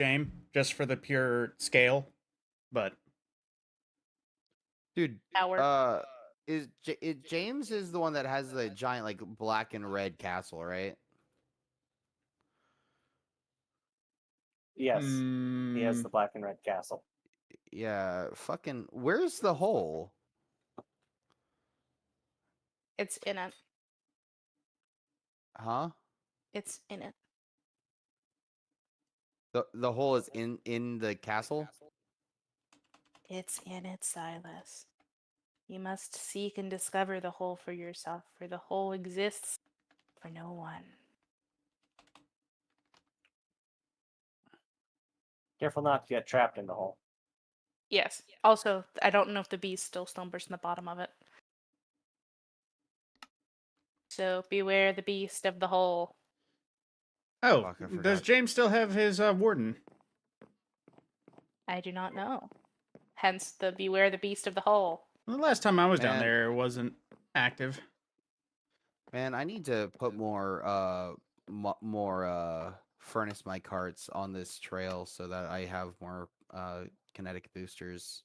Shame, just for the pure scale, but Dude, Tower. James is the one that has the giant like black and red castle, right? Yes, he has the black and red castle. Yeah, fucking. Where's the hole? It's in it. Huh? It's in it. The hole is in the castle. It's in it, Silas. You must seek and discover the whole for yourself, for the whole exists for no one. Careful not to get trapped in the hole. Yes. Also, I don't know if the beast still slumbers in the bottom of it. So beware the beast of the hole. oh, Fuck, I does forgot. James still have his warden? I do not know. Hence the beware the beast of the hole. Well, the last time I was down Man. there, it wasn't active. Man, I need to put more furnace my carts on this trail so that I have more kinetic boosters.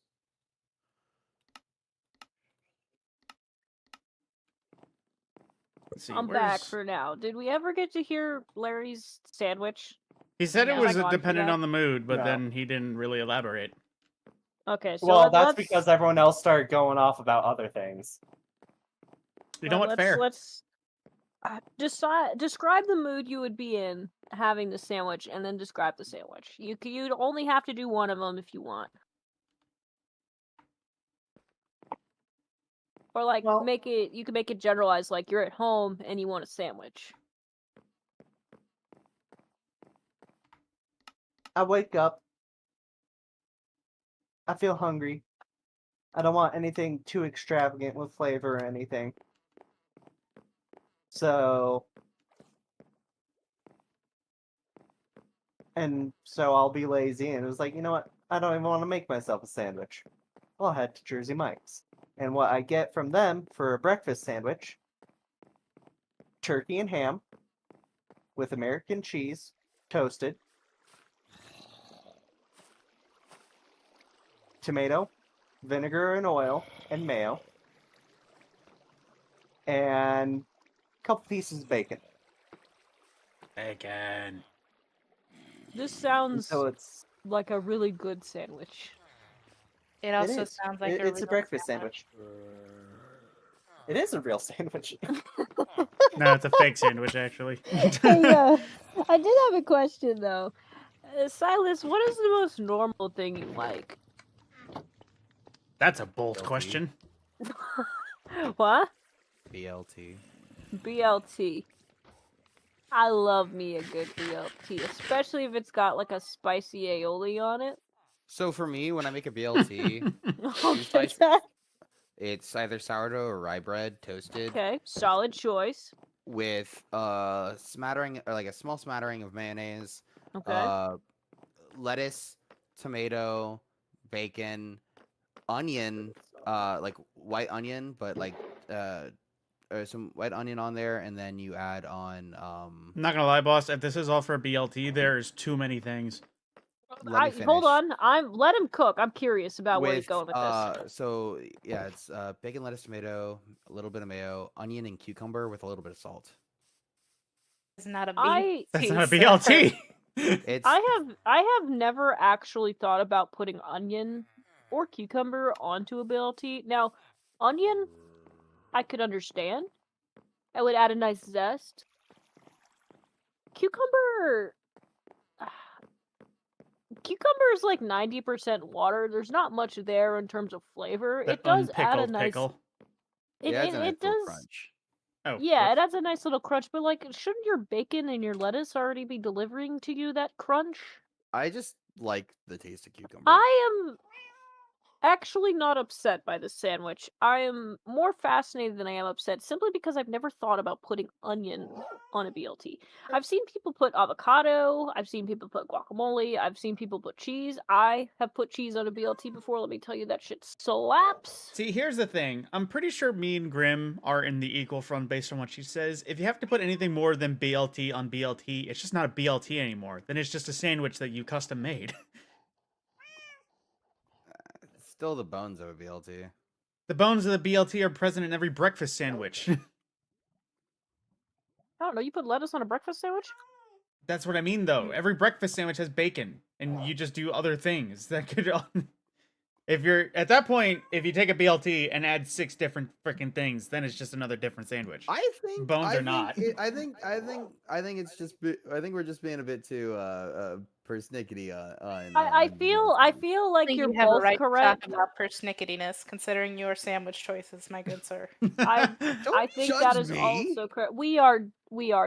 Let's see, I'm back for now. Did we ever get to hear Larry's sandwich? He said it No. was Like on for dependent that? on the mood, but No. then he didn't really elaborate. Okay, so Well, that's let's, because everyone else started going off about other things. You know what? Fair. Let's describe the mood you would be in having the sandwich, and then describe the sandwich. You'd only have to do one of them if you want, or like Well- make it. You can make it generalized, like you're at home and you want a sandwich. I wake up. I feel hungry. I don't want anything too extravagant with flavor or anything. So I'll be lazy, and it was like, you know what? I don't even want to make myself a sandwich. I'll head to Jersey Mike's. And what I get from them for a breakfast sandwich, turkey and ham with American cheese, toasted, tomato, vinegar and oil, and mayo, and a couple pieces of bacon. Bacon. This And sounds so it's like a really good sandwich. It also is. sounds like it's a real breakfast sandwich. It is a real sandwich. No, it's a fake sandwich, actually. Hey, I did have a question though. Silas, what is the most normal thing you like? That's a bold Guilty. question. What? BLT. BLT. I love me a good BLT, especially if it's got like a spicy aioli on it. So for me, when I make a BLT, Okay, spicy. It's either sourdough or rye bread toasted okay, solid choice. with smattering or like a small smattering of mayonnaise, Okay. lettuce, tomato, bacon, onion, like white onion, but like or some white onion on there, and then you add on I'm not gonna lie, boss. If this is all for BLT, there's too many things. let me finish. Hold on. Let him cook. I'm curious about where he's With going with this. so yeah, it's bacon, lettuce, tomato, a little bit of mayo, onion, and cucumber with a little bit of salt. It's not a I That's not a sir. BLT. It's I have never actually thought about putting onion or cucumber onto a BLT. Now, onion I could understand. I would add a nice zest. Cucumber Cucumber is like 90% water. There's not much there in terms of flavor. That It does add a unpickled nice pickle. It, yeah, it's a nice it little does crunch. Oh, Yeah, it whoops. adds a nice little crunch, but like shouldn't your bacon and your lettuce already be delivering to you that crunch? I just like the taste of cucumber. I am actually not upset by the sandwich. I am more fascinated than I am upset simply because I've never thought about putting onion on a BLT. I've seen people put avocado, I've seen people put guacamole, I've seen people put cheese. I have put cheese on a BLT before. Let me tell you, that shit slaps. See, here's the thing. I'm pretty sure me and Grim are in the equal front based on what she says. If you have to put anything more than BLT on BLT, it's just not a BLT anymore. Then it's just a sandwich that you custom made. It's still the bones of a BLT. The bones of the BLT are present in every breakfast sandwich. I don't know, you put lettuce on a breakfast sandwich? That's what I mean, though. Every breakfast sandwich has bacon, and you just do other things that could. If you're at that point, if you take a BLT and add 6 different freaking things, then it's just another different sandwich. I think Bones I or think not. I think it's just. I think we're just being a bit too persnickety on. I feel BLTs. like think you're you have a both right correct. to talk about persnicketiness, considering your sandwich choices, my good sir. I Don't think that judge is me. also correct. We are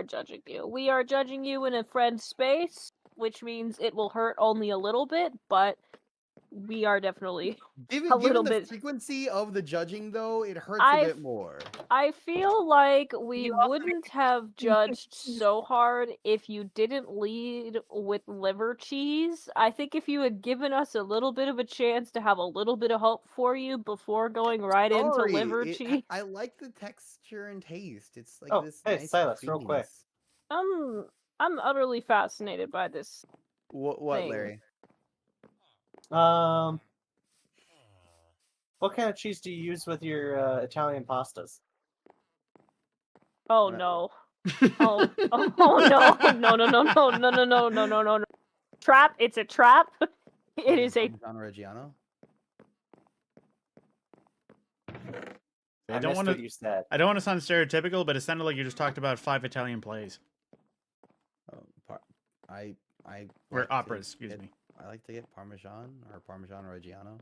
judging you. We are judging you in a friend space, which means it will hurt only a little bit, but we are definitely Given, a little given the bit. frequency of the judging, though, it hurts I a f- bit more. I feel like we You also wouldn't have judged so hard if you didn't lead with liver cheese. I think if you had given us a little bit of a chance to have a little bit of hope for you before going right into Sorry, liver cheese. I like the texture and taste. It's like Oh, this hey, nice Silas, real quick. creaminess. I'm utterly fascinated by this. What, thing. Larry? What kind of cheese do you use with your Italian pastas? Oh Uh, no. Oh no. Trap, it's a trap. It is a Parmigiano Reggiano. I don't missed want what to. you said. I don't want to sound stereotypical, but it sounded like you just talked about 5 Italian plays I or like to operas. Excuse get- me. I like to get Parmesan or Parmigiano Reggiano.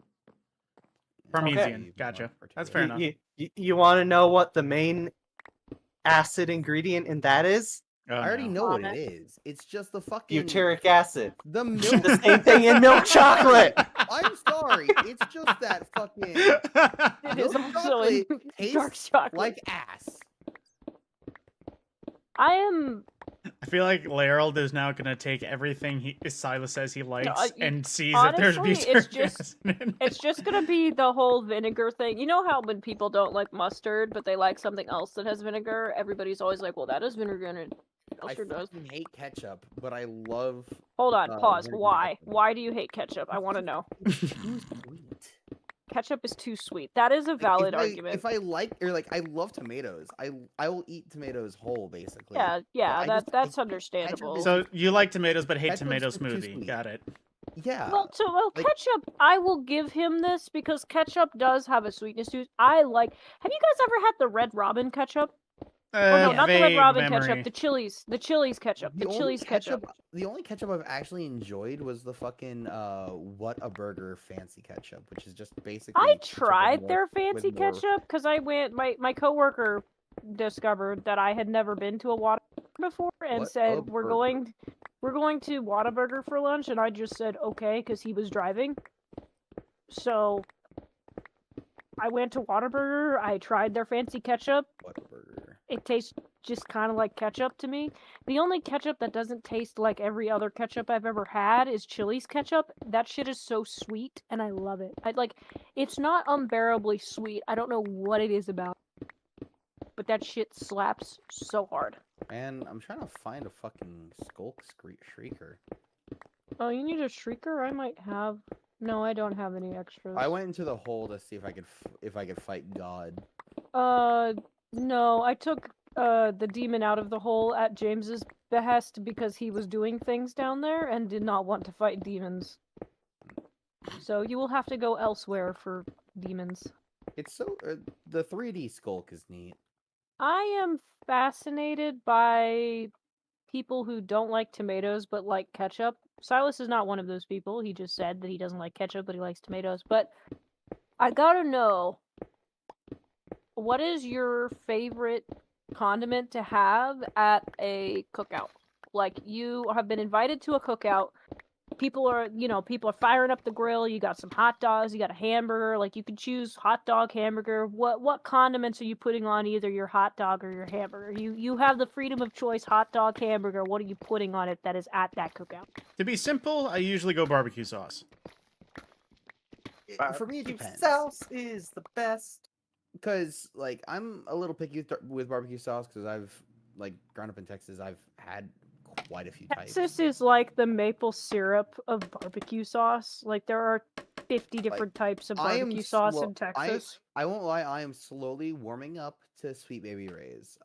Parmesan. Be Gotcha. more That's particular. fair enough. You want to know what the main acid ingredient in that is? Oh, I already no. know what it Vomit. is. It's just the fucking Butyric acid. the milk. The same thing in milk chocolate. I'm sorry. It's just that fucking it is milk also in chocolate dark tastes chocolate. like ass. I am I feel like Larold is now gonna take everything Silas says he likes y- and sees that there's honestly, it's butyric just- acid in it. it's just gonna be the whole vinegar thing. You know how when people don't like mustard, but they like something else that has vinegar, everybody's always like, well, that has vinegar in it. I Mustard does. fucking hate ketchup, but I love Hold on, pause. vinegar Why? ketchup. Why do you hate ketchup? I want to know. too sweet. Ketchup is too sweet. That is a valid argument. If I like or like I love tomatoes. I will eat tomatoes whole basically. Yeah, I just- that's I- understandable. is- So you like tomatoes but hate Ketchup's tomato just too smoothie. sweet. Got it. Yeah. Well, like- ketchup, I will give him this because ketchup does have a sweetness to it. Have you guys ever had the Red Robin ketchup? No, not the Red Vague Robin memory. ketchup, the Chili's ketchup. The only Chili's ketchup. The only ketchup I've actually enjoyed was the fucking What a Burger fancy ketchup, which is just basically I ketchup with tried more- their fancy more- ketchup because my coworker discovered that I had never been to a Whataburger before and What said a we're burger." going to Whataburger for lunch, and I just said okay because he was driving. So I went to Whataburger. I tried their fancy ketchup. What a Burger. It tastes just kind of like ketchup to me. The only ketchup that doesn't taste like every other ketchup I've ever had is Chili's ketchup. That shit is so sweet, and I love it. It's not unbearably sweet. I don't know what it is about, but that shit slaps so hard. And I'm trying to find a fucking skulk shrieker. Oh, you need a shrieker? I might have. No, I don't have any extras. I went into the hole to see if I could fight God. No, I took the demon out of the hole at James's behest because he was doing things down there and did not want to fight demons. So you will have to go elsewhere for demons. It's so the 3D skulk is neat. I am fascinated by people who don't like tomatoes but like ketchup. Silas is not one of those people. He just said that he doesn't like ketchup but he likes tomatoes. But I gotta know, what is your favorite condiment to have at a cookout? Like, you have been invited to a cookout, people are firing up the grill. You got some hot dogs, you got a hamburger. Like, you can choose hot dog, hamburger. What condiments are you putting on either your hot dog or your hamburger? You have the freedom of choice. Hot dog, hamburger. What are you putting on it that is at that cookout? To be simple, I usually go barbecue sauce. For me, it Barbecue depends. Sauce is the best. Because like I'm a little picky with barbecue sauce because I've like grown up in Texas. I've had quite a few types. Texas is like the maple syrup of barbecue sauce. Like, there are 50 different types of I am barbecue sauce slow- in Texas. I won't lie. I am slowly warming up to Sweet Baby Ray's.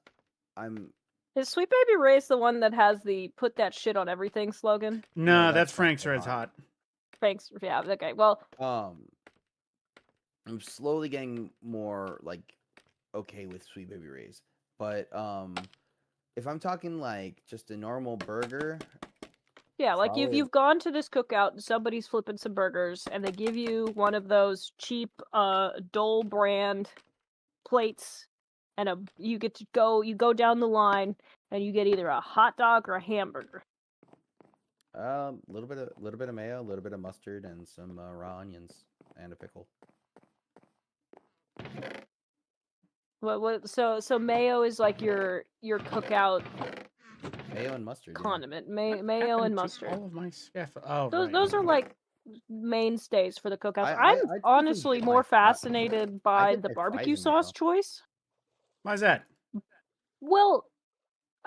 Is Sweet Baby Ray's the one that has the "put that shit on everything" slogan? No, that's that's Frank's Frank's Red Hot. Thanks. Yeah. Okay. Well, I'm slowly getting more like okay with Sweet Baby Ray's, but if I'm talking like just a normal burger, yeah. Like, Solid. you've gone to this cookout and somebody's flipping some burgers, and they give you one of those cheap Dole brand plates, and you go down the line, and you get either a hot dog or a hamburger. a little bit of mayo, a little bit of mustard, and some raw onions and a pickle. So mayo is like your cookout Mayo and mustard. yeah. condiment. Mayo Happened and to mustard. All of my stuff. Oh, Those right. are like mainstays for the cookouts. I I'm typically honestly get my more fries- fascinated by get the my fries barbecue in sauce though. choice. Why's that? Well,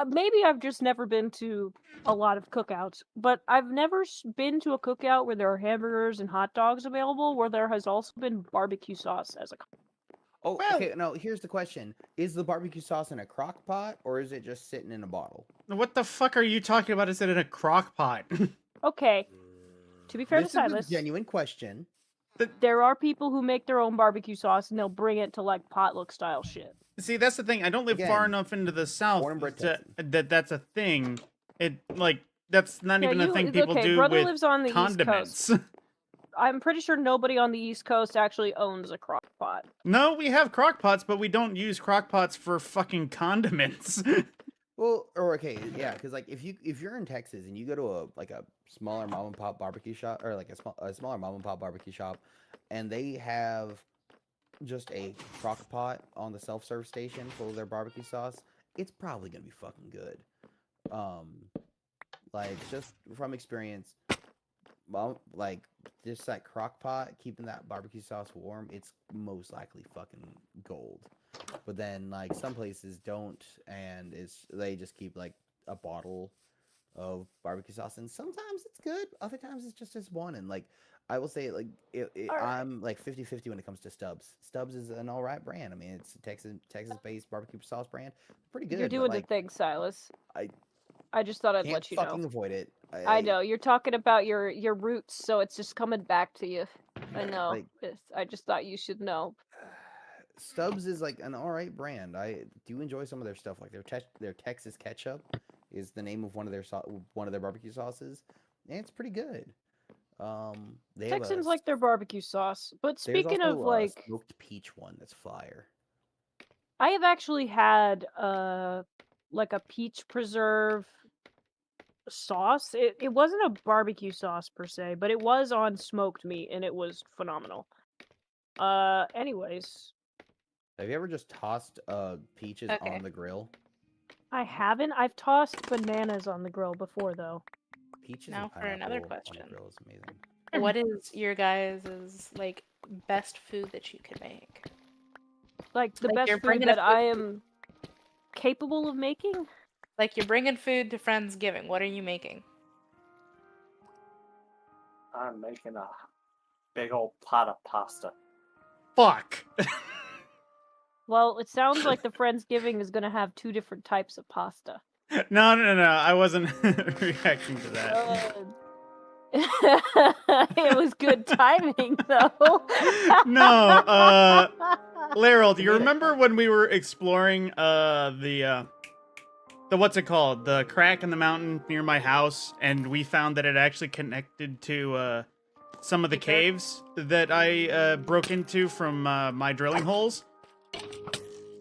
maybe I've just never been to a lot of cookouts, but I've never been to a cookout where there are hamburgers and hot dogs available, where there has also been barbecue sauce as a. Oh, Well- okay. No, here's the question: is the barbecue sauce in a crock pot or is it just sitting in a bottle? What the fuck are you talking about? Is it in a crock pot? Okay, to be fair This to is a Silas, genuine question. there are people who make their own barbecue sauce and they'll bring it to like potluck style shit. See, that's the thing. I don't live far Again, enough into the south born and bred to, Texan. that's a thing. It like that's not Yeah, even a you- thing people okay, do brother with lives on the East Coast. condiments. I'm pretty sure nobody on the East Coast actually owns a crock pot. No, we have crock pots, but we don't use crock pots for fucking condiments. Well, or okay, yeah, because like if you're in Texas and you go to a smaller mom and pop barbecue shop or like a smaller mom and pop barbecue shop, and they have just a crock pot on the self-serve station full of their barbecue sauce, it's probably gonna be fucking good. Like just from experience, well, like just that crock pot keeping that barbecue sauce warm, it's most likely fucking gold. But then like some places don't, and they just keep like a bottle of barbecue sauce, and sometimes it's good, other times it's just as one. And like I will say, like Alright. I'm like 50-50 when it comes to Stubbs. Stubbs is an alright brand. I mean, it's a Texas-based barbecue sauce brand, pretty good. You're but, doing like, the thing, Silas. I just thought I'd can't let you fucking know. avoid it. I know you're talking about your roots, so it's just coming back to you. I know. Like- I just thought you should know. Stubbs is like an alright brand. I do enjoy some of their stuff. Like their Texas ketchup is the name of one of their barbecue sauces, and it's pretty good. They have Texans a, like their barbecue sauce. But there's speaking of also a like, smoked peach one that's fire. I have actually had like a peach preserve sauce. It wasn't a barbecue sauce per se, but it was on smoked meat and it was phenomenal. Anyways, Have you ever just tossed peaches Okay. on the grill? I haven't. I've tossed bananas on the grill before though. Peaches Now and for another pineapple on question. the grill is amazing. What is your guys' like best food that you could make? Like the Like, best you're food bringing a that I am capable of making. Like, you're bringing food to Friendsgiving. What are you making? I'm making a big old pot of pasta. Fuck. Well, it sounds like the Friendsgiving is gonna have two different types of pasta. No. I wasn't reacting to that. It was good timing, though. No, Laryl, do you Yeah. remember when we were exploring the what's it called? The crack in the mountain near my house, and we found that it actually connected to some of the Deeper? caves that I broke into from my drilling holes?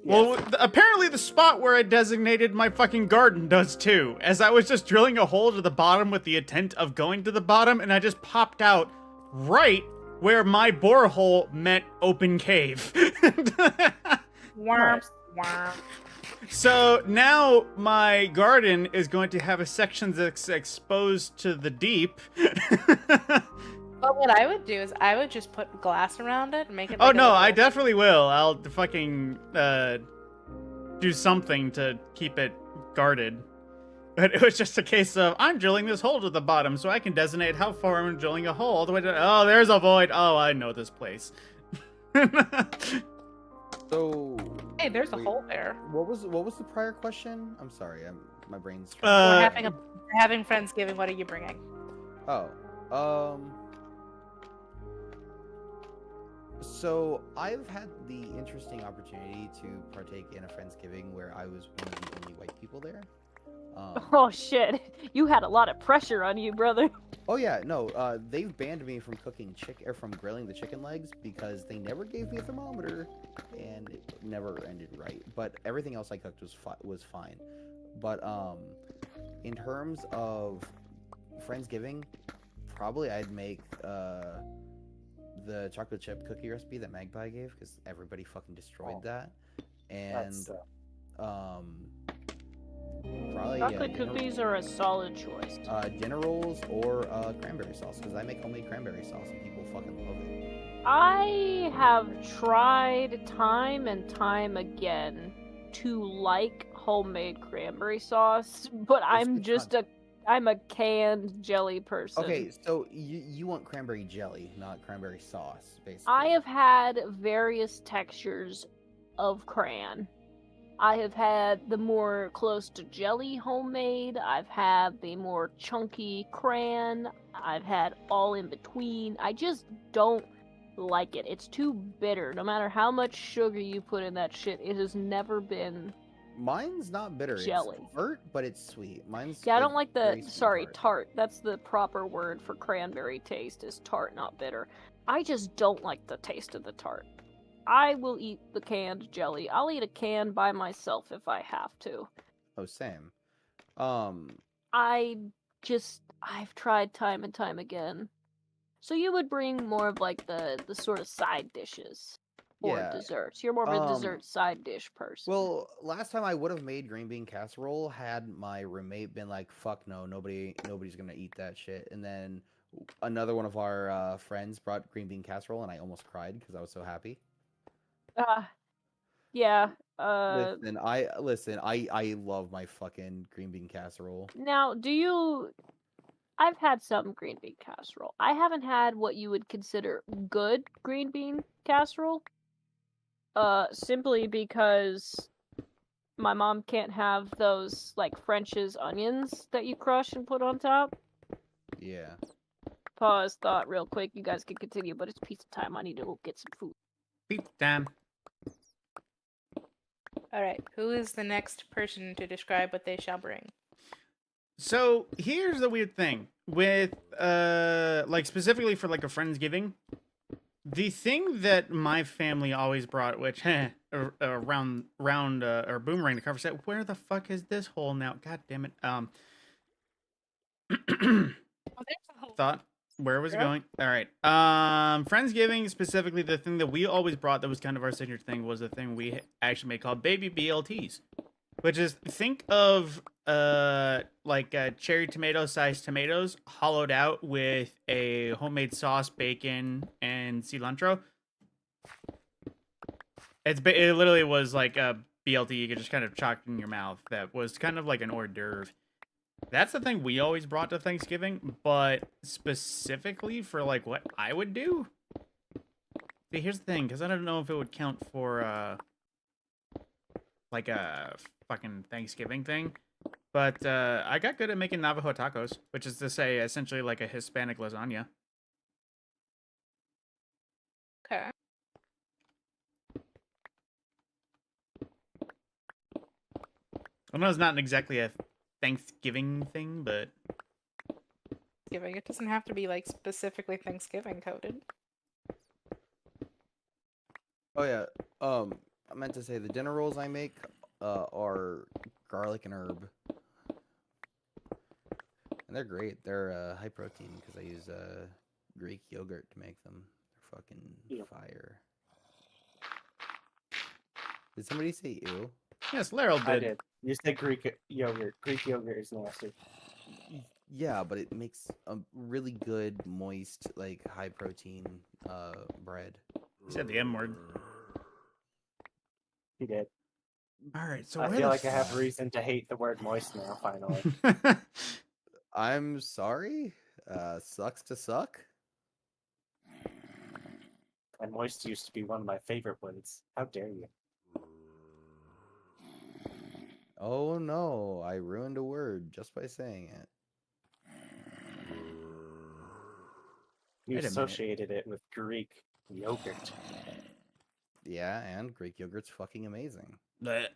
Well, apparently the spot where I designated my fucking garden does too, as I was just drilling a hole to the bottom with the intent of going to the bottom, and I just popped out right where my borehole met open cave. Womp, womp. So now my garden is going to have a section that's exposed to the deep. But what I would do is I would just put glass around it and make it. Oh Like a no, I little- definitely will. I'll fucking do something to keep it guarded. But it was just a case of I'm drilling this hole to the bottom so I can designate how far I'm drilling a hole all the way to. Oh, there's a void. Oh, I know this place. So Hey, there's a wait, hole there. What was the prior question? I'm sorry, my brain's. We're Uh, having Friendsgiving. What are you bringing? So I've had the interesting opportunity to partake in a Friendsgiving where I was one of the only white people there. Oh shit! You had a lot of pressure on you, brother. Oh yeah, no. They've banned me from cooking from grilling the chicken legs because they never gave me a thermometer, and it never ended right. But everything else I cooked was fine. But in terms of Friendsgiving, probably I'd make the chocolate chip cookie recipe that Magpie gave because everybody fucking destroyed that. And probably Chocolate cookies are a solid choice. dinner rolls or cranberry sauce because I make homemade cranberry sauce and people fucking love it. I have tried time and time again to like homemade cranberry sauce, but I'm a canned jelly person. Okay, so you want cranberry jelly, not cranberry sauce, basically. I have had various textures of cran. I have had the more close to jelly homemade. I've had the more chunky cran. I've had all in between. I just don't like it. It's too bitter. No matter how much sugar you put in that shit, it has never been. Mine's not bitter. Jelly. It's tart, but it's sweet. Mine's Yeah, I don't like the. very sweet Sorry, tart. tart. That's the proper word for cranberry taste, is tart, not bitter. I just don't like the taste of the tart. I will eat the canned jelly. I'll eat a can by myself if I have to. Oh, same. I've tried time and time again. So you would bring more of like the sort of side dishes or Yeah. desserts. You're more of a dessert side dish person. Well, last time I would have made green bean casserole had my roommate been like, "Fuck no, nobody's gonna eat that shit." And then another one of our friends brought green bean casserole, and I almost cried because I was so happy. Yeah. Listen. I love my fucking green bean casserole. Now, I've had some green bean casserole. I haven't had what you would consider good green bean casserole. Simply because my mom can't have those like French's onions that you crush and put on top. Yeah. Pause thought real quick. You guys can continue, but it's pizza time. I need to go get some food. Pizza time. All right. Who is the next person to describe what they shall bring? So here's the weird thing with like specifically for like a Friendsgiving. The thing that my family always brought, which round or boomerang to cover set. Where the fuck is this hole now? God damn it. Oh, there's a whole. Thought where was it Yeah. going? All right. Friendsgiving specifically, the thing that we always brought that was kind of our signature thing was the thing we actually made called baby BLTs, which is think of cherry tomato sized tomatoes hollowed out with a homemade sauce, bacon, and cilantro. It literally was like a BLT you could just kind of chalk in your mouth. That was kind of like an hors d'oeuvre. That's the thing we always brought to Thanksgiving, but specifically for like what I would do. See, here's the thing, because I don't know if it would count for like a fucking Thanksgiving thing. But I got good at making Navajo tacos, which is to say essentially like a Hispanic lasagna. Okay. I know it's not exactly a Thanksgiving thing, but Thanksgiving. It doesn't have to be like specifically Thanksgiving coded. Oh yeah. I meant to say the dinner rolls I make are garlic and herb. And they're great. They're high protein because I use Greek yogurt to make them. They're fucking Ew. fire. Did somebody say ew? Yes, Laryl I did. did. You said Greek yogurt. Greek yogurt is nasty. Yeah, but it makes a really good, moist, like high protein bread. He said the M word. He did. All right, so I where feel the like I have reason to hate the word moist now, finally. I'm sorry. Sucks to suck. And moist used to be one of my favorite words. How dare you? Oh no, I ruined a word just by saying it. You Wait a minute. associated it with Greek yogurt. Yeah, and Greek yogurt's fucking amazing. Blech.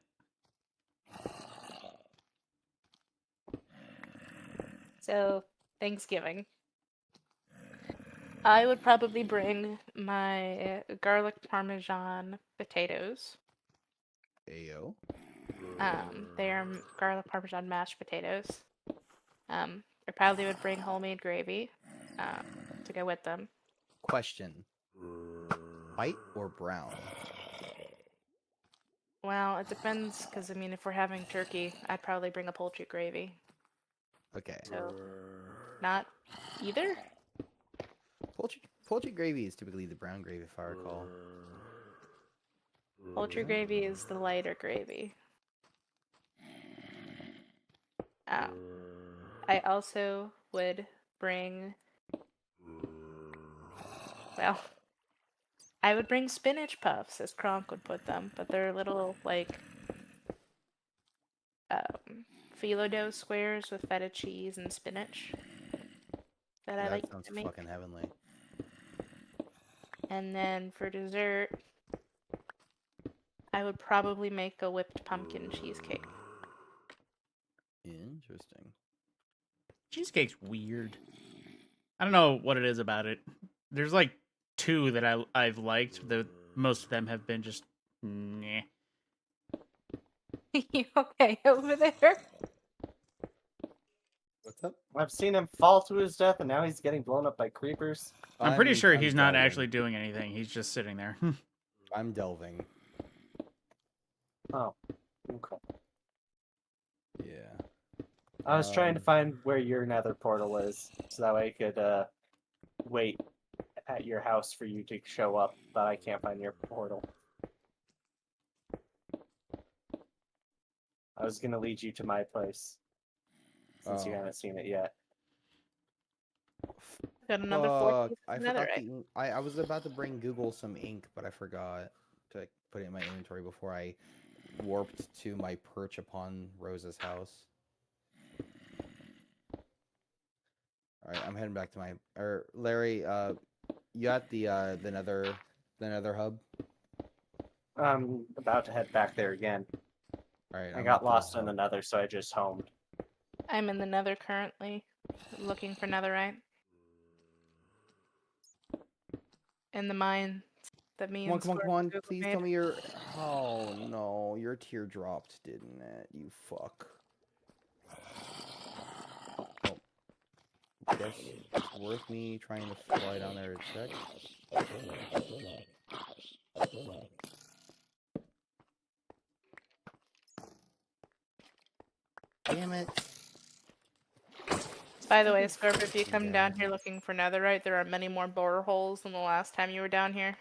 So, Thanksgiving. I would probably bring my garlic parmesan potatoes. Ayo. They are garlic parmesan mashed potatoes. I probably would bring homemade gravy to go with them. Question. White or brown? Well, it depends, because I mean, if we're having turkey, I'd probably bring a poultry gravy. Okay. So, not either? Poultry gravy is typically the brown gravy, if I recall. Poultry gravy is the lighter gravy. I also would bring. Well, I would bring spinach puffs, as Kronk would put them, but they're little, like, phyllo dough squares with feta cheese and spinach that I That like sounds to make. fucking heavenly. And then for dessert, I would probably make a whipped pumpkin cheesecake. Interesting. Cheesecake's weird. I don't know what it is about it. There's like 2 that I've liked. Most of them have been just meh. You okay over there? What's up? I've seen him fall to his death, and now he's getting blown up by creepers. I'm pretty sure I'm he's not delving. actually doing anything. He's just sitting there. I'm delving. Oh, okay. Yeah. I was trying to Um, find where your nether portal is, so that way I could wait at your house for you to show up, but I can't find your portal. I was gonna lead you to my place, since you Oh. haven't seen it yet. Got another 14 Fuck, I forgot netherite. the ink. I was about to bring Google some ink, but I forgot to put it in my inventory before I warped to my perch upon Rosa's house. Alright, I'm heading back to my Larry, you got the nether hub? I'm about to head back there again. Alright, I got lost in the nether, so I just homed. I'm in the nether currently, looking for netherite. In the mine that me Come on, and come on, come Scorp on. Google Please made. tell me your. Oh no, your tear dropped, didn't it? You fuck. Oh. Guess it's worth me trying to fly down there to check. Damn it. By the way, Scorp, if you come down here looking for netherite, there are many more boreholes than the last time you were down here.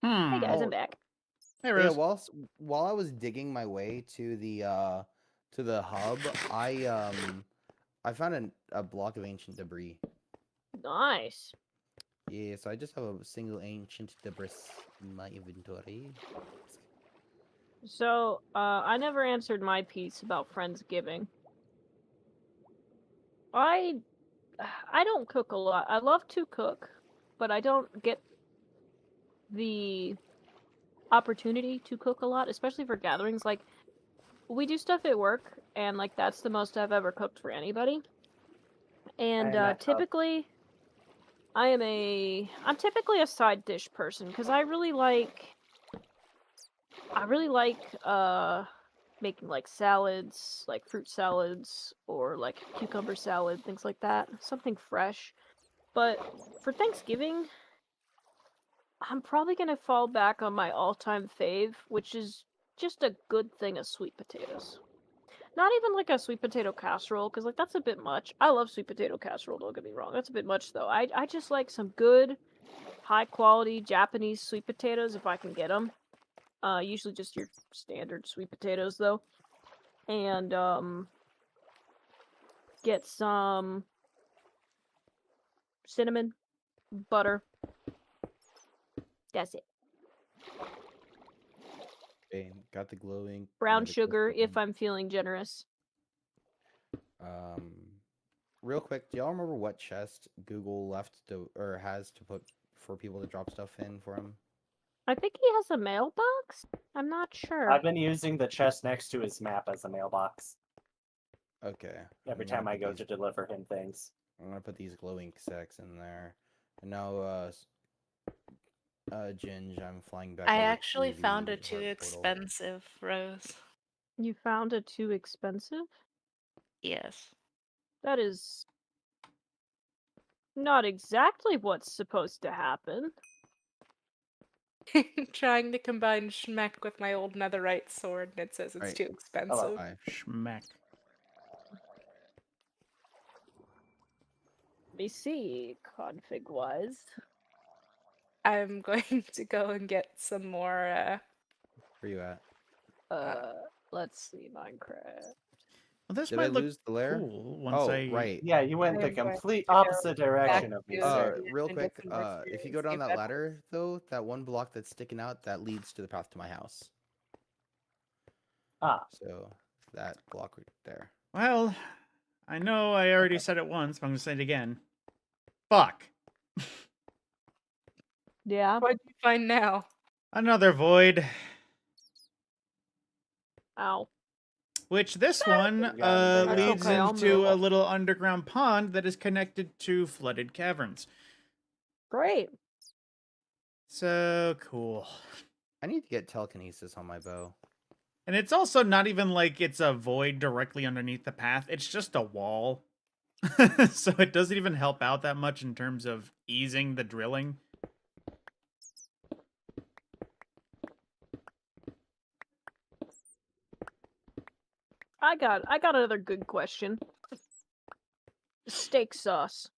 Hey guys, Oh. I'm back. Hey, Yeah, Rose. while I was digging my way to the hub, I found a block of ancient debris. Nice. Yeah, so I just have a single ancient debris in my inventory. So, I never answered my piece about Friendsgiving. I don't cook a lot. I love to cook, but I don't get the opportunity to cook a lot, especially for gatherings. Like, we do stuff at work, and like that's the most I've ever cooked for anybody. And that tub. typically, I'm typically a side dish person because I really like I really like making like salads, like fruit salads or like cucumber salad, things like that. Something fresh. But for Thanksgiving, I'm probably gonna fall back on my all-time fave, which is just a good thing of sweet potatoes. Not even like a sweet potato casserole, because like that's a bit much. I love sweet potato casserole, don't get me wrong. That's a bit much though. I just like some good, high quality Japanese sweet potatoes if I can get them. Usually just your standard sweet potatoes though. And get some cinnamon, butter. That's it. Okay, got the glowing. Brown the glow sugar if stick I'm feeling generous. on. Real quick, do y'all remember what chest Google left to or has to put for people to drop stuff in for him? I think he has a mailbox. I'm not sure. I've been using the chest next to his map as a mailbox Okay. every I'm gonna time I put go these- to deliver him things. I'm gonna put these glowing sacks in there. And now, Ginge, I'm flying back. I over actually to found the it too heart portal. expensive, Rose. You found it too expensive? Yes. That is not exactly what's supposed to happen. Trying to combine Schmeck with my old netherite sword, and it says it's Right. too expensive. Bye. Schmeck. Let me see, config wise. I'm going to go and get some more. Where you at? Let's see, Minecraft. Well, this Did I might look lose the lair? cool once Oh, I. right. Yeah, you went the I'm going complete to go opposite direction of me, to sir. the Real end and quick, get some more if you cereals, go down see if that that ladder, though, that one block that's sticking out, that leads to the path to my house. Ah, So that block right there. Well, I know I already said it once, but I'm gonna say it again. Fuck. Yeah. What do you find now? Another void. Ow. Which this one You got it, That's leads okay, I'll into move. a little underground pond that is connected to flooded caverns. Great. So cool. I need to get telekinesis on my bow. And it's also not even like it's a void directly underneath the path. It's just a wall. So it doesn't even help out that much in terms of easing the drilling. I got another good question. Steak sauce.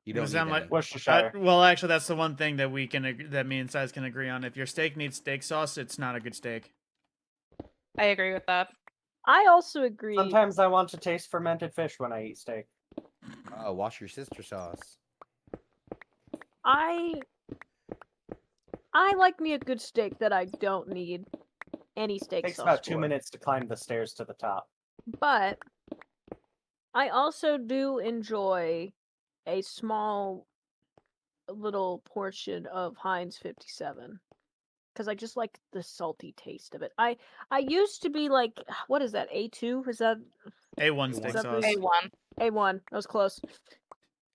You Does don't that need much- any. Worcestershire. Well, actually, that's the one thing that that me and Size can agree on. If your steak needs steak sauce, it's not a good steak. I agree with that. I also agree. Sometimes I want to taste fermented fish when I eat steak. Wash your sister sauce. I like me a good steak that I don't need any steak Takes sauce about 2 for. minutes to climb the stairs to the top. But I also do enjoy a small little portion of Heinz 57 because I just like the salty taste of it. I used to be like, what is that? A2? Is that A1 steak Is that sauce. the- A1. A1? That was close.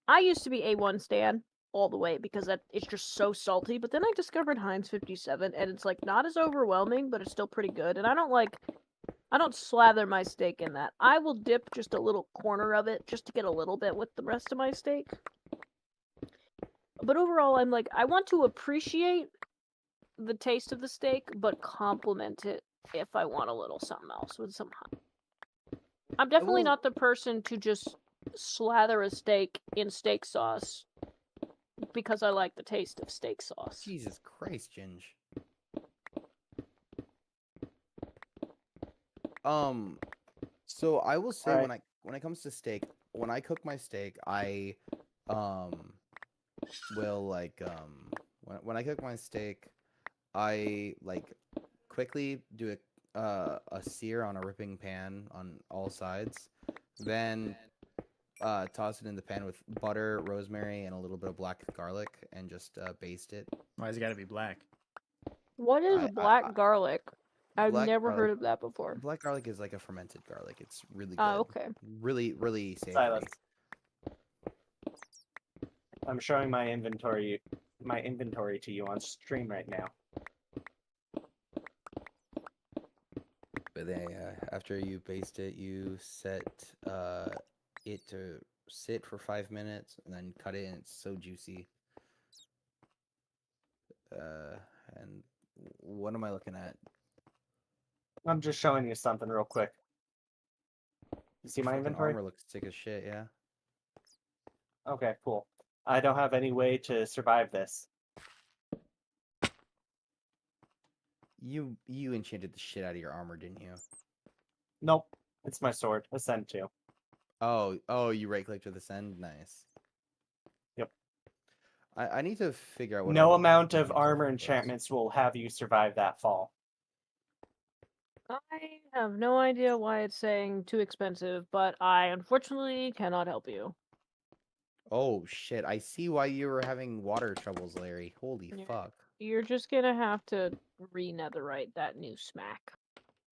I used to be A1 stan all the way because it's just so salty. But then I discovered Heinz 57, and it's like not as overwhelming, but it's still pretty good. And I don't slather my steak in that. I will dip just a little corner of it just to get a little bit with the rest of my steak. But overall, I'm like, I want to appreciate the taste of the steak, but complement it if I want a little something else with some hot. I'm definitely will- not the person to just slather a steak in steak sauce because I like the taste of steak sauce. Jesus Christ, Ginge. So I will say Alright. when it comes to steak, when I cook my steak, I will like when I cook my steak, I like quickly do a sear on a ripping pan on all sides, then toss it in the pan with butter, rosemary, and a little bit of black garlic, and just baste it. Why's it gotta be black? What is I- black garlic? I've black never garlic- heard of that before. Black garlic is like a fermented garlic. It's really good. Oh, okay. Really, really savory. Silas. I'm showing my inventory to you on stream right now. But then after you baste it, you set it to sit for 5 minutes, and then cut it, and it's so juicy. And what am I looking at? I'm just showing you something real quick. You see my Fucking inventory? armor looks sick as shit. Yeah. Okay, cool. I don't have any way to survive this. You enchanted the shit out of your armor, didn't you? Nope. It's my sword. Ascend 2. Oh, you right clicked with Ascend. Nice. Yep. I need to figure out what No all the amount of inventory armor does. enchantments will have you survive that fall. I have no idea why it's saying too expensive, but I unfortunately cannot help you. Oh shit! I see why you were having water troubles, Larry. Holy Yeah. fuck! You're just gonna have to re-netherite that new smack.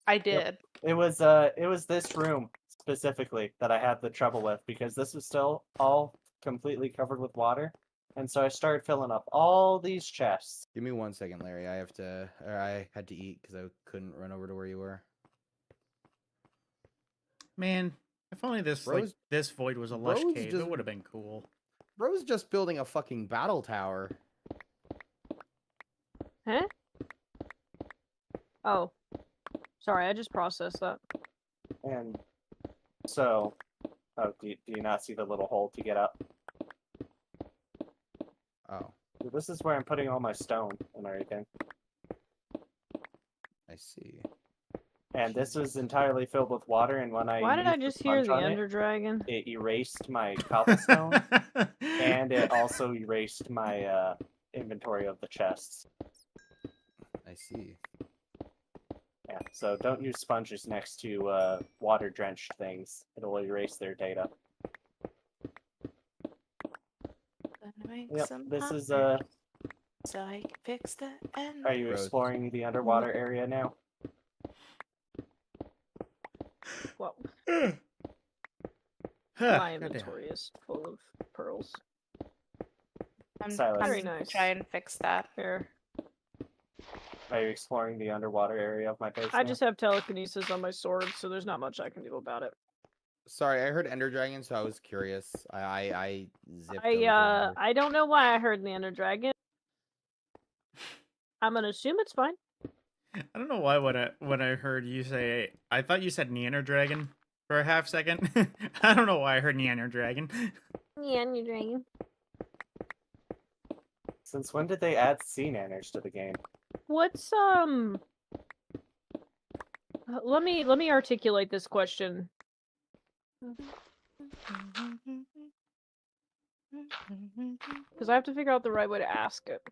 I did. It was this room specifically that I had the trouble with because this was still all completely covered with water. And so I started filling up all these chests. Give me 1 second, Larry. I had to eat because I couldn't run over to where you were. Man, if only this Bro's- this void was a lush Bro's cave, just- it would have been cool. Bro's just building a fucking battle tower. Huh? Oh. Sorry, I just processed that. And so, do you not see the little hole to get up? Oh, This is where I'm putting all my stone and everything. I see. And this was entirely filled with water, and when Why did I used the just hear sponge the on Ender Dragon? it erased my cobblestone, and it also erased my inventory of the chests. I see. Yeah, so don't use sponges next to water-drenched things. It'll erase their data. Gonna make Yep, some this is pottery so I can fix the end. Are you Gross. exploring the underwater area now? Well, Huh, my goddamn. inventory is full of pearls. I'm Silas. coming Very to nice. try and fix that. Here. Are you exploring the underwater area of my base I now? just have telekinesis on my sword, so there's not much I can do about it. Sorry, I heard Ender Dragon, so I was curious. I zipped over to I don't know why I heard the Ender Dragon. I'm gonna assume it's fine. I don't know why when I heard you say, I thought you said Neander Dragon for a half second. I don't know why I heard Neander Dragon. Yeah, Ender Dragon. Since when did they add sea nanners to the game? What's Let me articulate this question. Because I have to figure out the right way to ask it.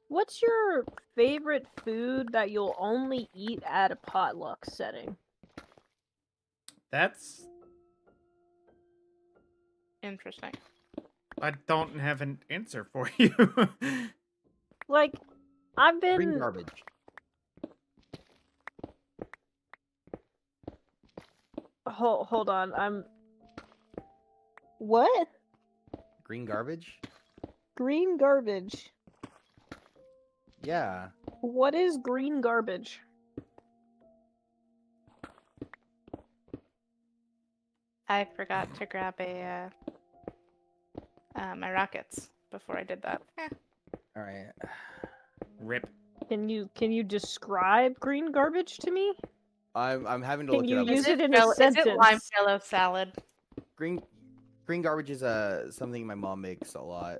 What's your favorite food that you'll only eat at a potluck setting? That's Interesting. I don't have an answer for you. Like, I've Green been garbage. hold on. What? Green garbage? Green garbage. Yeah. What is green garbage? I forgot to grab a my rockets before I did that. All right. Rip. Can you describe green garbage to me? I'm having to Can look you it up. use it in a Is it lime sentence? jello salad? Green garbage is something my mom makes a lot.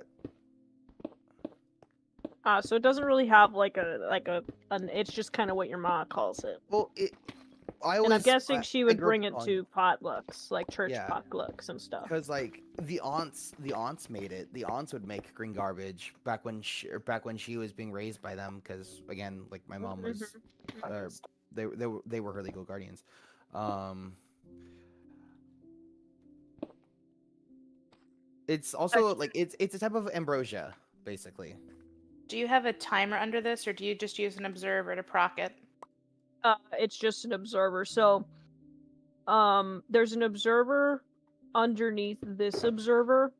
So it doesn't really have it's just kind of what your mom calls it. Well, I And I'm guessing I- she I would grew up bring it on- to potlucks, like church Yeah. potlucks and stuff. Because like the aunts made it. The aunts would make green garbage back when she was being raised by them. Because again, like my mom was, they were her legal guardians. It's also like it's a type of ambrosia, basically. Do you have a timer under this, or do you just use an observer to proc it? It's just an observer. So, there's an observer underneath this observer,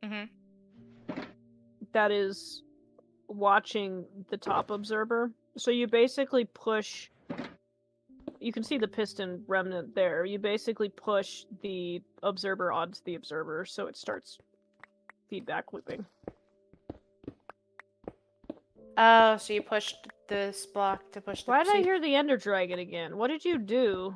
Mm-hmm. that is watching the top observer. So you basically push. You can see the piston remnant there. You basically push the observer onto the observer, so it starts feedback looping. Oh, so you pushed this block to push the. Why did so I you- hear the Ender Dragon again? What did you do?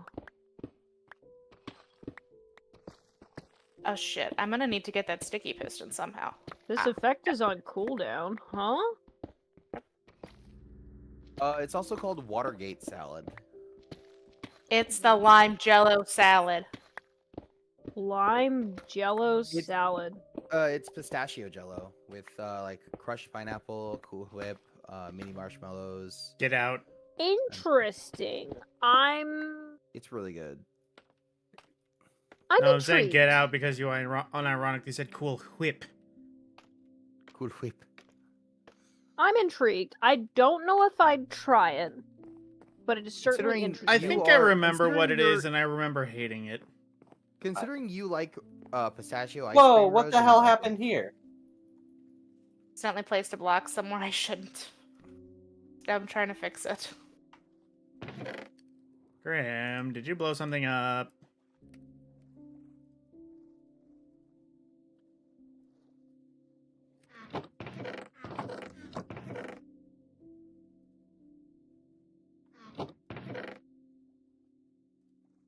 Oh shit! I'm gonna need to get that sticky piston somehow. This Ah. effect is on cooldown, huh? It's also called Watergate salad. It's the lime jello salad. Lime Jello It's- salad. It's pistachio jello with like crushed pineapple, Cool Whip, mini marshmallows. Get out. Interesting. It's really good. I'm No, I'm saying intrigued. get out because you unironically said cool whip. Cool Whip. I'm intrigued. I don't know if I'd try it, but it is certainly Considering interesting. I You think I are- remember what it considering is, and I remember hating it. Considering you like pistachio ice Whoa, cream, what Rose, the you hell might like happened it. here? Accidentally placed a block somewhere I shouldn't. I'm trying to fix it. Graham, did you blow something up?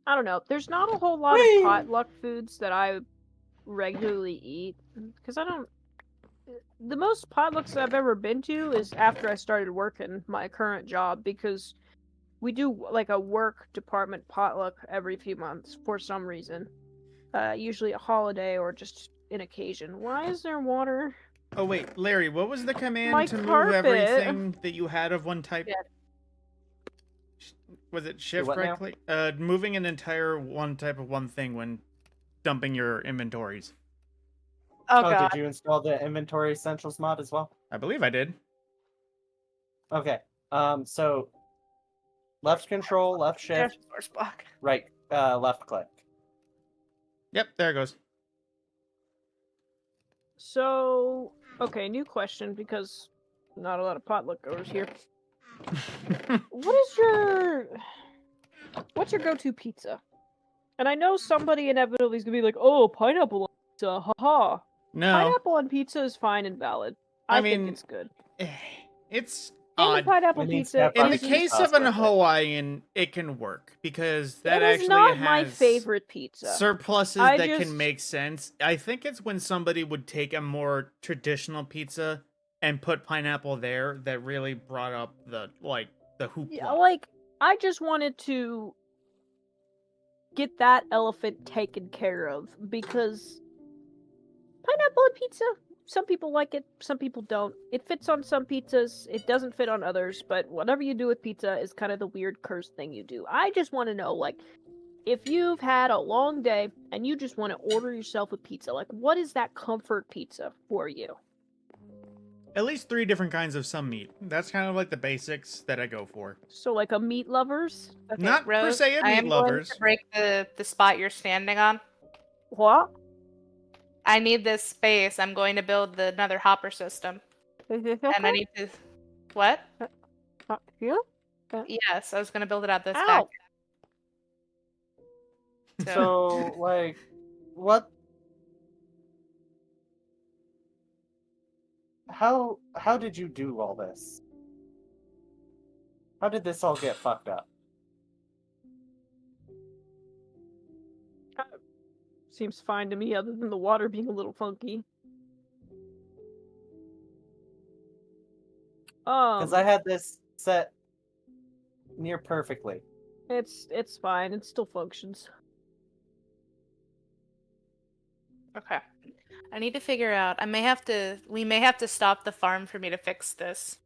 I don't know. There's not a whole lot Whee! of potluck foods that I regularly eat because I don't. The most potlucks I've ever been to is after I started working my current job because we do like a work department potluck every few months for some reason. Usually a holiday or just an occasion. Why is there water? Oh wait, Larry, what was the command My to move carpet. everything that you had of one type? Yeah. Was it shift what right now? click? Moving an entire one type of one thing when dumping your inventories. Oh, Oh, god. did you install the inventory essentials mod as well? I believe I did. Okay. So left control, left There's shift, a source block. right, left click. Yep, there it goes. So, okay, new question because not a lot of potluck goers here. What's your go-to pizza? And I know somebody inevitably is gonna be like, "Oh, pineapple on pizza, haha." No, Pineapple on pizza is fine and valid. I I think mean, it's good. it's And the odd. pineapple We need pizza Steph In the Barbecue isn't- case sauce of an with it. Hawaiian, it can work because that it is actually not has my favorite pizza. surpluses I that just- can make sense. I think it's when somebody would take a more traditional pizza and put pineapple there that really brought up the hoopla. Yeah, like I just wanted to get that elephant taken care of because pineapple on pizza, some people like it, some people don't. It fits on some pizzas, it doesn't fit on others, but whatever you do with pizza is kind of the weird cursed thing you do. I just want to know, like, if you've had a long day and you just want to order yourself a pizza, like, what is that comfort pizza for you? At least 3 different kinds of some meat. That's kind of like the basics that I go for. So, like a meat lovers? Okay, Not per Rose, se a I meat am lovers. going to break the spot you're standing on. What? I need this space. I'm going to build another hopper system. And I need to... What? Yeah? Yes, I was going to build it out this Ow. back. So, like, what? How did you do all this? How did this all get fucked up? Seems fine to me, other than the water being a little funky. Because I had this set near perfectly. It's fine. It still functions. Okay. I need to figure out. We may have to stop the farm for me to fix this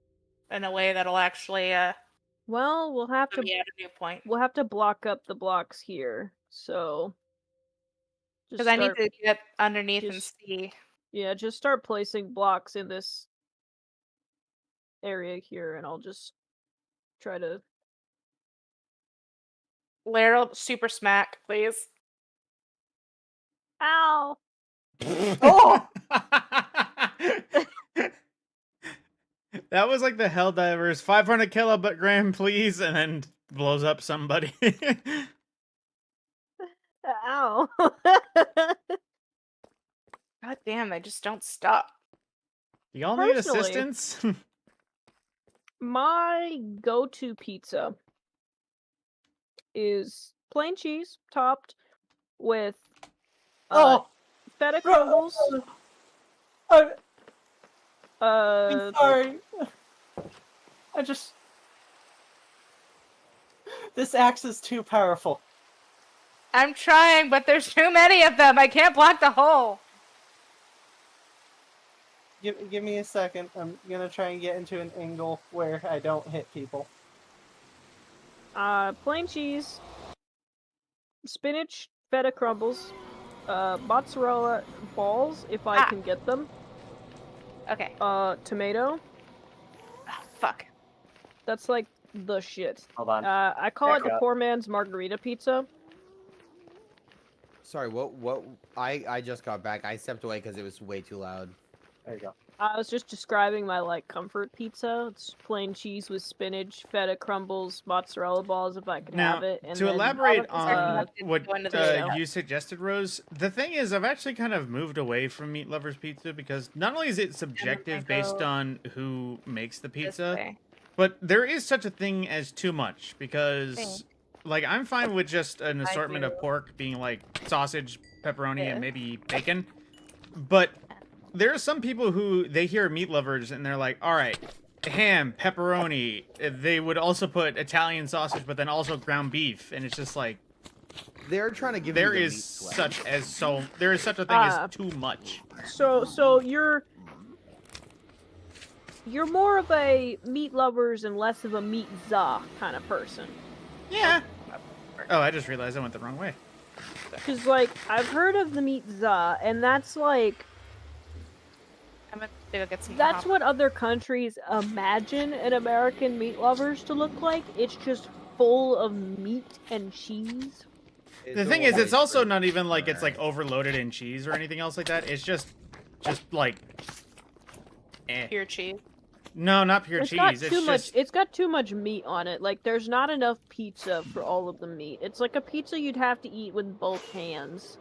in a way that'll actually Well, we'll have put to me at a new point. we'll have to block up the blocks here. So just Because I need start, to get underneath and just- see. yeah, just start placing blocks in this area here, and I'll just try to. Laryl, super smack, please. Ow! Oh! That was like the Helldivers 500 kilogram, please, and then blows up somebody. Ow. God damn, they just don't stop. Y'all need Personally- assistance? My go-to pizza is plain cheese topped with Oh, feta crumbles. I'm Uh, sorry. This axe is too powerful. I'm trying, but there's too many of them. I can't block the hole. Give me a second. I'm gonna try and get into an angle where I don't hit people. plain cheese, spinach, feta crumbles, mozzarella balls if I Ah. can get them. Okay. Tomato. Oh, fuck. That's like the shit. Hold on. I call it Back the up. poor man's margarita pizza. Sorry, what? I just got back. I stepped away because it was way too loud. There you go. I was just describing my like comfort pizza. It's plain cheese with spinach, feta crumbles, mozzarella balls if I can Now, have it. And to then, elaborate Obviously, on have to what go into the show. you suggested, Rose, the thing is, I've actually kind of moved away from Meat Lovers Pizza because not only is it subjective based go on who makes the This pizza, way. but there is such a thing as too much because, like, I'm fine with just an assortment of do. pork being like sausage, pepperoni, Yeah. and maybe bacon, but there are some people who they hear Meat Lovers and they're like, all right, ham, pepperoni. They would also put Italian sausage, but then also ground beef, and it's just like They're trying to give there you the is meat sweat. there is such a thing Ah. as too much. So you're more of a meat lovers and less of a meat za kind of person. Yeah. Oh, I just realized I went the wrong way. Cause like I've heard of the meat za, and that's like I'm gonna go get some. that's hot- what other countries imagine an American meat lovers to look like. It's just full of meat and cheese. The thing is, it's also not even like it's like overloaded in cheese or anything else like that. It's just like, pure cheese. no, not pure It's cheese. got It's too just much. It's got too much meat on it. Like there's not enough pizza for all of the meat. It's like a pizza you'd have to eat with both hands.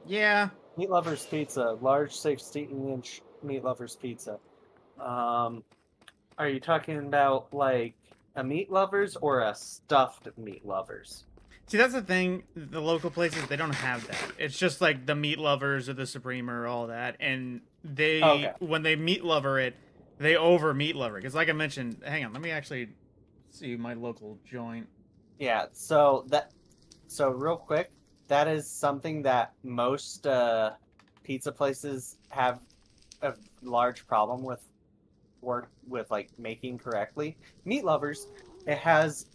yeah. Meat Lovers Pizza, large 16-inch Meat Lovers Pizza. Are you talking about like a Meat Lovers or a stuffed Meat Lovers? See, that's the thing. The local places they don't have that. It's just like the Meat Lovers or the Supremer, all that, and they Okay. when they meat lover it, they over meat lover. Because like I mentioned, hang on, let me actually see my local joint. Yeah. So real quick, that is something that most pizza places have a large problem with like making correctly. Meat Lovers, it has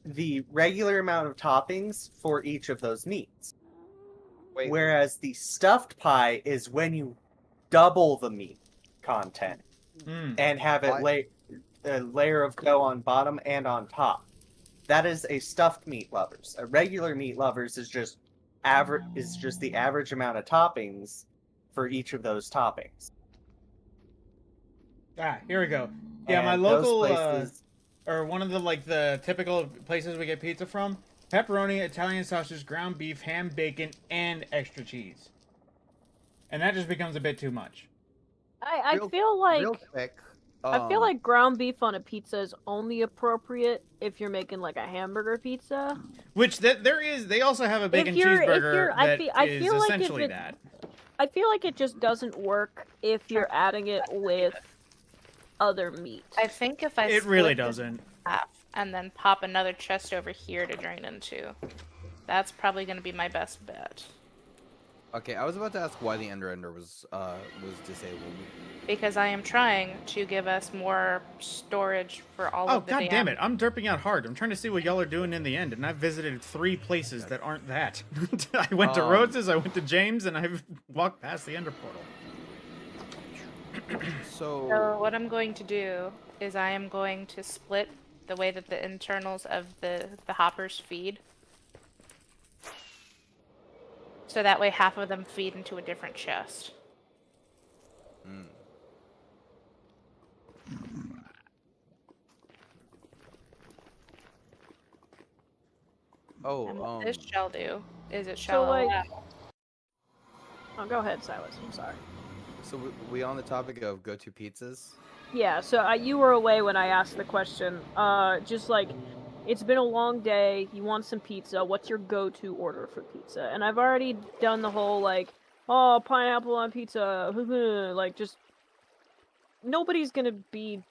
the regular amount of toppings for each of those meats. Wait, Whereas the stuffed pie is when you double the meat content Mm. and have it a layer of dough on bottom and on top. That is a stuffed Meat Lovers. A regular Meat Lovers is just the average amount of toppings for each of those toppings. Ah, here we go. Yeah, my And those local places, or one of the like the typical places we get pizza from: pepperoni, Italian sausage, ground beef, ham, bacon, and extra cheese. And that just becomes a bit too much. I Real- feel like real quick. I feel like ground beef on a pizza is only appropriate if you're making like a hamburger pizza. Which there is. They also have a bacon you're- if cheeseburger you're- I that feel- I is feel like if essentially it- that. I feel like it just doesn't work if you're adding it with other meat. I think if I It really split this doesn't. in half and then pop another chest over here to drain into, that's probably gonna be my best bet. Okay, I was about to ask why the Ender was disabled. Because I am trying to give us more storage for all Oh of the god damn damn- it! I'm derping out hard. I'm trying to see what y'all are doing in the end, and I've visited 3 places that aren't that. I went to Rhodes's, I went to James, and I've walked past the Ender portal. So what I'm going to do is I am going to split the way that the internals of the hoppers feed. So that way half of them feed into a different chest. And what Oh, this shall do is it So, shall like- allow. Oh, go ahead, Silas. I'm sorry. so we on the topic of go-to pizzas? Yeah, so you were away when I asked the question. Just like, it's been a long day, you want some pizza, what's your go-to order for pizza? And I've already done the whole, like, oh, pineapple on pizza, like, just... Nobody's gonna be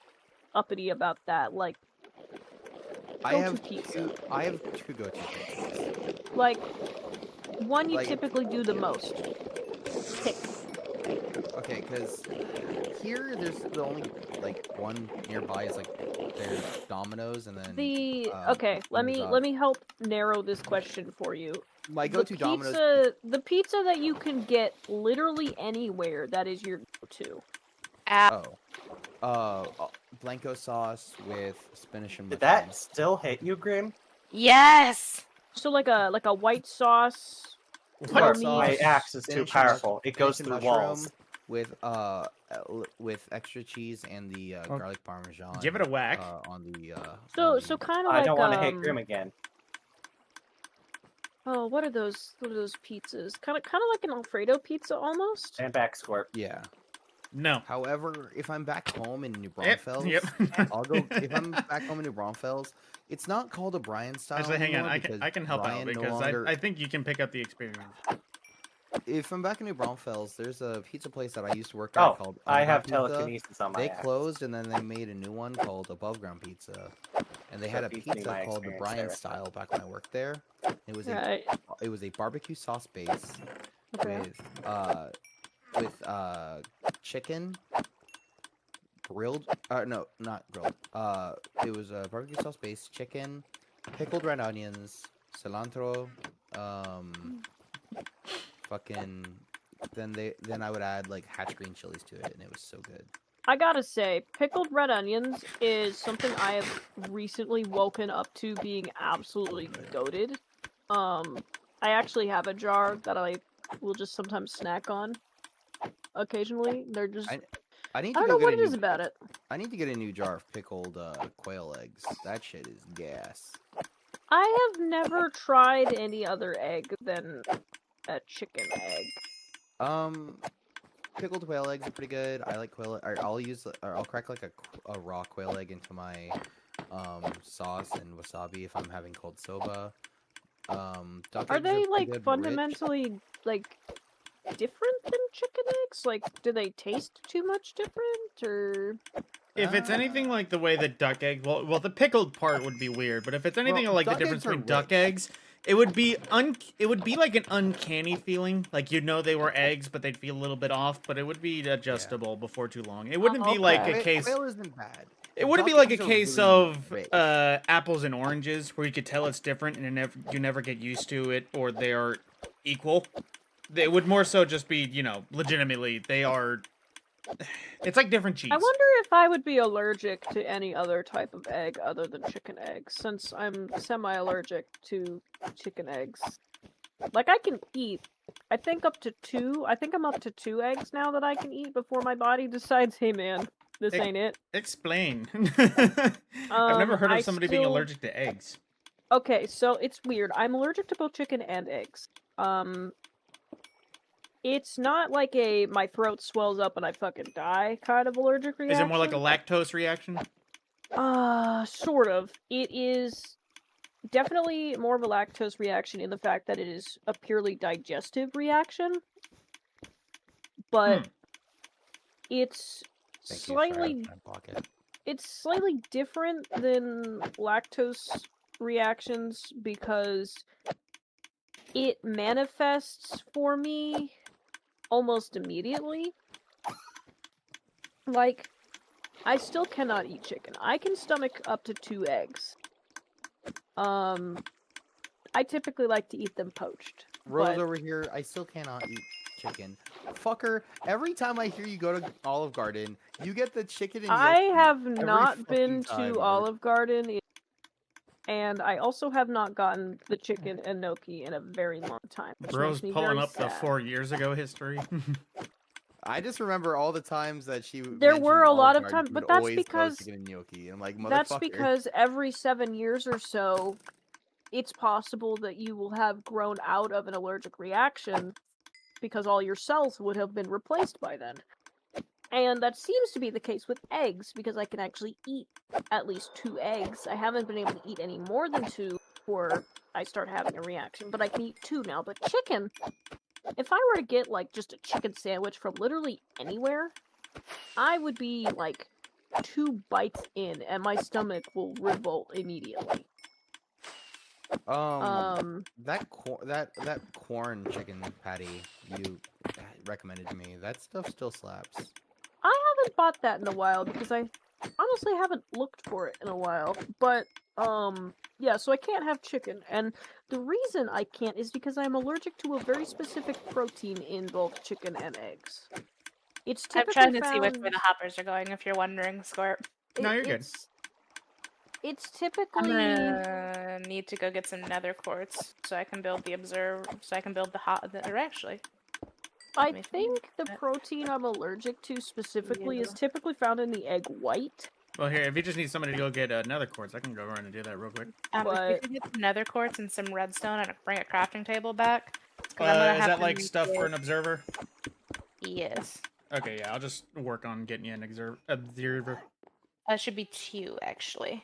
uppity about that, like, I Go-to have pizza. I have two go-to pizzas. like, one you Like- typically do the most. Pick. Okay, because here there's the only like one nearby is like there's Domino's and then Okay, let there's, me help narrow this question for you. my The go-to Domino's. the pizza that you can get literally anywhere that is your go-to. Blanco sauce with spinach and Did mustard. that still hit you, Grim? Yes. So like a white sauce. What? Or My meat. axe is too Spinach and powerful. It goes spinach through and walls. mushroom with extra cheese and the Well, garlic parmesan. give it a whack. On the So kind of like I don't want to hit Grim again. Oh, what are those pizzas? Kind of like an Alfredo pizza almost. And back squirt. yeah. No. However, if I'm back home in New Yep. Braunfels, Yep. I'll go. If I'm back home in New Braunfels, it's not called a Brian style. Actually, hang on. anymore I can help out Brian no because longer- I think you can pick up the experience. If I'm back in New Braunfels, there's a pizza place that I used to work Oh, at called I have Underground Pizza. telekinesis on my They axe. closed and then they made a new one called Above Ground Pizza, and they had a beats me pizza my called the experience Brian there. style back when I worked there. It was Right. it was a barbecue sauce base Okay. with chicken grilled no, not grilled. It was a barbecue sauce base, chicken, pickled red onions, cilantro, fucking then I would add like hatch green chilies to it and it was so good. I gotta say, pickled red onions is something I have recently woken up to being absolutely goated. I actually have a jar that I will just sometimes snack on. Occasionally, they're just. I need I to don't go know get what a it is new about it. I need to get a new jar of pickled quail eggs. That shit is gas. I have never tried any other egg than a chicken egg. Pickled quail eggs are pretty good. I like quail. Or I'll crack like a raw quail egg into my sauce and wasabi if I'm having cold soba. Duck Are eggs they pretty like good, rich. fundamentally like different than chicken eggs? Like, do they taste too much different, or? If it's anything like the way the duck egg, well, the pickled part would be weird. But if it's anything Well, like the duck difference eggs are between duck rich. eggs, it would be like an uncanny feeling. Like you'd know they were eggs, but they'd feel a little bit off. But it would be adjustable before too long. It wouldn't be like Okay. a case. Quail isn't bad. It wouldn't be Duck like a eggs are case really of rich. apples and oranges where you could tell it's different and you never get used to it or they are equal. They would more so just be, legitimately they are. It's like different cheese. I wonder if I would be allergic to any other type of egg other than chicken eggs, since I'm semi-allergic to chicken eggs. Like, I can eat, I think up to 2. I think I'm up to 2 eggs now that I can eat before my body decides, hey man, this Ex- ain't it. Explain. I've never heard of I somebody being still- allergic to eggs. Okay, so it's weird. I'm allergic to both chicken and eggs. It's not like my throat swells up and I fucking die kind of allergic reaction. Is it more like a lactose reaction? Sort of. It is definitely more of a lactose reaction in the fact that it is a purely digestive reaction. But it's Thank you, sorry, slightly out of my pocket. it's slightly different than lactose reactions because it manifests for me almost immediately. Like, I still cannot eat chicken. I can stomach up to 2 eggs. I typically like to eat them poached. Rose but- over here, I still cannot eat chicken. Fucker, every time I hear you go to Olive Garden, you get the chicken and I gnocchi have every not been fucking time, to dude. Olive Garden, and I also have not gotten the chicken and gnocchi in a very long time. Which Bro's makes me pulling very up the sad. 4 years ago history. I just remember all the times that she There mentioned were a lot Olive of Garden, times, she but would that's always go because- chicken and gnocchi. I'm like, That's motherfucker. because every 7 years or so, it's possible that you will have grown out of an allergic reaction because all your cells would have been replaced by then. And that seems to be the case with eggs, because I can actually eat at least 2 eggs. I haven't been able to eat any more than 2 before I start having a reaction, but I can eat 2 now. But chicken, if I were to get, like, just a chicken sandwich from literally anywhere, I would be, like, 2 bites in, and my stomach will revolt immediately. That corn chicken patty you recommended to me, that stuff still slaps. I haven't bought that in a while because I honestly haven't looked for it in a while. But yeah, so I can't have chicken, and the reason I can't is because I'm allergic to a very specific protein in both chicken and eggs. It's I'm typically trying to see which found. way the hoppers are going. If you're wondering, Squirt, No, you're good. It's I'm typically. gonna need to go get some nether quartz so I can build the observe. So I can build the hot. Or actually, I let me think the that. protein I'm allergic to specifically is Yeah. typically found in the egg white. Well, here, if you just need somebody to go get another quartz, I can go around and do that real quick. If But- you can get some nether quartz and some redstone and bring a crafting table back. 'Cause I'm gonna Is have that to like make stuff for it- an observer? Yes. Okay, yeah, I'll just work on getting you an observer. Should be 2 actually.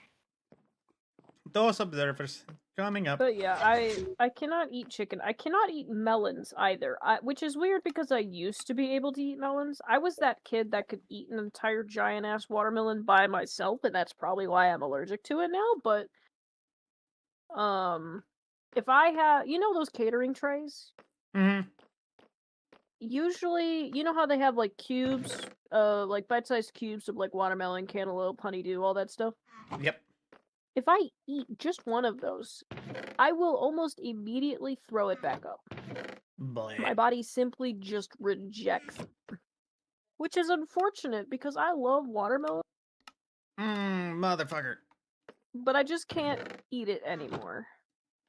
Those observers coming up. But yeah, I cannot eat chicken. I cannot eat melons either. Which is weird because I used to be able to eat melons. I was that kid that could eat an entire giant ass watermelon by myself, and that's probably why I'm allergic to it now. But if I have, those catering trays. Mm-hmm. Usually, you know how they have like cubes, like bite-sized cubes of like watermelon, cantaloupe, honeydew, all that stuff. Yep. If I eat just one of those, I will almost immediately throw it back up. My Bleh. body simply just rejects it. Which is unfortunate because I love watermelon, Motherfucker. but I just can't eat it anymore.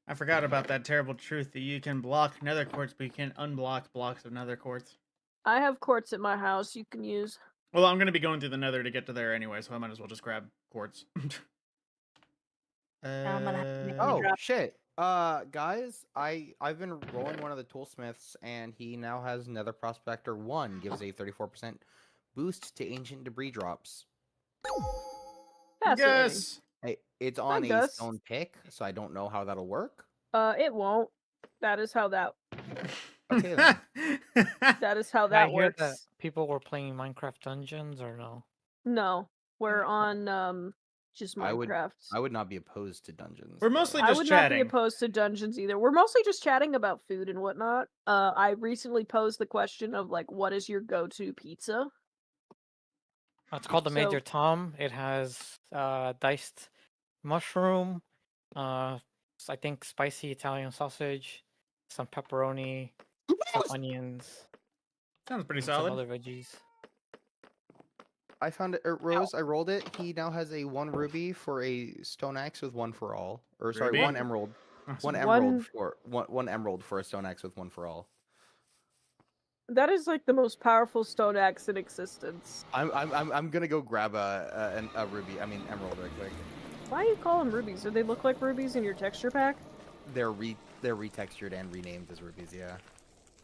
I forgot about that terrible truth that you can block nether quartz, but you can't unblock blocks of nether quartz. I have quartz at my house you can use. Well, I'm gonna be going through the nether to get to there anyway, so I might as well just grab quartz. I'm gonna have to make Oh drop. shit. Guys, I've been rolling one of the toolsmiths, and he now has Nether Prospector 1, gives a 34% boost to ancient debris drops. Fascinating. Yes. Hey, it's on a Gus. stone pick, so I don't know how that'll work. It won't. That is how that. Okay then. That is how Did that I hear works. that people were playing Minecraft Dungeons or no? No, we're on just I would- Minecraft. I would not be opposed to dungeons. We're though. mostly I just would not chatting. be opposed to dungeons either. We're mostly just chatting about food and whatnot. I recently posed the question of like, what is your go-to pizza? It's called the Major So- Tom. It has diced mushroom, I think spicy Italian sausage, some pepperoni, some onions, Sounds pretty and some solid. other veggies. I found it, Rose. I rolled it. He now has a 1 ruby for a stone axe with 1 for all. Or sorry, Ruby? 1 emerald. Awesome. 1 emerald for one emerald for a stone axe with 1 for all. That is like the most powerful stone axe in existence. I'm gonna go grab a ruby. I mean emerald right quick. Why do you call them rubies? Do they look like rubies in your texture pack? They're retextured and renamed as rubies. Yeah.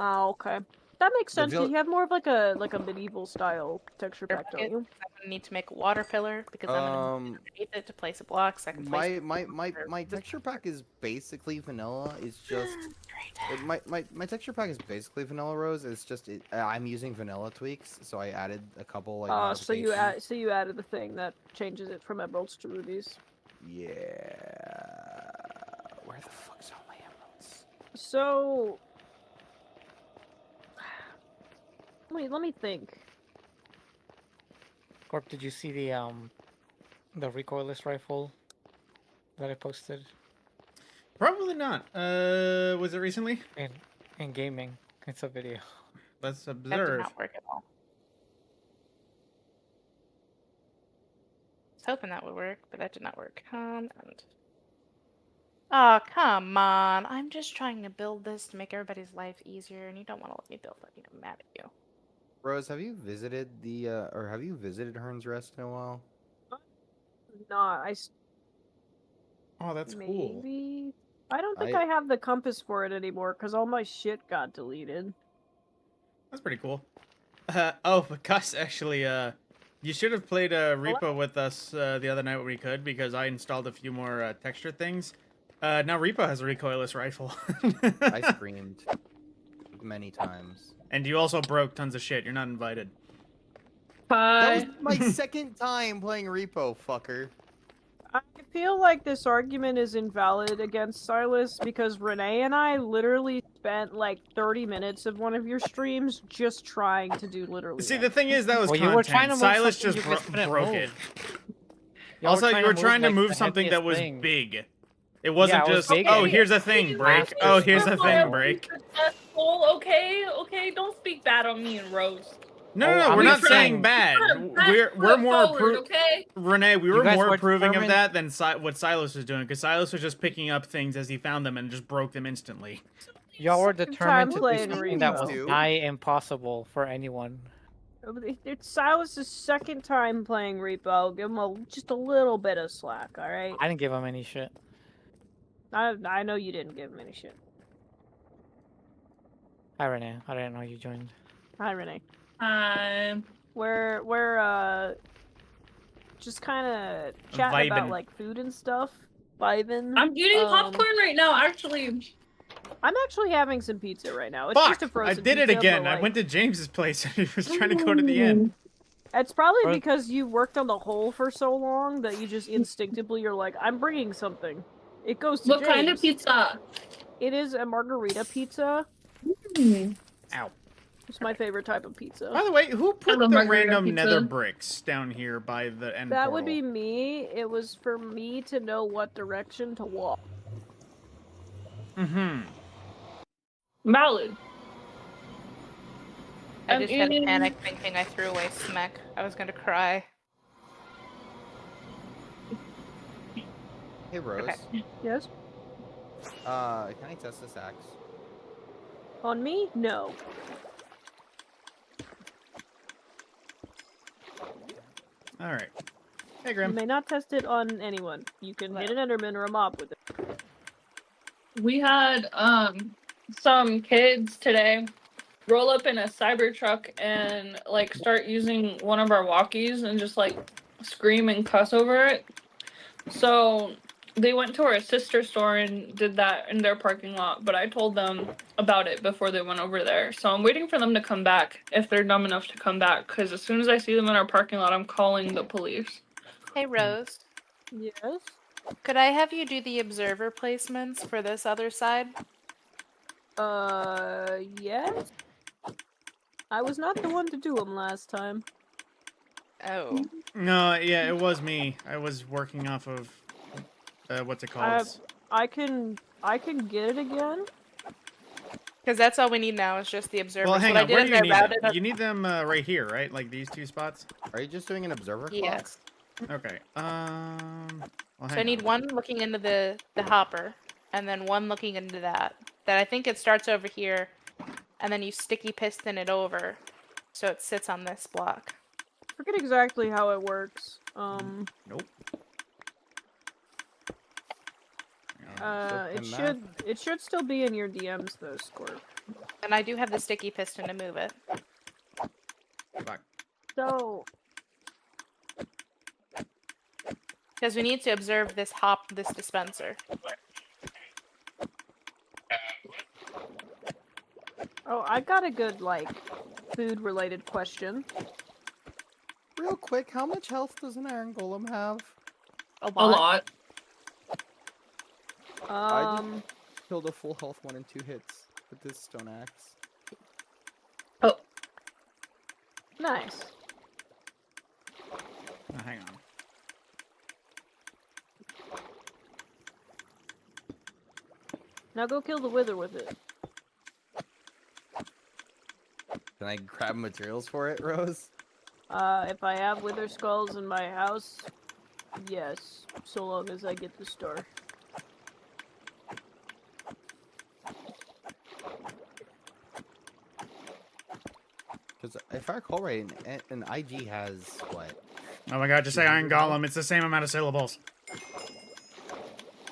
Oh, okay. That makes The sense. 'Cause vil- you have more of like a medieval style texture pack, don't It- you? I'm gonna need to make a water pillar because I'm gonna need underneath it to place a block so I can place. My texture pack is basically vanilla. It's just my texture pack is basically vanilla rose. It's just I'm using vanilla tweaks, so I added a couple like. So you modifications. added the thing that changes it from emeralds to rubies. Yeah. Where the fuck's all my emeralds? So let me think. Corp, did you see the recoilless rifle that I posted Probably not. Was it recently? in gaming? It's a video. Let's That did observe. not work at all. I was hoping that would work, but that did not work. Oh, come on. I'm just trying to build this to make everybody's life easier, and you don't want to let me build it. I'm mad at you. Rose, have you visited have you visited Hearn's Rest in a while? Not Oh, that's cool. maybe I don't think I have the compass for it anymore because all my shit got deleted. That's pretty cool. Oh, but Gus, actually, you should have played Repo with us the other night when we could, because I installed a few more texture things. Now Repo has a recoilless rifle. I screamed many times. And you also broke tons of shit. You're not invited. That was my second time playing Repo, fucker. I feel like this argument is invalid against Silas because Renee and I literally spent like 30 minutes of one of your streams just trying to do literally. See, the thing is, that was Well, you content. were trying to move Silas something just you guys couldn't broke move. it. Also, you were trying to like, move the something that heaviest was thing. big. It wasn't Yeah, it was just, big oh, and here's a thing, break. massive. Oh, here's a thing, break. Successful, okay, don't speak bad on me and Rose. No, Oh, no, I'm we're not just saying saying- bad. We're We're more forward, okay? Renee, we You were guys more were approving of determined- that than what Silas was doing, because Silas was just picking up things as he found them and just broke them instantly. Y'all were Second determined time to do playing something that was Repo. nigh impossible for anyone. It's Silas' second time playing Repo. Give him just a little bit of slack, alright? I didn't give him any shit. I know you didn't give him any shit. Hi, Renee. I didn't know you joined. Hi, Renee. Um, We're just kind of chatting about Vibin'. like food and stuff. Vibing. I'm eating Um, popcorn right now, actually. I'm actually having some pizza right now. It's just a Fuck! I frozen did it pizza, again. but, I like, went to James's place and he was trying to go to the end. It's probably Or- because you worked on the hole for so long that you just instinctively you're like, I'm bringing something. It goes to What kind of James. pizza? It is a margarita pizza. Ow. It's my favorite type of pizza. By the way, who put love the margarita random pizza. nether bricks down here by the end That would portal? be me. It was for me to know what direction to walk. Mm-hmm. Valid. I I'm just had a eating- panic thinking I threw away Smek. I was gonna cry. Hey, Rose. Okay. Yes? Can I test this axe? On me? No. All right. Hey, You Grim. may not test it on anyone. You can hit an Enderman or a mob with it. We had some kids today roll up in a Cybertruck and like start using one of our walkies and just like scream and cuss over it. So they went to our sister store and did that in their parking lot, but I told them about it before they went over there. So I'm waiting for them to come back if they're dumb enough to come back, because as soon as I see them in our parking lot, I'm calling the police. Hey Rose, Yes? could I have you do the observer placements for this other side? Yes? I was not the one to do them last time. Oh, No, yeah, it was me. I was working off of what's it called? I can get it again. because that's all we need now is just the observer. Well, hang what on. I did Where in do you their need routed them? You need them right here, right? Like these two spots. Are you just doing an observer clock? Yes. Okay. Well, So I hang need on. one looking into the hopper, and then one looking into that. That I think it starts over here, and then you sticky piston it over, so it sits on this block. Forget exactly how it works. Nope. Hang on. So It should still be in your DMs though, Scorp. And I do have the sticky piston to move it. Fuck. So Because we need to observe this dispenser. oh, I got a good like food related question. Real quick, how much health does an iron golem have? A A lot. I Um Killed a full health 1 and 2 hits with this stone axe. nice. Oh, hang on. Now go kill the wither with it. Can I grab materials for it, Rose? If I have wither skulls in my house, yes, so long as I get the star. Because if I recall right, an IG has what? Oh my god, just say Iron Golem. It's the same amount of syllables.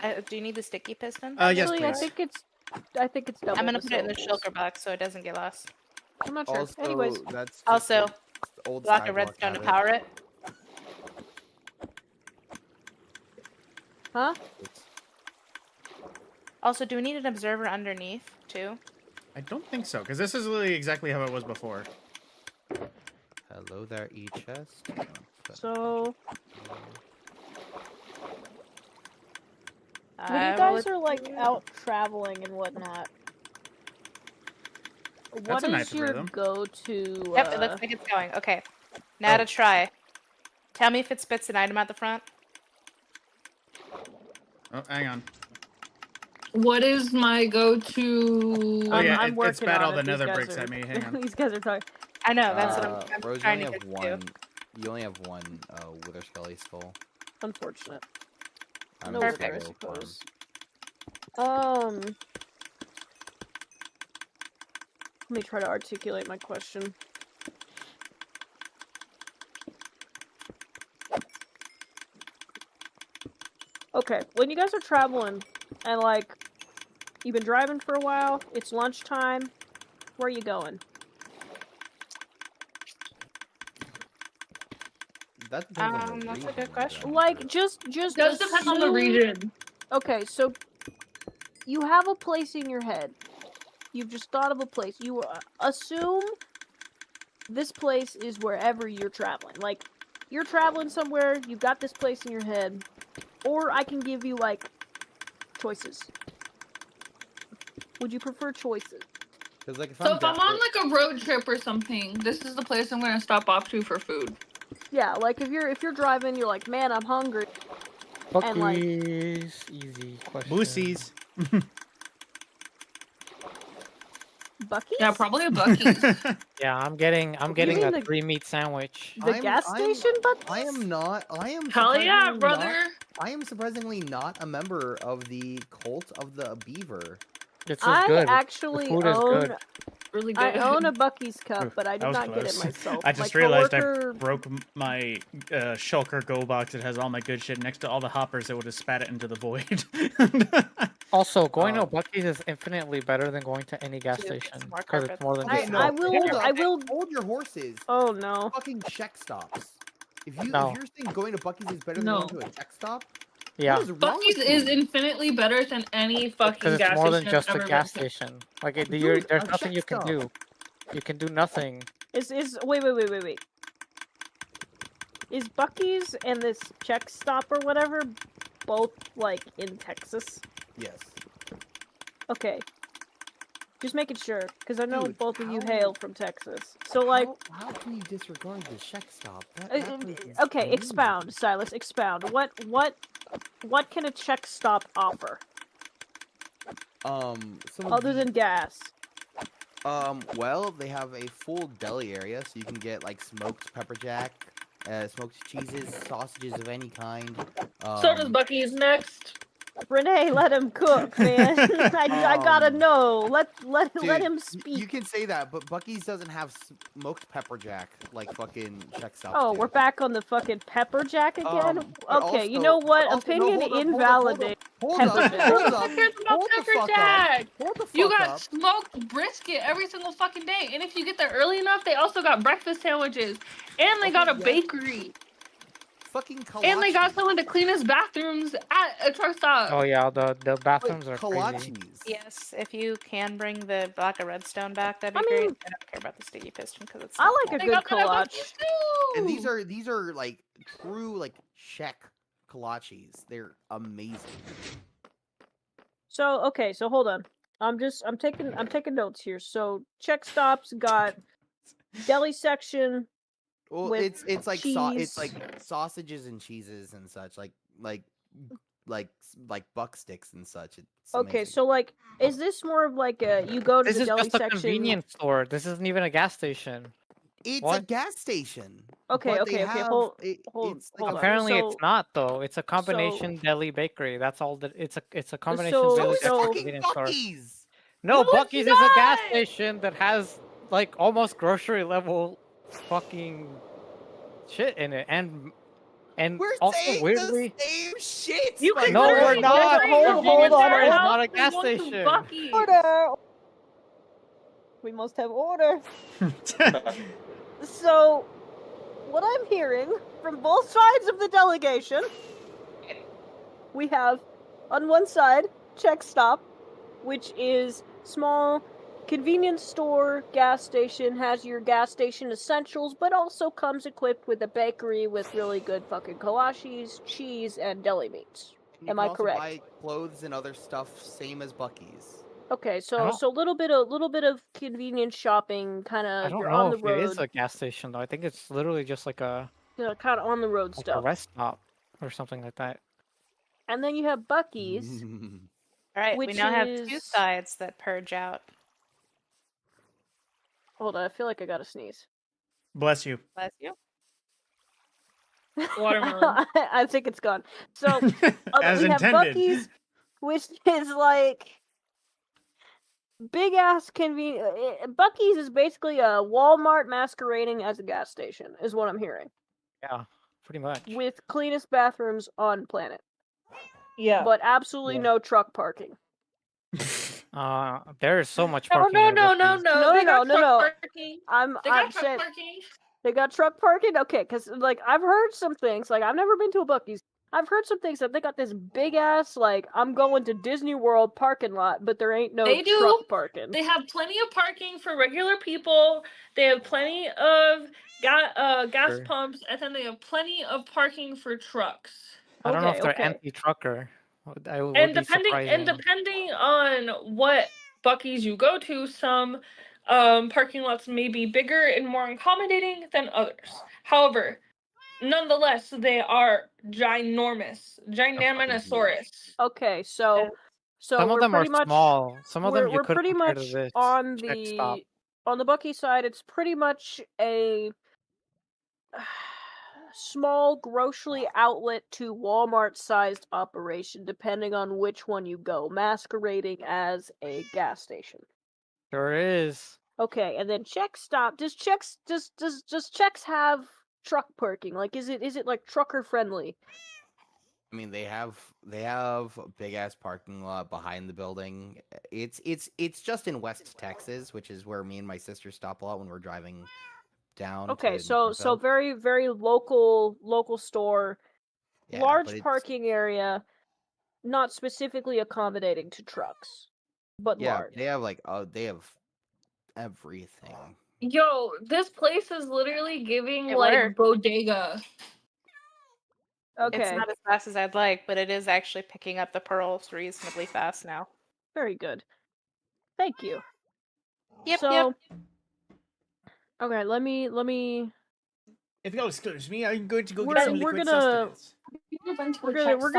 Do you need the sticky piston? Yes, Actually, I please. think it's double. I'm gonna put it in the syllables. shulker box so it doesn't get lost. I'm not sure. Also, Anyways, that's just Also, the old Block of Skywalk redstone to habit. power it. huh? Also, do we need an observer underneath too? I don't think so, because this is literally exactly how it was before. Hello there, E-chest. So when I you will guys are like do- out traveling and whatnot, what That's a is nice your rhythm. go-to? Yep, it looks like it's going. Okay, now to try. Tell me if it spits an item at the front. Oh, hang on. What is my go-to? Oh, yeah, I'm it working spat on all it. the These nether guys bricks are- at me. Hang on. These guys are talking. I know that's what I'm Rose, you trying only to have get to. one. You only have one Wither Skelly skull. Unfortunate. I'm No in wither, I solo farm. suppose. Let me try to articulate my question. Okay, when you guys are traveling and like you've been driving for a while, it's lunchtime, where are you going? That depends on the That's a region good question. you're Like going just Does depend on the assume- region. Okay, so you have a place in your head. You've just thought of a place. You assume this place is wherever you're traveling. Like, you're traveling somewhere, you've got this place in your head. Or I can give you, like, choices. Would you prefer choices? Because like if So I'm if I'm down- on like a road trip or something, this is the place I'm gonna stop off to for food. Yeah, like if you're driving, you're like, man, I'm hungry. And, like- Bucky's easy question. Boosies. Buc-ee's? Yeah, probably a Buc-ee's. Yeah, I'm getting mean a the- 3-meat sandwich. The gas station Buc-ee's? I am not. I am. Hell yeah, surprisingly brother. not- I am surprisingly not a member of the cult of the beaver. It's just I good. actually food is own good. Really good. I own a Buc-ee's cup, Oof, but I that did was not get it close. myself. I just My realized I coworker- broke my shulker go box. It has all my good shit next to all the hoppers. It would have spat it into the void. Also, going to Um, Bucky's is infinitely better than going to any gas Dude, it's station more because it's carpet. more than I- just no, I food. will- hold up, I will- hold your horses. Oh no. Fucking check stops. If No. you're saying going to Bucky's is better than No. going to a check stop, Yeah, what is wrong Buc-ee's with is you? infinitely better than any fucking because gas it's more station than just I've a ever gas been to. station. Like it, Dude, there's a nothing check you can stop. do. You can do nothing. Is wait. Is Buc-ee's and this check stop or whatever both like in Texas? Yes. Okay. Just making sure, because I know Dude, both of you how- hail from Texas. So like, how can you disregard the check stop? okay, expound, Silas, expound. What can a check stop offer Some of other the- than gas? Well, they have a full deli area, so you can get like smoked pepper jack, smoked cheeses, sausages of any kind. So does Buc-ee's next. Renee, let him cook, man. I gotta Um, know. Let Dude, him You speak. can say that, but Buc-ee's doesn't have smoked pepper jack like fucking check stops. Oh, do. we're back on the fucking pepper jack again. But Okay, you also- know what? but also- no, Opinion hold up, invalidate. Hold Pepper up, jack. hold Who up, cares about hold the pepper fuck jack? up. Hold the fuck You got up. smoked brisket every single fucking day, and if you get there early enough, they also got breakfast sandwiches, and they got a Okay, yeah. bakery, Fucking kolache. and they got some of the cleanest bathrooms at a truck stop. Oh yeah, the bathrooms are crazy. kolaches. Yes, if you can bring the block of redstone back, that'd be I great. mean- I don't care about the sticky piston because it's. I not like a They good got that at kolache. Buc-ee's too. And these are like true like Czech kolaches. They're amazing. So okay, so hold on. I'm taking notes here. So check stops got deli section. Well, With it's like it's cheese. like sausages and cheeses and such, like buck sticks and such. It's Okay, amazing. so like, is this more of like a you go to This the is deli just a section? convenience store. This isn't even a gas station. it's a what? gas station. Okay, but they okay, have- hold- it's hold like on. a- Apparently, So- it's not though. It's a combination deli bakery. That's all that. It's a combination So- deli So is so- section fucking convenience store. Buc-ee's. No, No, it's Buc-ee's is a gas not! station that has like almost grocery level fucking shit in it, and And We're also saying weirdly, the same shit. You my can No, we're literally friend. not. get Hold hold on, on. it's not a gas station. Order. We must have order. So, what I'm hearing from both sides of the delegation, we have on one side Check Stop, which is small convenience store, gas station, has your gas station essentials, but also comes equipped with a bakery with really good fucking kolaches, cheese, and deli meats. You Am can I also correct? buy clothes and other stuff, same as Bucky's. Okay, I so don't- a little bit of convenience shopping, kind I of don't you're know on the if it is road, a gas station though. I think it's literally just like a kind of on the road a stuff. rest stop or something like that. And then you have Bucky's. All right, we Which now have two is- sides that purge out. Hold on, I feel like I gotta sneeze. Bless you. Bless you. Watermelon. I think it's gone. So As we have intended. Bucky's, which is like big ass convenient. Bucky's is basically a Walmart masquerading as a gas station, is what I'm hearing, Yeah, pretty much. with cleanest bathrooms on planet, Yeah. but absolutely Yeah. no truck parking. There is so much No, parking. no, at no, no, Buc-ee's. no. No, They got no, truck no. parking. I'm They got saying truck parking. they got truck parking. Okay, because like I've heard some things. Like I've never been to a Bucky's. I've heard some things that they got this big ass like I'm going to Disney World parking lot, but there ain't no They do. truck parking. They have plenty of parking for regular people. They have plenty of gas Sure. pumps, and then they have plenty of parking for trucks. I don't know if Okay, they're okay. anti-trucker. I would And be depending surprising. on what Bucky's you go to, some parking lots may be bigger and more accommodating than others. However, nonetheless, they are ginormous, ginormous. Okay, so Some we're of them are pretty much small. Some of them you we're could pretty compare much to this. on Check Stop. the Bucky side. It's pretty much a small grocery outlet to Walmart-sized operation, depending on which one you go, masquerading as a gas station. Sure is. Okay, and then Check Stop. Does Chex have truck parking? Like, is it like trucker friendly? I mean, they have a big ass parking lot behind the building. It's just in West Texas, which is where me and my sister stop a lot when we're driving down. Okay, to so Mexico. very very local store, Yeah, large but it's- parking area, not specifically accommodating to trucks, but Yeah, large. they have they have everything. Yo, this place is literally giving It like worked. bodega. Okay, It's not as fast as I'd like, but it is actually picking up the pearls reasonably fast now. very good. Thank you. Yep, so, yep. okay, let me. If you'll excuse me, I'm going to go We're- get some we're liquid gonna- sustenance. We're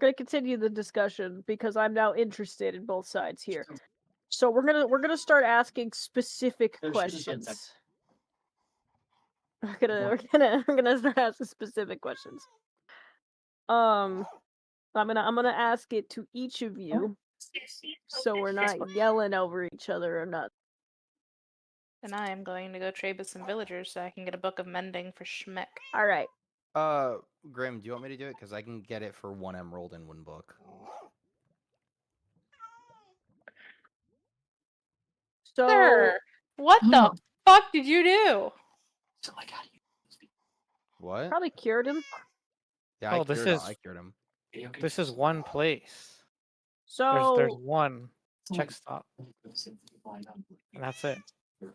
gonna continue the discussion because I'm now interested in both sides here. So we're gonna start asking specific questions. We're gonna start asking specific questions. I'm gonna ask it to each of you, so we're not yelling over each other or not. And I am going to go trade with some villagers so I can get a book of mending for Schmeck. All right. Grim, do you want me to do it? Because I can get it for 1 emerald and 1 book. So Sir, what the fuck did you do? What? probably cured him. Yeah, I Oh, this cured him. is- I cured him. This is one place. So There's one Check Stop, and that's it.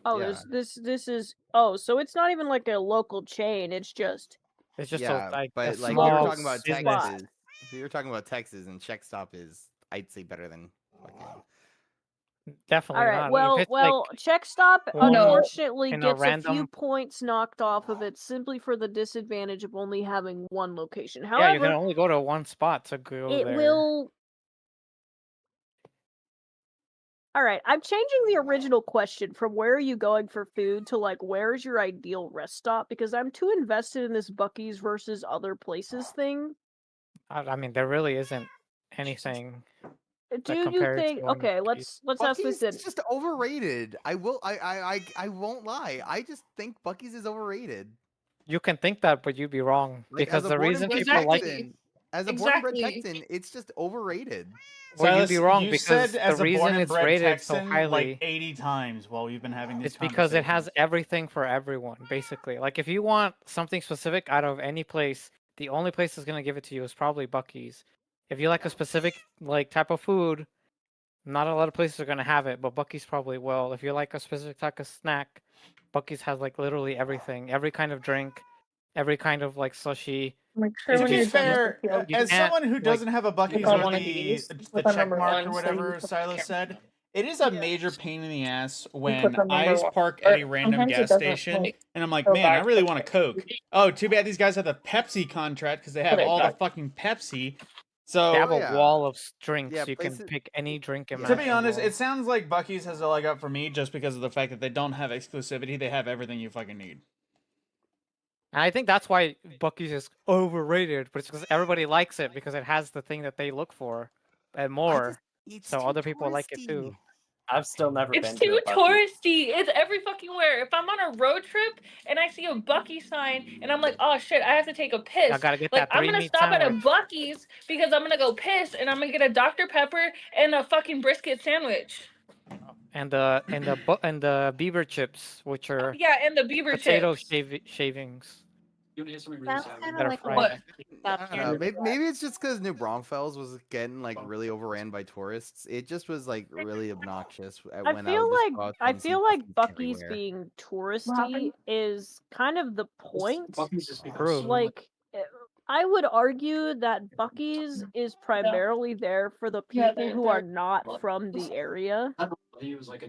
oh, yeah. this is oh, so it's not even like a local chain. It's just It's just Yeah, a but a like small we were small talking about business. Texas. We were talking about Texas, and Check Stop is, I'd say, better than. Definitely all right. not. Well, If it's well, like Check Stop one unfortunately in a gets a few random- points knocked off of it simply for the disadvantage of only having one location. yeah, you can However, only go to one spot to go it there. will. All right, I'm changing the original question from where are you going for food to like where's your ideal rest stop because I'm too invested in this Bucky's versus other places thing. I mean, there really isn't anything. Do you compares to think? one Okay, Buc-ee's. let's ask this Bucky's then. is just overrated. I won't lie. I won't lie. I just think Bucky's is overrated. You can think that, but you'd be wrong Like, because as a the born and reason bred people like Exactly. As a born and bred Exactly. Texan, it's just overrated. well, you'd Silas, be wrong you because said as the a born reason and it's bred rated so Texan highly like 80 times while we've been having these it's because it has conversations. everything for everyone, basically. Like if you want something specific out of any place, the only place that's gonna give it to you is probably Buc-ee's. If you like a specific like type of food, not a lot of places are gonna have it, but Buc-ee's probably will. If you like a specific type of snack, Buc-ee's has like literally everything, every kind of drink, every kind of like sushi. Make sure It's To when be you're just done with fair, the field, you as can't someone who like doesn't have a Buc-ee's on with one of these, the click on check number mark or 1, so you whatever put the Silas camera. said, it is a Yeah. major pain in the ass You when click on I number 1. park at a Or random sometimes it gas doesn't station like and I'm like, go man, I back really to want a the Coke. Oh, too bad these guys have the Pepsi contract because they have Put it all the back. fucking Pepsi. they So have Oh, a yeah. wall of drinks. Yeah, You can places. pick any drink Yeah. to be honest, imaginable. it sounds like Buc-ee's has a leg up for me just because of the fact that they don't have exclusivity. They have everything you fucking need. And I think that's why Buc-ee's is overrated, but it's because everybody likes it because it has the thing that they look for and more. It's So too other people like it too. touristy. I've still never It's been to too a Buc-ee's. touristy. It's every fucking where. If I'm on a road trip and I see a Buc-ee's sign and I'm like, oh shit, I have to take a I piss. gotta get Like that I'm 3 gonna meat stop at a sandwich. Buc-ee's because I'm gonna go piss and I'm gonna get a Dr. Pepper and a fucking brisket sandwich. And the beaver chips, which are Yeah, and the beaver potato chips. shavings That's kind that of are like fried. What? Stop I here. don't know. Maybe it's just because New Braunfels was getting like really overran by tourists. It just was like really obnoxious I when I feel would just like go out there and see Buc-ee's Buc-ee's everywhere. being touristy happened? is kind of the point. True. Like, I would argue that Buc-ee's is primarily there for the Yeah, people who are not from the area. No,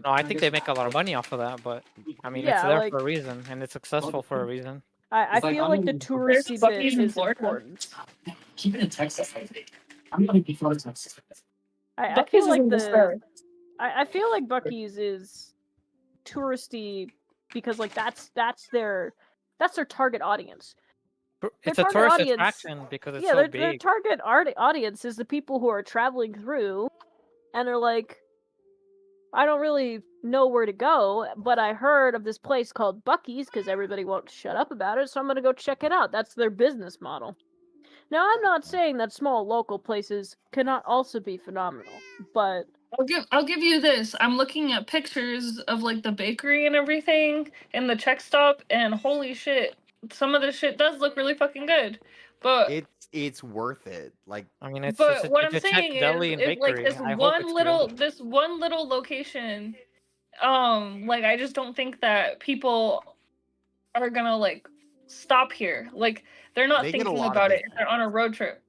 I think they make a lot of money off of that, but I mean, it's Yeah, there like for a reason, and it's successful for a reason. I feel like the There's touristy bit Buc-ee's in is Florida. important. Keep it in Texas, I think. I'm gonna be Florida, Texas. I Buc-ee's feel is like in Despair. I feel like Buc-ee's is touristy because like that's their target audience. It's a target tourist audience- attraction because it's yeah, so their big. target audience is the people who are traveling through, and they're like, I don't really know where to go, but I heard of this place called Buc-ee's because everybody won't shut up about it, so I'm gonna go check it out. That's their business model. Now, I'm not saying that small local places cannot also be phenomenal, but I'll give you this. I'm looking at pictures of like the bakery and everything and the check stop, and holy shit, some of this shit does look really fucking good. But It's worth it. Like I mean, it's but what I'm it's a Czech saying deli is, and if like bakery. this I hope it's good. this one little location, like I just don't think that people are gonna like stop here. Like they're not They get a thinking lot of about it if business. they're on a road trip.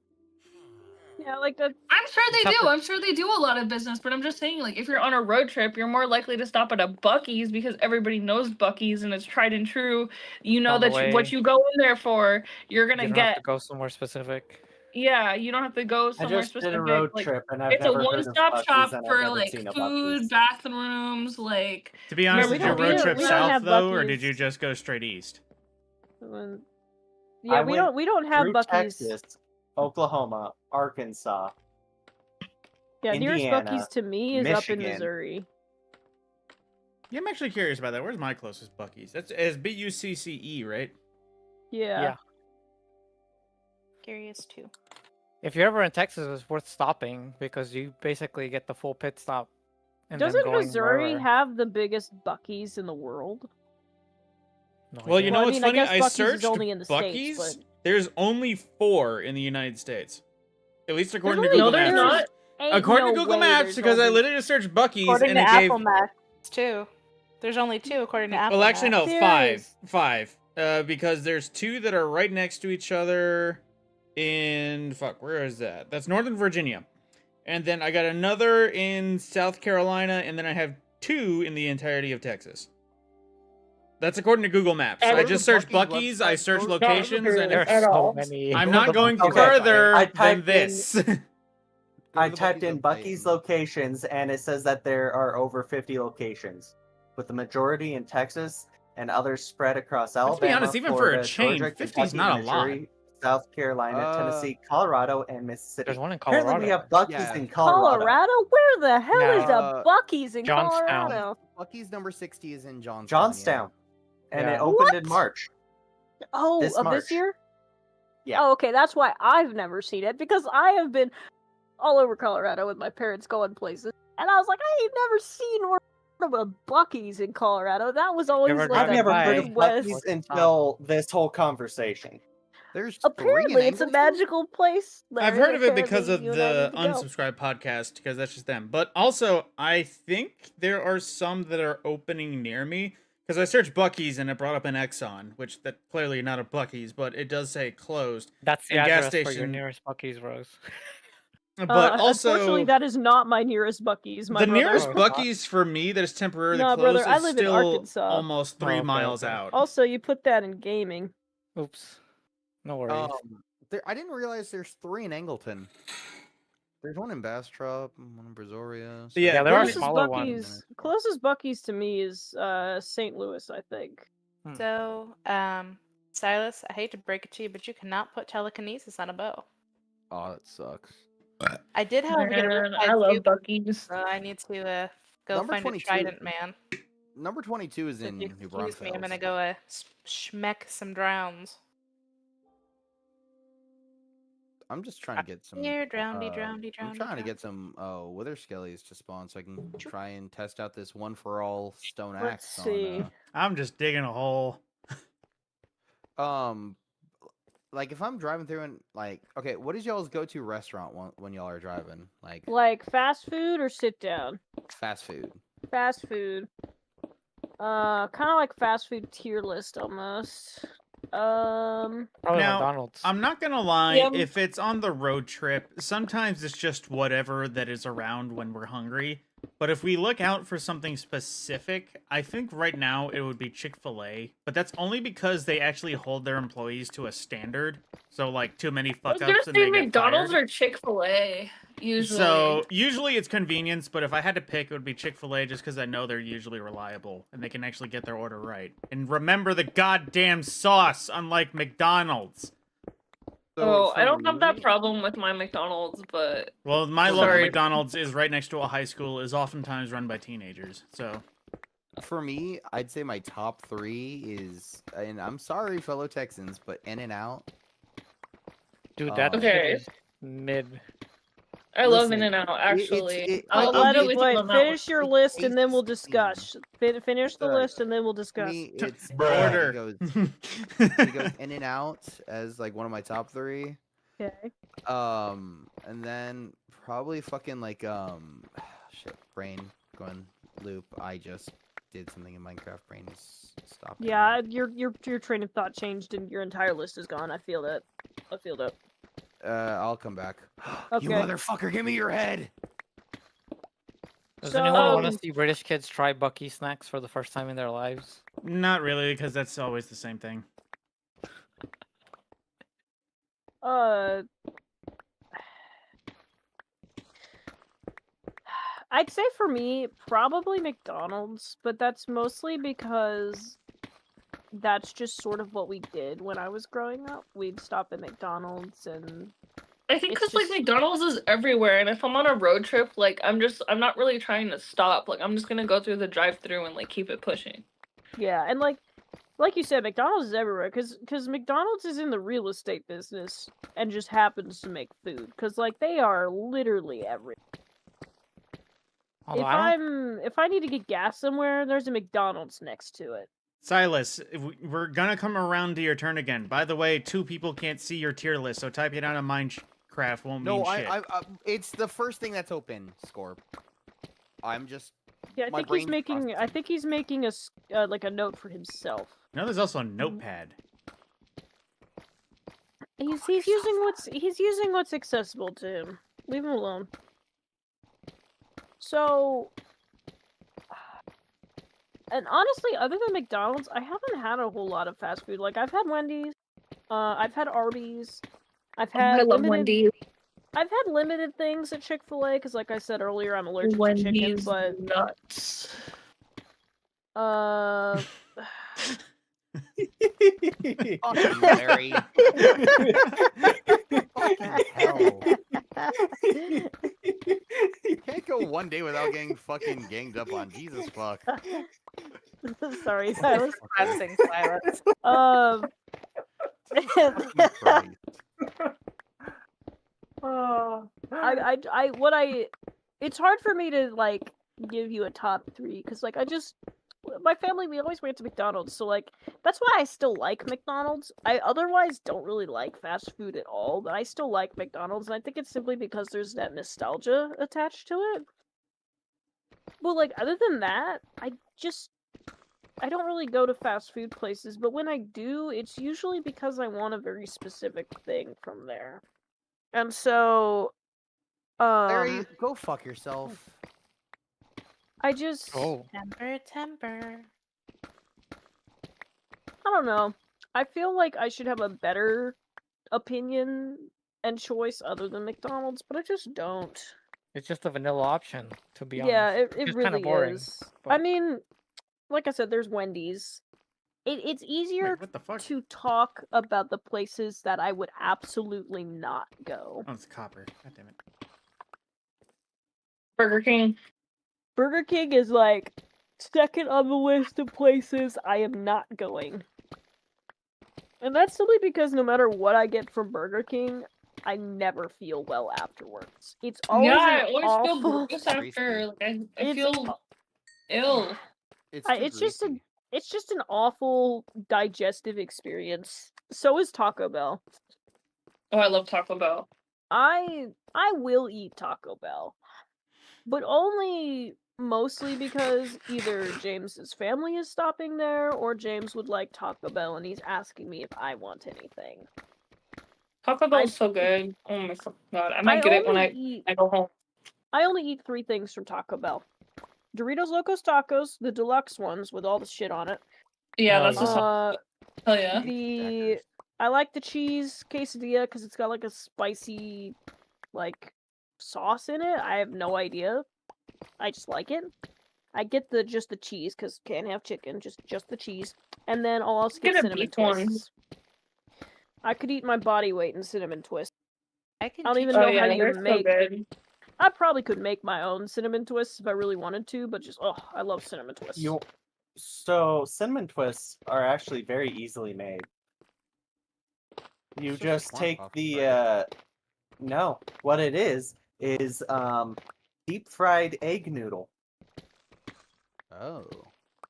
yeah, like that. I'm sure they Except do. for- I'm sure they do a lot of business, but I'm just saying, like, if you're on a road trip, you're more likely to stop at a Buc-ee's because everybody knows Buc-ee's and it's tried and true. You know On the that what way. you go in there for, you're You gonna don't have get. to go somewhere specific. Yeah, you don't have to go I somewhere just did specific. a road like, trip and I've it's a never heard of one-stop Buc-ee's shop and I've for never like seen a food, Buc-ee's. bathrooms, like. To be honest, we did your don't- road we trip don't south have though, or Buc-ee's. did you just go straight east? Yeah, I we went don't have Through Buc-ee's. Texas, Oklahoma, Arkansas. Yeah, nearest Indiana, Buc-ee's to me is up in Michigan. Missouri. Yeah, I'm actually curious about that. Where's my closest Buc-ee's? That's BUCCE, right? Yeah. Yeah. Curious too. If you're ever in Texas, it's worth stopping because you basically get the full pit stop. And then Doesn't going Missouri wherever. have the biggest Buc-ee's in the world? No Well, you idea. know I what's mean, I funny? guess I Buc-ee's is searched only in the States, Buc-ee's. but- There's only 4 in the United States. At least according to only- Google No, there's Maps. not. According no to Google way Maps, there's because I only- literally just searched Buc-ee's According and to it gave. Apple Maps, too. There's only 2 according to Apple Well, actually, no, Maps. There 5. is. 5. Because there's 2 that are right next to each other in. Fuck, where is that? That's Northern Virginia. And then I got another in South Carolina, and then I have 2 in the entirety of Texas. That's according to Google Maps. And I go to just searched Buc-ee's Buc-ee's, I website, searched go to locations, and There's at so all. many. I'm Go not to the going Buc-ee's Okay, further I than typed in- this. Go to I the typed Buc-ee's in website Buc-ee's and- locations and it says that there are over 50 locations, with the majority in Texas and others spread across Let's be Alabama, honest, even for Florida, a chain, Georgia, 50 is Kentucky, not a lot. Missouri, South Carolina, Tennessee, Colorado, and Mississippi. There's one in Apparently, Colorado. we have Buc-ee's Yeah. in Colorado. Colorado? Where the hell is Yeah. a Buc-ee's in Johnstown. Colorado? Buc-ee's number 60 is in Johnstown. Johnstown, and Yeah. it opened in What? March. Oh, This of March. this year? Yeah. Oh, okay. That's why I've never seen it because I have been all over Colorado with my parents going places, and I was like, I ain't never seen or heard of a Buc-ee's in Colorado. That was always Ever like driven I've never heard of Midwest. Buc-ee's until this whole conversation. There's Apparently, three in it's a Angleton? magical place. I've Larry. heard of it because Apparently, of you and I the need to go. unsubscribed podcast, because that's just them. But also, I think there are some that are opening near me, because I searched Buc-ee's and it brought up an Exxon, which that clearly not a Buc-ee's, but it does say closed. That's the And gas address for your station- nearest Buc-ee's, Rose. But Unfortunately, also, that is not my nearest Buc-ee's. My the brother. nearest Oh, Buc-ee's for me that is temporarily Nah, closed brother, I is live in still Arkansas. almost 3 okay, miles okay. out. Also, you put that in gaming. Oops. No worries. I didn't realize there's 3 in Angleton. There's one in Bastrop, one in Brazoria. Yeah, Yeah, there are Closest smaller Buc-ee's, ones. closest Buc-ee's to me is St. Louis, I think. So, Silas, I hate to break it to you, but you cannot put telekinesis on a bow. Oh, that sucks. I did, however, get a Man, riptide I love tube, Buc-ee's. so I need to go Number find 22. a trident man. Number 22 is So in if you New excuse me, I'm Braunfels. gonna go schmeck some drowns. I'm just trying to get some. Here, drowny, uh, drowny, I'm drowny. trying to get some wither skellies to spawn so I can try and test out this one for all stone Let's axe. see. I'm just digging a hole. Like if I'm driving through and like, okay, what is y'all's go-to restaurant when y'all are driving? Like fast food or sit down? Fast food. Fast food. Kind of like fast food tier list almost. Probably Now, McDonald's. I'm not gonna lie, Yeah. if it's on the road trip, sometimes it's just whatever that is around when we're hungry. But if we look out for something specific, I think right now it would be Chick-fil-A. But that's only because they actually hold their employees to a standard. So like too many I fuck was gonna ups and say they get McDonald's fired. or Chick-fil-A, usually. So usually it's convenience, but if I had to pick, it would be Chick-fil-A just because I know they're usually reliable and they can actually get their order right. And remember the goddamn sauce, unlike McDonald's. Oh, I for don't have that me- problem with my McDonald's, but Well, my local Sorry. McDonald's is right next to a high school, is oftentimes run by teenagers. So For me, I'd say my top 3 is, and I'm sorry, fellow Texans, but In-N-Out. Dude, that Oh. shit Okay. is mid. I love Listen, In-N-Out, actually. it- I'll I'll go be- with you Wait, on that finish your It list and then we'll tastes discuss. Finish the Alright. list and then we'll For discuss. me, it's order. It goes In-N-Out as like one of my top 3. Okay. And then probably fucking like shit, brain going loop. I just did something in Minecraft. Brain is stopping. Yeah, your train of thought changed and your entire list is gone. I feel that. I'll come back. Okay. You motherfucker, give me your head. Does anyone want to So- see British kids try Bucky snacks for the first time in their lives? not really, because that's always the same thing. I'd say for me, probably McDonald's, but that's mostly because that's just sort of what we did when I was growing up. We'd stop at McDonald's and I think It's because like just- McDonald's is everywhere, and if I'm on a road trip, like I'm not really trying to stop. Like I'm just gonna go through the drive-through and like keep it pushing. yeah, and like you said, McDonald's is everywhere because McDonald's is in the real estate business and just happens to make food because like they are literally everywhere. Although I don't, If I need to get gas somewhere, there's a McDonald's next to it. Silas, we're gonna come around to your turn again. By the way, 2 people can't see your tier list, so typing it out on Minecraft won't No, mean shit. I it's the first thing that's open. Scorp. I'm just. Yeah, I My think he's brain's making. I processing. think he's making like a note for himself. No, there's also a notepad. He's using what's accessible to him. Leave him alone. So, and honestly, other than McDonald's, I haven't had a whole lot of fast food. Like I've had Wendy's, I've had Arby's, I've had I love limited. Wendy's. I've had limited things at Chick-fil-A because, like I said earlier, I'm allergic to chicken. Wendy's But nuts. Fucking Larry. Fucking hell. Can't go one day without getting fucking ganged up on. Jesus fuck. sorry, Silas. Pressing silence. Christ. It's hard for me to like give you a top 3 because like my family, we always went to McDonald's, so like that's why I still like McDonald's. I otherwise don't really like fast food at all, but I still like McDonald's, and I think it's simply because there's that nostalgia attached to it. But like other than that, I don't really go to fast food places, but when I do, it's usually because I want a very specific thing from there. And so Larry, go fuck yourself. I just Oh, Temper. I don't know. I feel like I should have a better opinion and choice other than McDonald's, but I just don't. it's just a vanilla option, to be honest. Yeah, it It's really kinda boring, is. I but- mean, like I said, there's Wendy's. It's easier Wait, what the fuck? to talk about the places that I would absolutely not go. Oh, it's copper. God damn it. Burger King. Burger King is like second on the list of places I am not going. And that's simply because no matter what I get from BurgerKing, I never feel well afterwards. It's always Yeah, I an always awful... feel gross after. Tasty. Like, I It's feel ill. It's It's just an awful digestive experience. So is Taco Bell. Oh, I love Taco Bell. I will eat Taco Bell, but only mostly because either James's family is stopping there or James would like Taco Bell and he's asking me if I want anything. Taco Bell's so good. Oh my god. I might get it when I go home. I only eat 3 things from Taco Bell. Doritos Locos Tacos, the deluxe ones with all the shit on it. Yeah, Oh, that's just Uh, hell yeah. I like the cheese quesadilla because it's got like a spicy, like, sauce in it. I have no idea. I just like it. I get just the cheese because can't have chicken, just the cheese. And then I'll also get Get a cinnamon beef one. twists. I could eat my body weight in cinnamon twists. I can I don't even teach know you how yeah, you they're so make. good. I probably could make my own cinnamon twists if I really wanted to, but just I love cinnamon twists. So cinnamon twists are actually very easily made. You It's just just corn take puffs, the right? no, what it is deep fried egg noodle, Oh.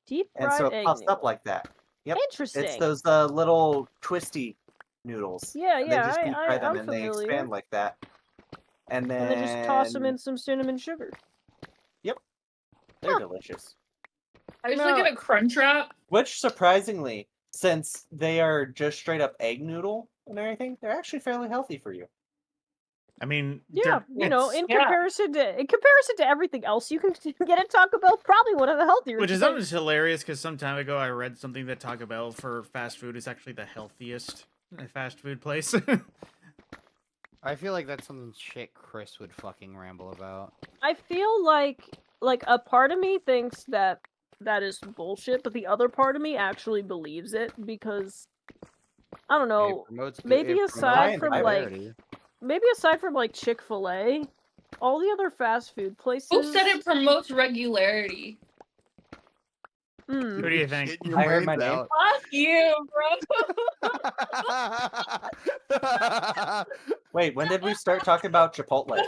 Deep and fried so it egg puffs up noodle. like that. Yep, Interesting. it's those little twisty noodles. Yeah, and they yeah, just deep fry them I'm and they familiar. expand like that. And then And they just toss them in some cinnamon sugar. They're delicious. I usually get a crunch wrap. Which surprisingly, since they are just straight up egg noodle and everything, they're actually fairly healthy for you. I mean, Yeah, you know, in Yeah. comparison to everything else you can get at Taco Bell, probably one of the healthier. which is things. something hilarious because some time ago I read something that Taco Bell for fast food is actually the healthiest fast food place. I feel like that's something shit Chris would fucking ramble about. I feel like a part of me thinks that is bullshit, but the other part of me actually believes it because I don't It know. promotes maybe it aside promotes from, like, popularity. Maybe aside from like Chick-fil-A, all the other fast food places. Who said it promotes regularity? Hmm. Who do you think? Shit your I heard brains my name. out. Fuck you, bro. Wait, when did we start talking about Chipotle?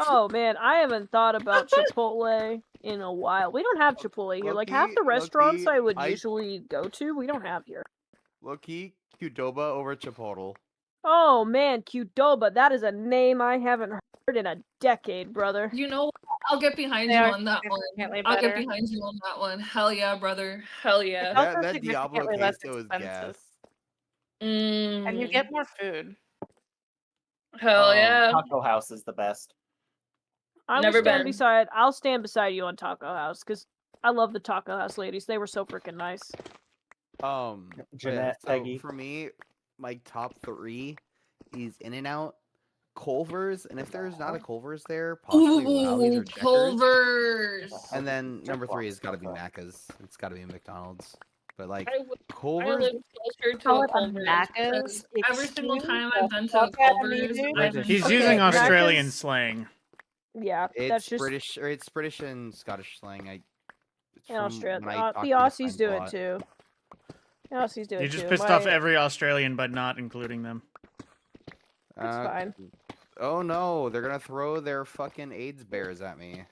Oh man, I haven't thought about Chipotle in a while. We don't have Chipotle here. Like half the restaurants I would usually go to, we don't have here. Low-key, Qdoba over Chipotle. Oh man, Qdoba, that is a name I haven't heard in a decade, brother. You know what? I'll get behind They you are on that one. significantly I'll get better. behind you on that one. Hell yeah, brother. Hell yeah. Also That Diablo significantly less queso is expensive. gas. And you get more food. Hell yeah. Taco House is the best. Never been. I'll stand beside you on Taco House because I love the Taco House ladies. They were so freaking nice. Jeanette, so Peggy. for me, my top 3 is In-N-Out, Culver's, and if there's not a Culver's there, possibly Rallies or Ooh, Checkers. Culver's. And then number 3 has got to be Macca's. It's got to be McDonald's. But like I Culver's, live closer to Call a it a Culver's. Macca's? because Every single Excuse time the I've been to fuck a out of me, Culver's, dude. I've been He's Okay, using Macca's- Australian slang. Yeah, that's it's just British or it's British and Scottish slang. It's in from Australia. when I talk The to my Aussies friends do a it lot. too. Aussies do it You just too. pissed off every Australian, but not including them. That's fine. Oh no, they're gonna throw their fucking AIDS bears at me.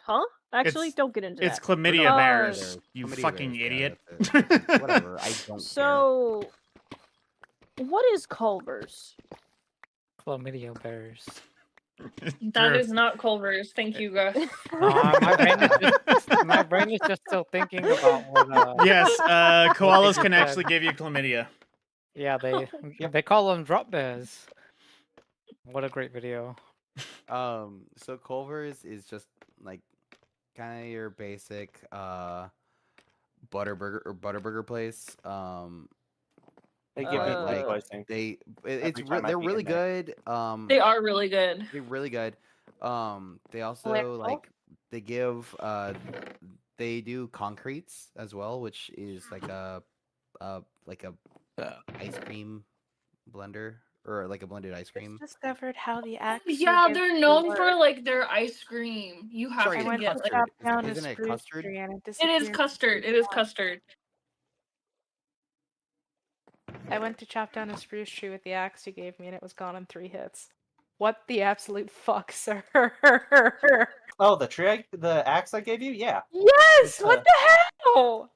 Huh? Actually, It's- don't get into It's that. chlamydia no, bears. they're You chlamydia fucking bears, yeah, idiot. that's it. Whatever, I don't care. So, what is Culver's? Chlamydia bears. That True. is not Culver's. Thank you, Gus. My brain is just still thinking about what. Yes, koalas just can said. actually give you chlamydia. Yeah, they call them drop bears. What a great video. So Culver's is just like kind of your basic Butterburger place. They give me like, food poisoning. It's time I they're eat really in there. good. They are really good. They're really good. They also Delightful. like they give they do concretes as well, which is like a ice cream blender or like a blended ice cream. Just discovered how the axe. Yeah, gives they're you known work. for like their ice cream. You have Sorry, I to went get to like chop Is it- down a isn't it spruce custard? tree and it it is disappeared. custard. It is custard. I went to chop down a spruce tree with the axe you gave me and it was gone in 3 hits. What the absolute fuck, sir? Oh, the axe I gave you? Yeah. Yes! It's, What the hell?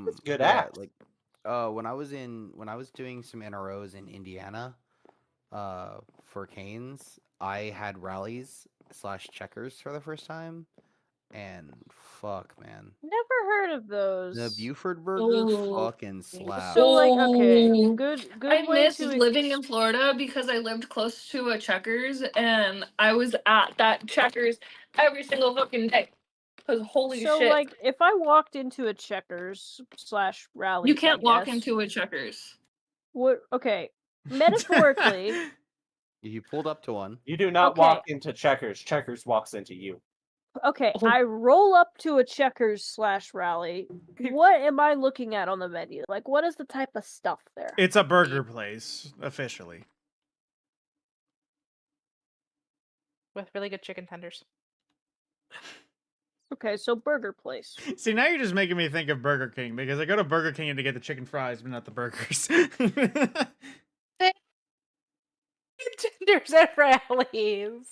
It's good yeah, axe. like when I was doing some NROs in Indiana for Canes, I had rallies / checkers for the first time, and fuck, man, Never heard of those. the Buford burger Ooh. fucking slaps. So like, okay, Ooh. good I way missed to living in Florida because I lived close to a Checkers and I was at that Checkers every single fucking day. Cause holy So shit, like, if I walked into a Checkers / Rallies, you can't I walk guess, into a Checkers. What? Okay, metaphorically. You pulled up to one. You do not Okay. walk into Checkers. Checkers walks into you. Okay, Oh. I roll up to a Checkers / Rally. What am I looking at on the menu? Like, what is the type of stuff there? It's a burger place, officially. With really good chicken tenders. Okay, so burger place. See, now you're just making me think of Burger King because I go to Burger King to get the chicken fries, but not the burgers. Tenders at rallies.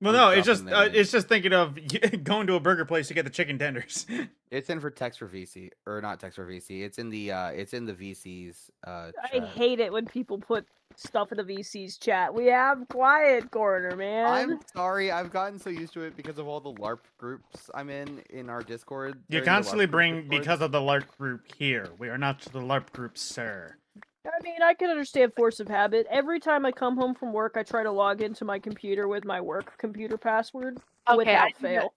Well, I'm no, it's dropping just them in. it's just thinking of going to a burger place to get the chicken tenders. It's in for text for VC or not text for VC. It's in the VC's. I chat. hate it when people put stuff in the VC's chat. We have quiet corner, man. I'm sorry, I've gotten so used to it because of all the LARP groups I'm in our Discord. You during the constantly LARP group bring Discords. because of the LARP group here. We are not the LARP group, sir. I mean, I can understand force of habit. Every time I come home from work, I try to log into my computer with my work computer password without fail.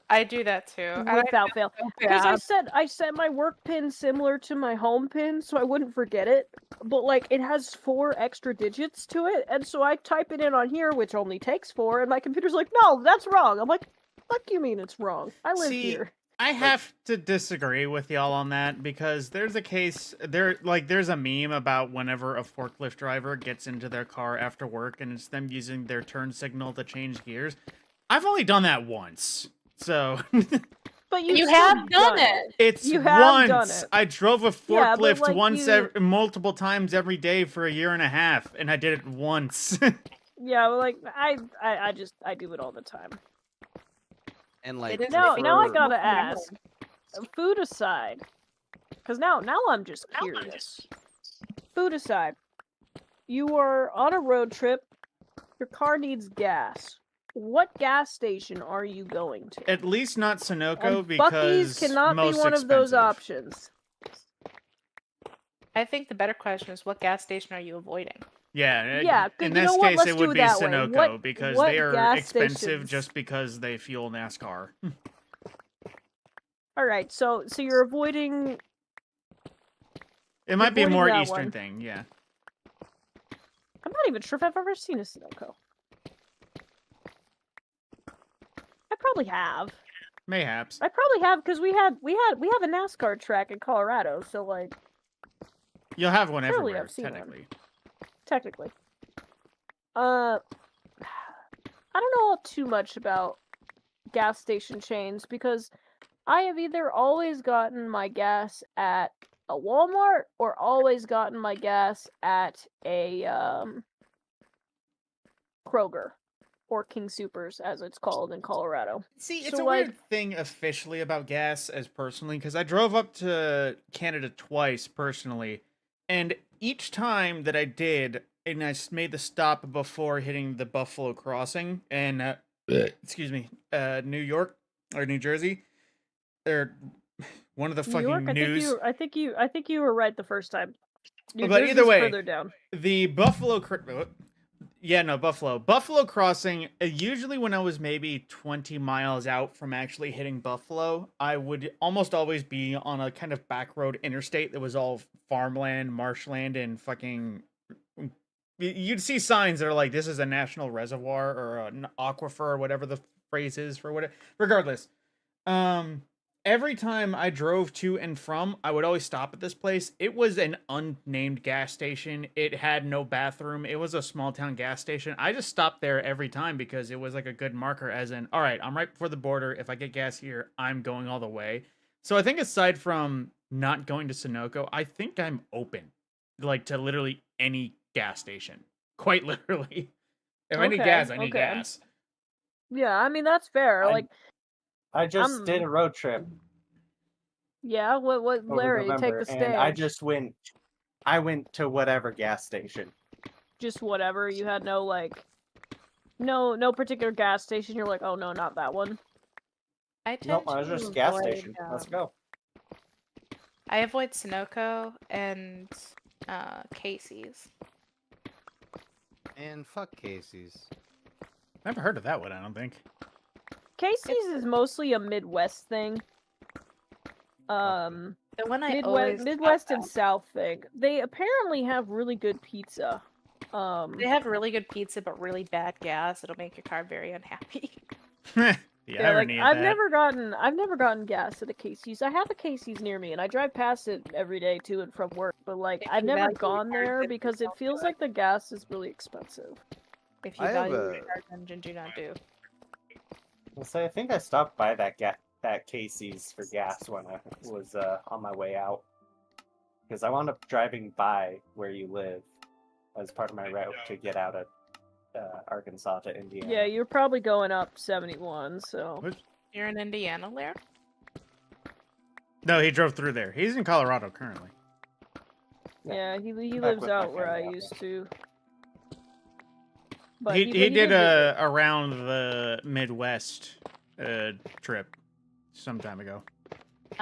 I do that too. And I Without feel fail. so Because bad. I set my work pin similar to my home pin so I wouldn't forget it. But like it has 4 extra digits to it, and so I type it in on here, which only takes 4, and my computer's like, no, that's wrong. I'm like, fuck you mean it's wrong? I live See, here. I have to disagree with y'all on that because there's a case there's a meme about whenever a forklift driver gets into their car after work and it's them using their turn signal to change gears. I've only done that once. So But You still have done it. it's You have done once. it. I drove a Yeah, but, forklift like, once you- multiple times every day for a year and a half and I did it once. Yeah, like I do it all the time. And like is Now I for- gotta ask, food aside, because now I'm just curious. Food aside, you are on a road trip. Your car needs gas. What gas station are you going to? At least not Sunoco And because Buc-ee's cannot most be one of those expensive. options. I think the better question is what gas station are you avoiding? Yeah, Yeah, in you this know what? case Let's it do would it be that way. Sunoco because what they are gas expensive stations- just because they fuel NASCAR. All right, so you're avoiding. It might be a avoiding more that Eastern one. thing, yeah. I'm not even sure if I've ever seen a Sunoco. I probably have. Mayhaps. I probably have because we have a NASCAR track in Colorado, so like You'll have one Surely everywhere, I've seen one. technically. technically. I don't know too much about gas station chains because I have either always gotten my gas at a Walmart or always gotten my gas at a Kroger or King Supers, as it's called in Colorado. See, it's So, a like- weird thing officially about gas as personally, because I drove up to Canada twice personally, and each time that I did, and made the stop before hitting the Buffalo crossing, and excuse me, New York or New Jersey, or one of the New fucking York, news. I think you were right the first time. New But either Jersey's way, further down. The Buffalo, Buffalo crossing. Usually, when I was maybe 20 miles out from actually hitting Buffalo, I would almost always be on a kind of back road interstate that was all farmland, marshland, and fucking. You'd see signs that are like, "This is a national reservoir or an aquifer," or whatever the phrase is for what. Regardless, every time I drove to and from, I would always stop at this place. It was an unnamed gas station. It had no bathroom. It was a small town gas station. I just stopped there every time because it was like a good marker, as in, all right, I'm right before the border. If I get gas here, I'm going all the way. So I think aside from not going to Sunoco, I think I'm open, like, to literally any gas station. Quite literally. If I need Okay, gas, I need okay. gas. Yeah, I mean that's fair. I- Like, I just did a road trip yeah, what over Larry, November, take the and I stage. just went. I went to whatever gas station. Just whatever. You had no like, no particular gas station. You're like, oh no, not that one. I tend Nope, I was to just gas avoid, station. Let's go. I avoid Sunoco and Casey's. And fuck Casey's. Never heard of that one, I don't think. Casey's is mostly a Midwest thing. The one I Midwest, always talk Midwest and about. South thing. They apparently have really good pizza. They have really good pizza, but really bad gas. It'll make your car very unhappy. The Yeah, like irony of I've that. never gotten gas at a Casey's. I have a Casey's near me, and I drive past it every day to and from work. But like, If I've you never value gone your there cars, because it don't feels do it. like the gas is really expensive. If you I have value a- your car's engine, do not do. Well, so I think I stopped by that Casey's for gas when I was on my way out, because I wound up driving by where you live as part of my route to get out of Arkansas to Indiana. Yeah, you're probably going up 71. So What? You're in Indiana, Lair? No, he drove through there. He's in Colorado currently. yeah, he Back lives with my out where I family out used to. But He but did visit. around the Midwest trip some time ago.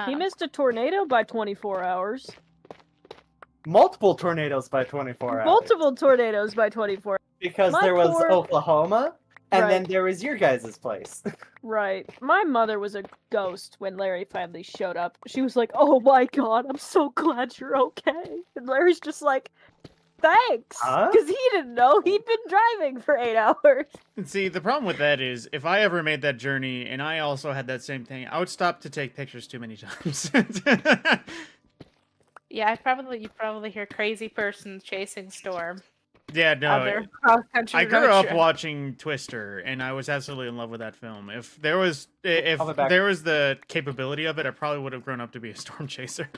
He missed a tornado by 24 hours. Multiple tornadoes by 24 hours. Multiple tornadoes by 24. Because My there was poor- Oklahoma, and then Right. there was your guys' place. Right. My mother was a ghost when Larry finally showed up. She was like, "Oh my god, I'm so glad you're okay." And Larry's just like, "Thanks," Huh? because he didn't know he'd been driving for 8 hours. And see, the problem with that is, if I ever made that journey and I also had that same thing, I would stop to take pictures too many times. Yeah, you probably hear crazy person chasing storm. Yeah, no. Other cross-country I grew road up trip. watching Twister, and I was absolutely in love with that film. If there was, if I'll be back. there was the capability of it, I probably would have grown up to be a storm chaser.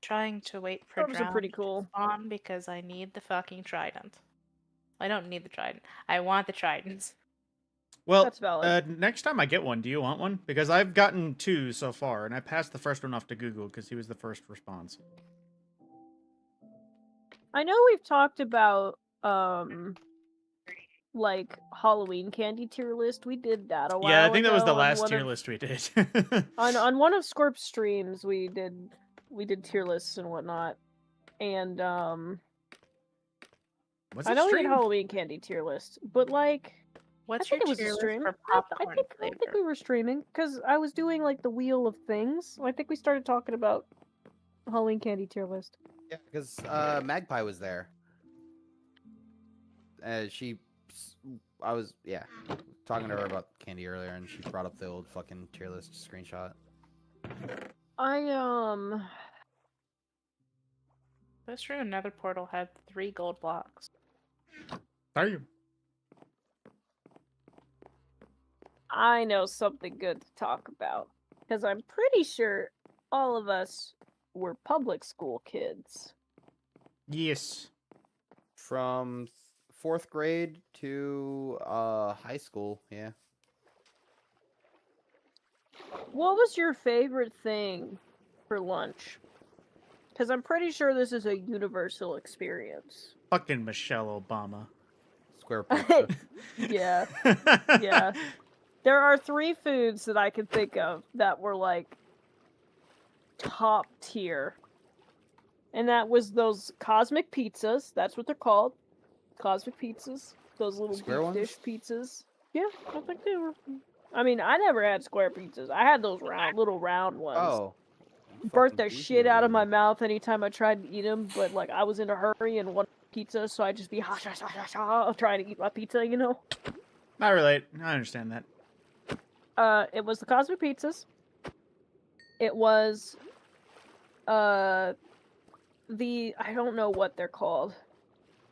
Trying to wait for Storms are drown pretty cool. on because I need the fucking trident. I don't need the trident. I want the tridents. Well, That's valid. next time I get one, do you want one? Because I've gotten 2 so far, and I passed the first one off to Google because he was the first response. I know we've talked about like Halloween candy tier list. We did that a while Yeah, I think that was the ago on last one tier of- list we did. on one of Scorp's streams. We did tier lists and whatnot, and What's I it know we did streamed? Halloween candy tier list, but like What's I think your it was tier a list stream. for I popcorn think flavor? we were streaming because I was doing like the wheel of things. I think we started talking about Halloween candy tier list. Yeah, because Magpie was there. I was talking to her about candy earlier, and she brought up the old fucking tier list screenshot. That's true. Another portal had 3 gold blocks. Are you? I know something good to talk about. Because I'm pretty sure all of us were public school kids. Yes. From 4th grade to high school, yeah. What was your favorite thing for lunch? Because I'm pretty sure this is a universal experience. Fucking Michelle Obama. Square pizza. Yeah. Yeah. There are 3 foods that I can think of that were like top tier. And that was those cosmic pizzas. That's what they're called. Cosmic pizzas. Those little Square deep ones? dish pizzas. Yeah, I think they were. I mean, I never had square pizzas. I had those little round ones. Oh. Burnt fucking the shit out of my bougie. mouth anytime I tried to eat them, but like I was in a hurry and wanted pizza, so I'd just be trying to eat my pizza, you know? I relate. I understand that. It was the cosmic pizzas. It was I don't know what they're called,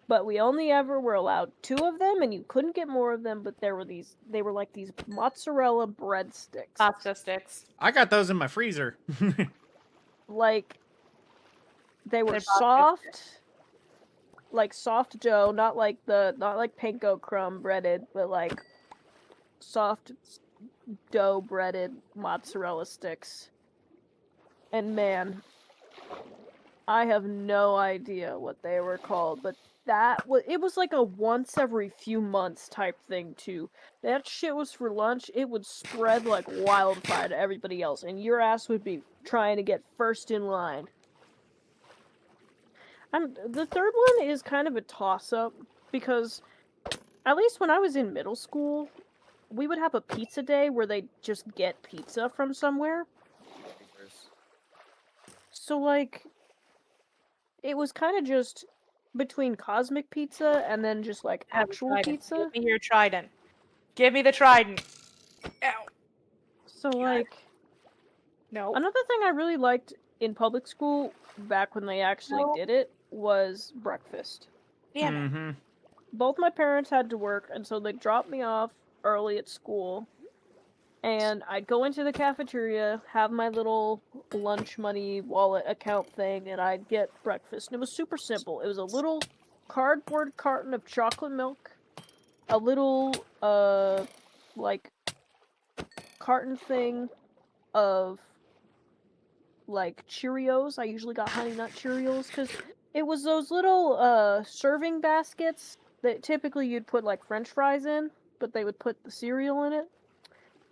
but we only ever were allowed 2 of them, and you couldn't get more of them. But they were like these mozzarella breadsticks. Pasta sticks. I got those in my freezer. Like they were They're pasta soft, like soft dough, not like panko crumb breaded, but like soft dough breaded mozzarella sticks. And man, I have no idea what they were called, but it was like a once every few months type thing too. That shit was for lunch. It would spread like wildfire to everybody else, and your ass would be trying to get first in line. The third one is kind of a toss-up because at least when I was in middle school, we would have a pizza day where they just get pizza from somewhere. So like it was kind of just between cosmic pizza and then just like actual Trident. pizza. Give me your trident. Give me the trident. Ow. So like No. another thing I really liked in public school back when they actually No. did it was breakfast. Damn it. Mhm. Both my parents had to work, and so they dropped me off early at school. And I'd go into the cafeteria, have my little lunch money wallet account thing, and I'd get breakfast. And it was super simple. It was a little cardboard carton of chocolate milk, a little, like, carton thing of, like, Cheerios. I usually got Honey Nut Cheerios, because it was those little, serving baskets that typically you'd put, like, French fries in, but they would put the cereal in it.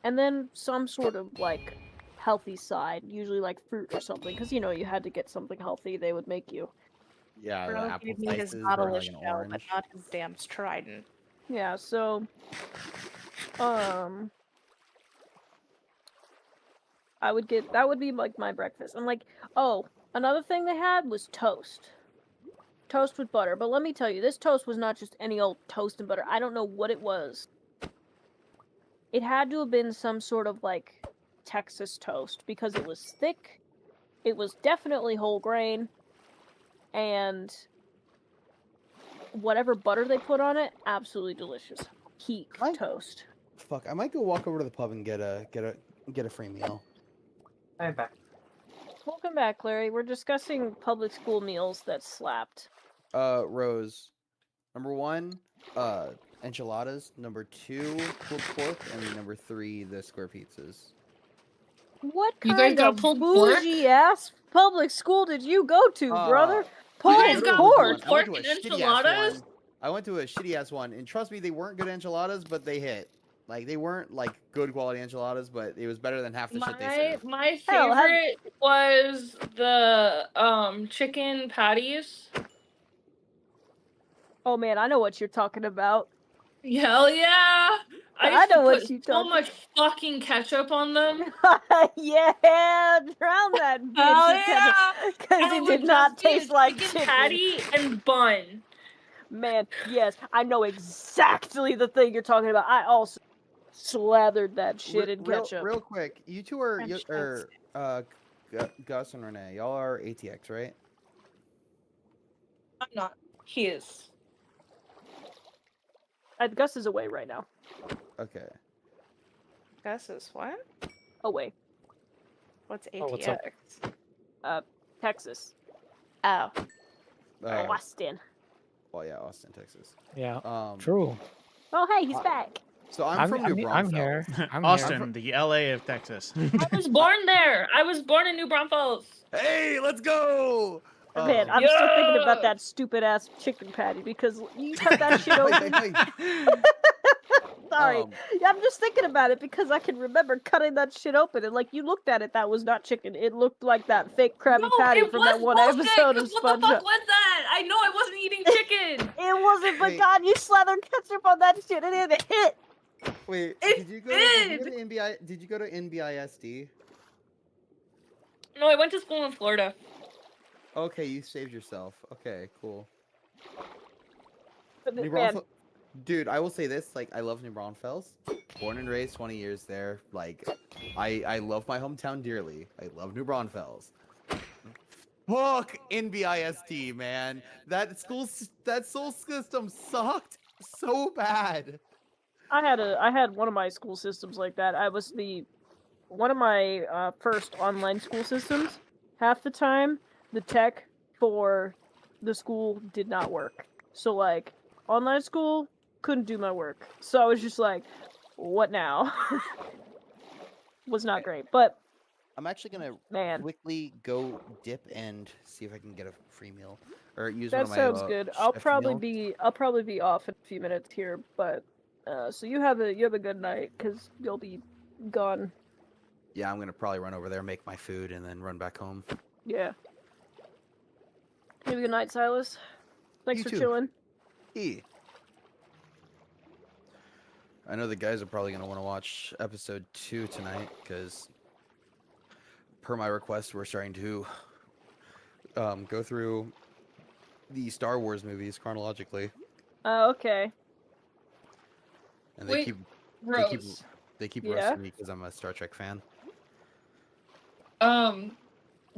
And then some sort of, like, healthy side, usually, like, fruit or something, because, you know, you had to get something healthy they would make you. Yeah, the Bro apple gave me his slices bottle were of like an shell, but orange. not his damn trident. Yeah, so, that would be, like, my breakfast. And, like, oh, another thing they had was toast. Toast with butter. But let me tell you, this toast was not just any old toast and butter. I don't know what it was. It had to have been some sort of, like, Texas toast, because it was thick, it was definitely whole grain, and whatever butter they put on it, absolutely delicious. Peak Mike? toast. Fuck, I might go walk over to the pub and get a free meal. I'm back. Welcome back, Larry. We're discussing public school meals that slapped. Rose. Number 1, enchiladas. Number 2, pulled pork, and number 3, the square pizzas. What You guys kind got of pulled pork? bougie ass public school did you go to, brother? Pulled guys got pork. pulled pork and enchiladas? I went to a shitty ass one, and trust me, they weren't good enchiladas, but they hit. Like, they weren't like good quality enchiladas, but it was better than half the shit they served. My Hell, have- favorite was the chicken patties. Oh man, I know what you're talking about. Hell yeah! I used to know what put you so talking- much fucking ketchup on them. Yeah, drown that bitch. Hell yeah! Because And it would did not just be a taste like chicken chicken. patty and bun. Man, yes, I know exactly the thing you're talking about. I also slathered that shit in ketchup. Real quick, you two are French Gus and Renee. Y'all are ATX, right? I'm not. He is. Gus is away right now. Okay. Gus is what? Away. What's Oh, what's up? ATX? Texas. Oh. Austin. Well, yeah, Austin, Texas. Yeah. Um, True. Oh, hey, he's I- back. So I'm from New I'm Braunfels. here. I'm Austin, the LA of Texas. I was born there. I was born in New Braunfels. Hey, let's go! Man, I'm still thinking about that stupid ass chicken patty because you cut that shit open. Sorry. I'm just thinking about it because I can remember cutting that shit open and like you looked at it, that was not chicken. It looked like that fake Krabby Patty it from was that one bullshit, episode of 'cause what the SpongeBob. fuck was that? I know I wasn't eating chicken. It wasn't, but Wait. God, you slathered ketchup on that shit and it hit. Wait, It did you go to NBI? Did you go to NBISD? No, I went to school in Florida. Okay, you saved yourself. Okay, cool. But New man, Braunfels, dude, I will say this: like, I love New Braunfels. Born and raised, 20 years there. Like, I love my hometown dearly. I love New Braunfels. Fuck NBISD, man. That school system sucked so bad. I had one of my school systems like that. I was one of my first online school systems. Half the time, the tech for the school did not work. So like online school couldn't do my work. So I was just like, what now? Was not great. But I'm actually gonna man, quickly go dip and see if I can get a free meal or use that one of my. sounds good. I'll chef probably meals. be off in a few minutes here, but so you have a good night because you'll be gone. Yeah, I'm gonna probably run over there, make my food, and then run back home. Yeah. Have a good night, Silas. Thanks You for too. chilling. E. I know the guys are probably gonna want to watch episode 2 tonight because, per my request, we're starting to go through the Star Wars movies chronologically, Oh, okay. and Wait, Rose. they keep Yeah? roasting me because I'm a Star Trek fan.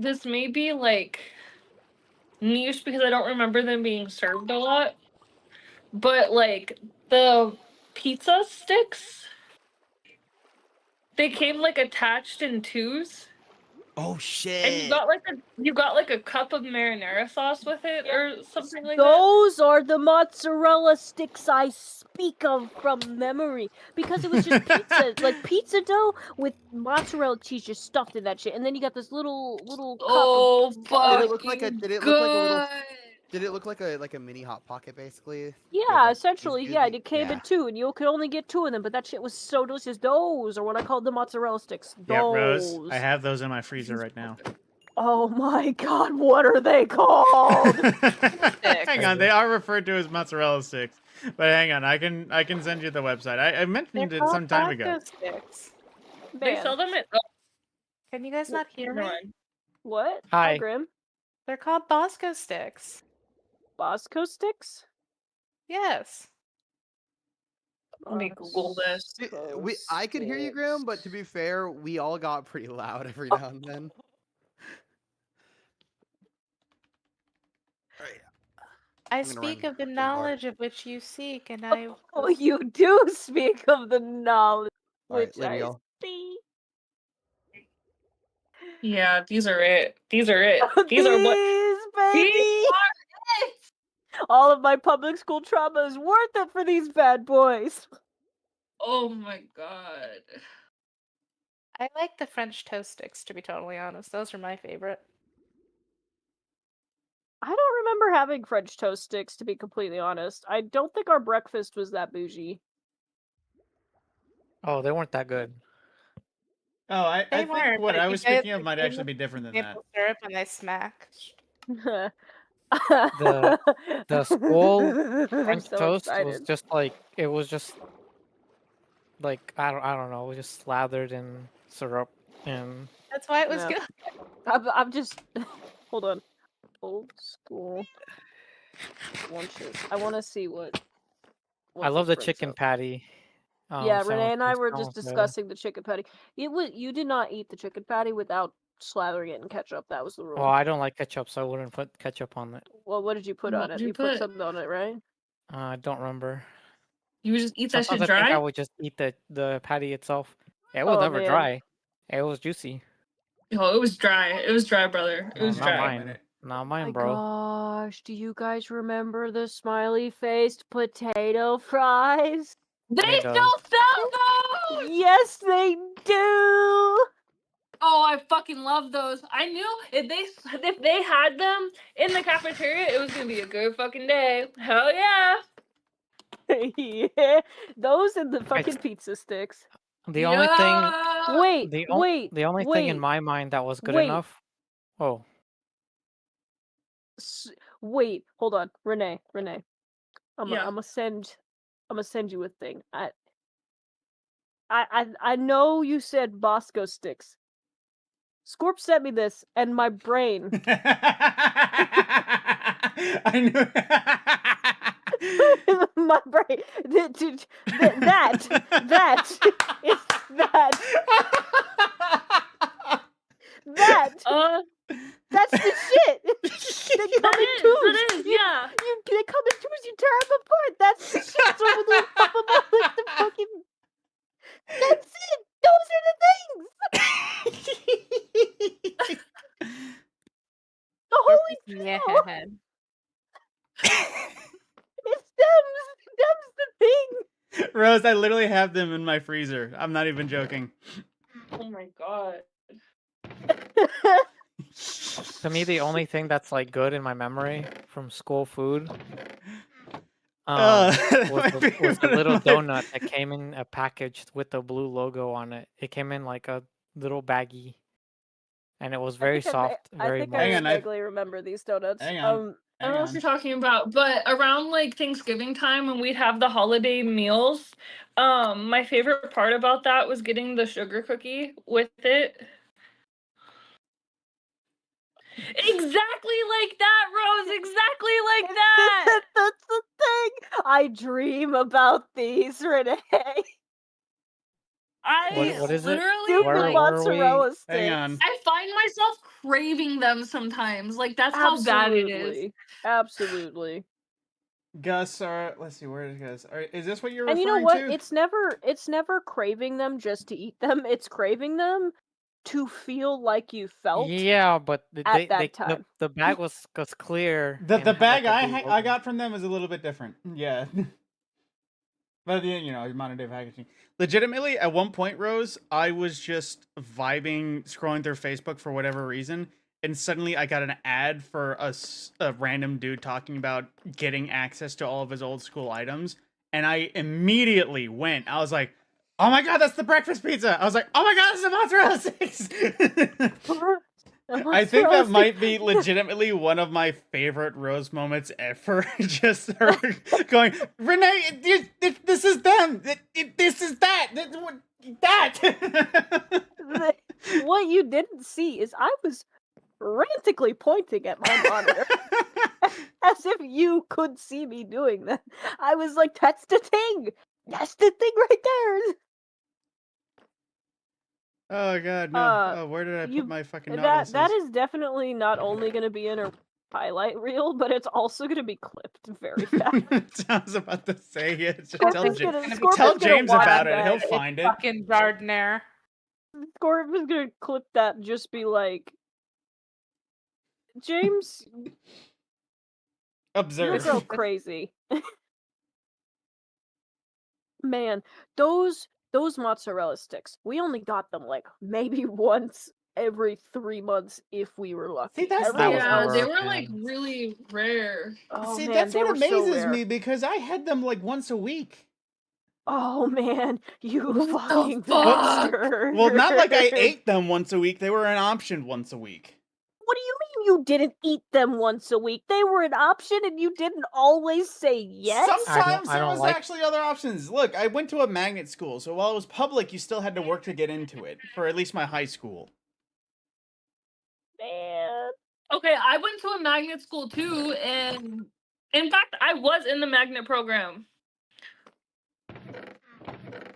This may be like niche because I don't remember them being served a lot. But like the pizza sticks, they came like attached in twos. Oh shit! And you got like a cup of marinara sauce with it or something like that. Those are the mozzarella sticks I speak of from memory. Because it was just pizza, like pizza dough with mozzarella cheese just stuffed in that shit. And then you got this little cup Oh, of... Did it look like a? fucking Did it look like a little? good. Did it look like a mini hot pocket basically? Yeah, like, essentially, these yeah, gooey- it came in yeah. two, and you could only get two of them, but that shit was so delicious. Those are what I call the mozzarella sticks. Those. Yeah, Rose, I have those in my freezer right now. Oh my god, what are they called? Hang on, they are referred to as mozzarella sticks. But hang on, I can send you the website. I mentioned They're it some called time ago. Bosco sticks. They Man, sell them at Can you guys not hear me? what? Hi. Grim? They're called Bosco sticks. Bosco sticks? Yes. Let me Google this. I could hear you, Graham, but to be fair, we all got pretty loud every now and then. Alright. I gonna speak run of the to the bar. knowledge of which you seek, and I. Oh, you do speak of the knowledge Alright, which I Liviel. see. Yeah, these are it. These are it. These are what. baby! These are it. All of my public school trauma is worth it for these bad boys. Oh my god. I like the French toast sticks, to be totally honest. Those are my favorite. I don't remember having French toast sticks, to be completely honest. I don't think our breakfast was that bougie. Oh, they weren't that good. Oh, I They think weren't, what but I you was guys speaking of were might giving actually them be different than that. maple syrup and they smack. The school I'm French so toast was excited. just like it was just like I don't know, it was just slathered in syrup and That's why it was Yeah. good. I'm just hold on. Old school lunches. I want to see what. I love the brings chicken up. patty. Yeah, Renee and I sandwiches. were That just one's good. discussing the chicken patty. It was you did not eat the chicken patty without slathering it in ketchup. That was the rule. Well, I don't like ketchup, so I wouldn't put ketchup on it. Well, what did you put What on it? did you You put put? something on it, right? I don't remember. You would just eat that shit Sometimes I think I dry? would just eat the patty itself. It was Oh, never man. dry. It was juicy. Oh, it was dry. It was dry, brother. It No, was not dry. mine. Not mine, My bro. gosh, do you guys remember the smiley faced potato fries? They It still does. sell those. Yes, they do. Oh, I fucking love those. I knew if they had them in the cafeteria, it was gonna be a good fucking day. Hell yeah. Yeah, those and the fucking pizza sticks. The only thing, Yeah. Wait, the only thing in wait, my mind that was good wait. enough. Oh, Wait, hold on, Renee. I'm Yeah. gonna send you a thing. I know you said Bosco sticks. Scorp sent me this, and my brain. I knew. My brain. That is that. That's the shit. They come in twos. That is, yeah. They come in twos. You tear them apart. That's the shit. So when they pop them up like the fucking. That's it. Those are the things. The holy Yeah. cow. It's them's the thing. Rose, I literally have them in my freezer. I'm not even joking. Oh my god. to me, the only thing that's like good in my memory from school food was the little donut that came in a package with the blue logo on it. It came in like a little baggie, and it was very soft, very I think moist. Hang I on, vaguely remember these donuts. Hang on. I don't know what you're talking about, but around like Thanksgiving time when we'd have the holiday meals, my favorite part about that was getting the sugar cookie with it. Exactly like that, Rose. Exactly like that. That's the thing. I dream about these, Renee. What is it? literally Stupid Where like were we? mozzarella sticks. Hang on. I find myself craving them sometimes. Like that's how bad it is. Absolutely. Gus, let's see, where is Gus? Is this what you're And referring you know what? to? It's never craving them just to eat them. It's craving them to feel like you felt. Yeah, but at that time. the bag was clear. The and had, bag like, a blue I logo. got from them is a little bit different. Yeah. But you know, modern day packaging. Legitimately, at one point, Rose, I was just vibing, scrolling through Facebook for whatever reason, and suddenly I got an ad for a random dude talking about getting access to all of his old school items, and I immediately went. I was like, "Oh my god, that's the breakfast pizza!" I was like, "Oh my god, that's the mozzarella sticks!" I think that might be legitimately one of my favorite Rose moments ever. Just her going, "Renee, this is them. This is that. That." What you didn't see is I was frantically pointing at my monitor as if you could see me doing that. I was like, "That's the thing. That's the thing right there." Oh god, no. Where did I put my fucking notices? That is definitely not only going to be in a highlight reel, but it's also going to be clipped very fast. I was about to say it. Just Scorp tell is James, gonna- Scorp tell is gonna James watch about it. that. He'll find it. Fucking Gardner. Scorp is going to clip that and just be like, "James, you're Observe. so crazy." Man, those mozzarella sticks, we only got them like maybe once every 3 months if we were lucky. See, that's Everything the- Yeah, else- they rough, were like man. really rare. Oh, See, man, that's they what were so amazes rare. me because I had them like once a week. Oh man, you What the fucking fuck? bastard. Well, not like I ate them once a week. They were an option once a week. What do you mean you didn't eat them once a week? They were an option and you didn't always say yes? Sometimes I there don't was like- actually other options. Look, I went to a magnet school, so while it was public, you still had to work to get into it, for at least my high school. Man. Okay, I went to a magnet school too, and in fact, I was in the magnet program.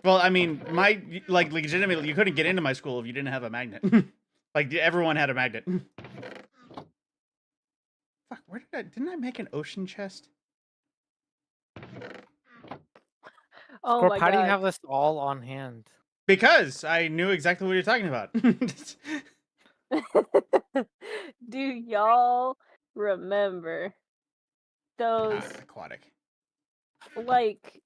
Well, I mean, legitimately, you couldn't get into my school if you didn't have a magnet. Like, everyone had a magnet. Fuck, didn't I make an ocean chest? Oh Scorp, my how do you God. have this all on hand? Because I knew exactly what you're talking about. Do y'all remember those Aquatic. like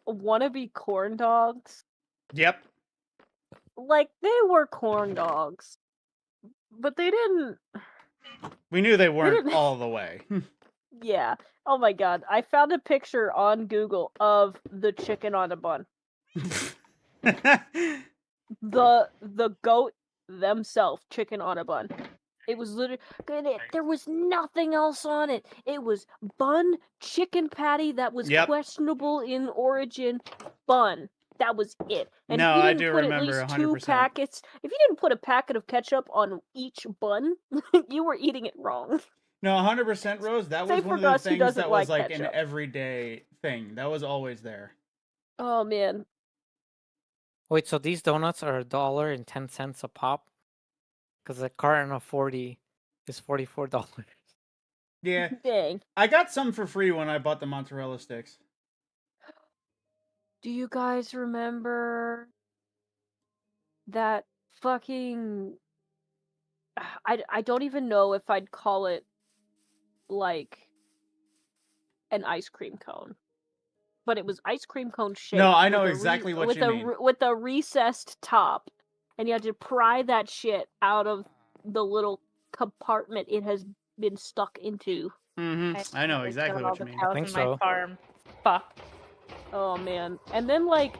wannabe corn dogs? Yep. Like they were corn dogs, but they didn't. We knew they weren't didn't- all the way. Yeah. Oh my god! I found a picture on Google of the chicken on a bun. The goat themselves, chicken on a bun. It was literally there was nothing else on it. It was bun, chicken patty that was Yep. questionable in origin, bun. That was it. And No, if you I didn't do put remember at least 2 100%. packets, if you didn't put a packet of ketchup on each bun, you were eating it wrong. No, 100% Rose. That was Save one for of the Gus, who things doesn't that was like like an ketchup. everyday thing. That was always there. Oh man. Wait, so these donuts are $1.10 a pop? Because a carton of 40 is $44. Yeah, Dang. I got some for free when I bought the mozzarella sticks. Do you guys remember that fucking I don't even know if I'd call it like an ice cream cone. But it was ice cream cone shaped. No, I know with a exactly what with you a mean. with a recessed top. And you had to pry that shit out of the little compartment it has been stuck into. Mm-hmm. I know They exactly killed all what you the mean. cows think in so. my farm. Fuck. Oh man. And then like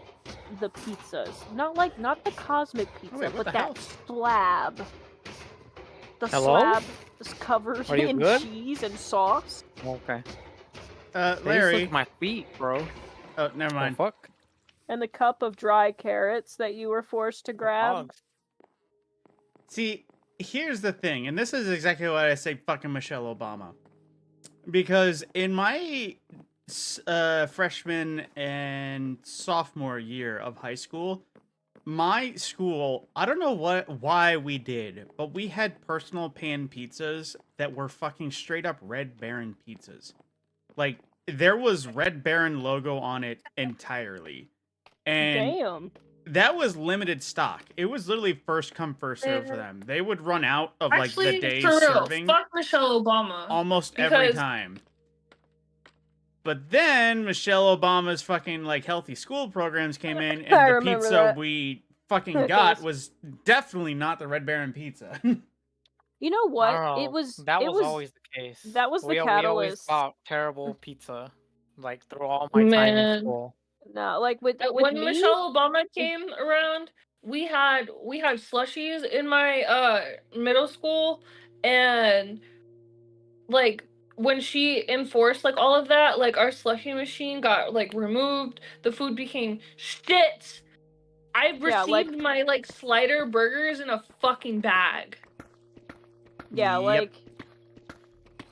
the pizzas. Not the cosmic pizza, wait, what but the that hell? slab. The Hello? slab is covered Are you in good? cheese and sauce. Okay. Larry. Look at my feet, bro. Oh, never The mind. fuck? And the cup of dry carrots that you were forced to grab. Hogs. See, here's the thing, and this is exactly why I say fucking Michelle Obama. Because in my freshman and sophomore year of high school, my school, I don't know why we did, but we had personal pan pizzas that were fucking straight up Red Baron pizzas. Like, there was Red Baron logo on it entirely. And Damn. that was limited stock. It was literally first come, first serve for them. They would run out of like Actually, the day for real, serving fuck Michelle Obama. almost every because- time. But then Michelle Obama's fucking like healthy school programs came in, I and the remember pizza that. we fucking got was definitely not the Red Baron pizza. You know what? I don't know. It was That it was always the case. that was the We always catalyst. bought terrible pizza, like through all my time in Man. school. No, like with When me, Michelle Obama came around, we had slushies in my middle school, and like when she enforced like all of that, like our slushie machine got like removed, the food became shit. I Yeah, like- received my like slider burgers in a fucking bag. yeah, Yep.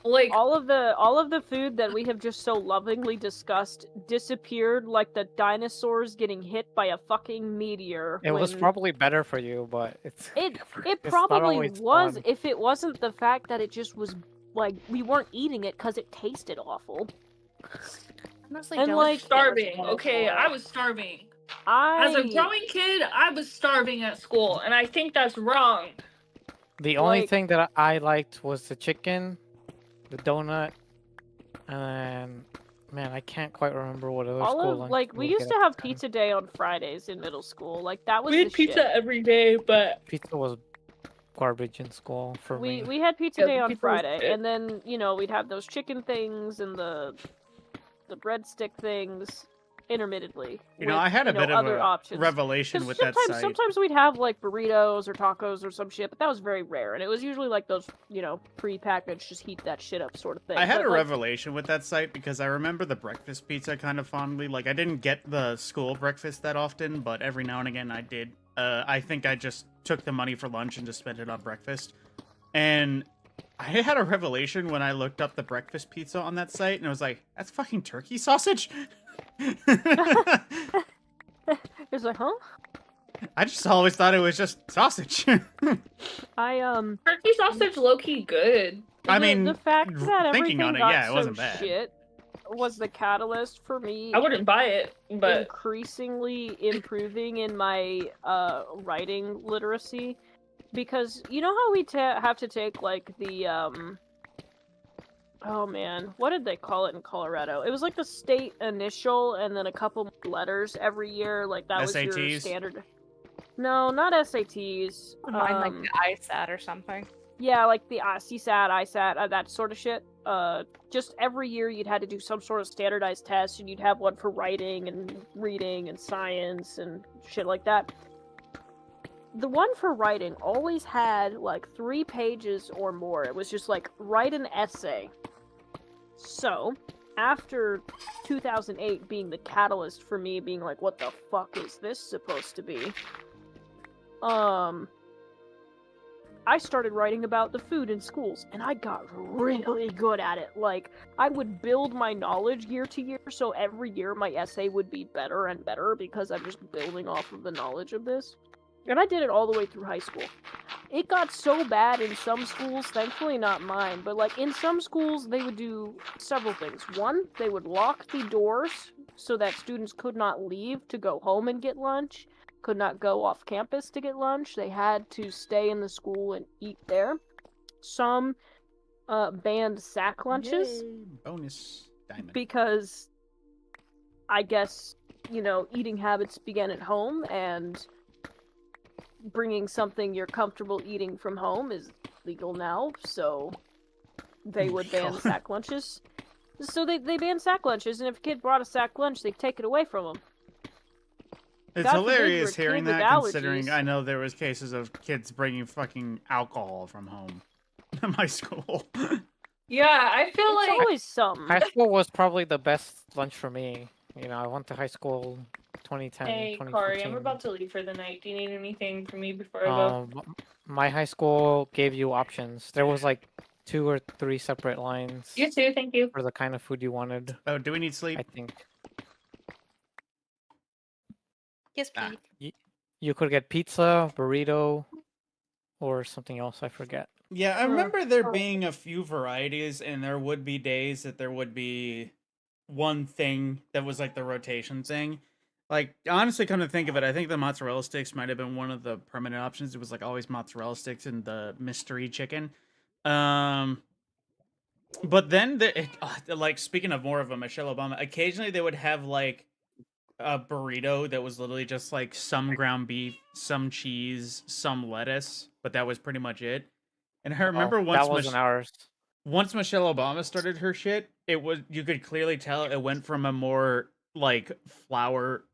Like all of the food that we have just so lovingly discussed disappeared like the dinosaurs getting hit by a fucking meteor. It was when- probably better for you, but it's It it's not probably always was fun. if it wasn't the fact that it just was like we weren't eating it because it tasted awful. Honestly, And, don't like- starving. care Okay, for I it. was starving. I As a growing kid, I was starving at school, and I think that's wrong. The only like- thing that I liked was the chicken, the donut, and man, I can't quite remember what other all school of lunch like we would used get to at have the time. pizza day on Fridays in middle school. Like that was We the had pizza shit. every day, but Pizza was garbage in school for me. We had pizza Yeah, day the on pizza was Friday, shit. and then we'd have those chicken things and the breadstick things intermittently. You know, with, I had a bit of other a options. revelation 'Cause with that sometimes site. we'd have like burritos or tacos or some shit, but that was very rare, and it was usually like those pre-packaged, just heat that shit up sort of thing. I had But, a like, revelation with that site because I remember the breakfast pizza kind of fondly. Like, I didn't get the school breakfast that often, but every now and again I did. I think I just took the money for lunch and just spent it on breakfast. And I had a revelation when I looked up the breakfast pizza on that site, and I was like, that's fucking turkey sausage? It was like, huh? I just always thought it was just sausage. I turkey sausage low key good. I the mean, fact that thinking everything on it, got yeah, it so wasn't bad. shit was the catalyst for me I wouldn't buy it, but increasingly improving in my writing literacy, because you know how we have to take like the oh man, what did they call it in Colorado? It was like the state initial and then a couple more letters every year. Like that was your SATs? standard. No, not SATs. Mine like the ISAT or something. Yeah, like the CSAT, ISAT, that sort of shit. Just every year you'd had to do some sort of standardized test, and you'd have one for writing and reading and science and shit like that. The one for writing always had like 3 pages or more. It was just like, write an essay. So, after 2008 being the catalyst for me being like, what the fuck is this supposed to be? I started writing about the food in schools, and I got really good at it. Like, I would build my knowledge year to year, so every year my essay would be better and better because I'm just building off of the knowledge of this. And I did it all the way through high school. It got so bad in some schools, thankfully not mine, but like in some schools they would do several things. One, they would lock the doors so that students could not leave to go home and get lunch, could not go off campus to get lunch. They had to stay in the school and eat there. Some banned sack lunches. Yay, bonus diamond. Because I guess, you know, eating habits began at home, and bringing something you're comfortable eating from home is legal now, so they would ban sack lunches. So they banned sack lunches, and if a kid brought a sack lunch, they'd take it away from them. It's God forbid you're hilarious a kid hearing with that, considering allergies. I know there was cases of kids bringing fucking alcohol from home to my school. yeah, I feel It's like always something. High school was probably the best lunch for me. You know, I went to high school 2010, hey, 2014. Kari, I'm about to leave for the night. Do you need anything from me before I go? My high school gave you options. There was like 2 or 3 separate lines You too, thank you. for the kind of food you wanted, Oh, do we need sleep? I think. Yes, Ah. please. You could get pizza, burrito, or something else, I forget. Yeah, I remember there being a few varieties, and there would be days that there would be one thing that was like the rotation thing. Like, honestly, come to think of it, I think the mozzarella sticks might have been one of the permanent options. It was like always mozzarella sticks and the mystery chicken. But then, like, speaking of more of a Michelle Obama, occasionally they would have like a burrito that was literally just like some ground beef, some cheese, some lettuce, but that was pretty much it. And I remember that wasn't ours. once Michelle Obama started her shit, it was, you could clearly tell it went from a more like flour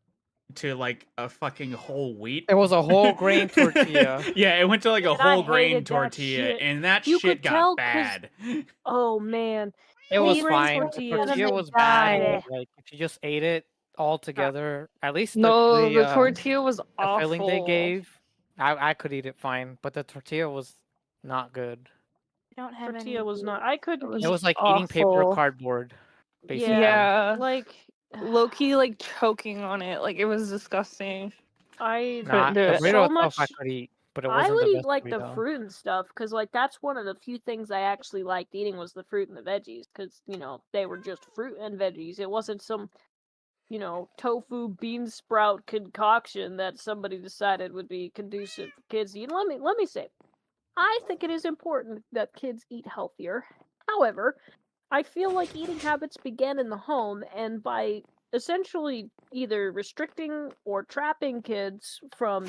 to like a fucking whole wheat. It was a whole grain tortilla. Yeah, it went to like a And I whole grain hated that tortilla, shit. and that You shit could got tell 'cause- bad. Oh man. It was Whole grain fine. The tortillas. tortilla was bad. But, like, if you just ate it all together, at least No, the the tortilla was the awful. filling they gave, I could eat it fine, but the tortilla was not good. I don't have Tortilla any. was not. I couldn't. was It was like eating paper awful. cardboard, basically. Yeah. Like Low key, like choking on it. Like it was disgusting. I Nah, do the it. burrito so itself I much. could eat, but it I wasn't would the eat best like the burrito. fruit and stuff, because like that's one of the few things I actually liked eating was the fruit and the veggies, because you know they were just fruit and veggies. It wasn't some, you know, tofu bean sprout concoction that somebody decided would be conducive for kids. You know, let me say, I think it is important that kids eat healthier. However, I feel like eating habits began in the home, and by essentially either restricting or trapping kids from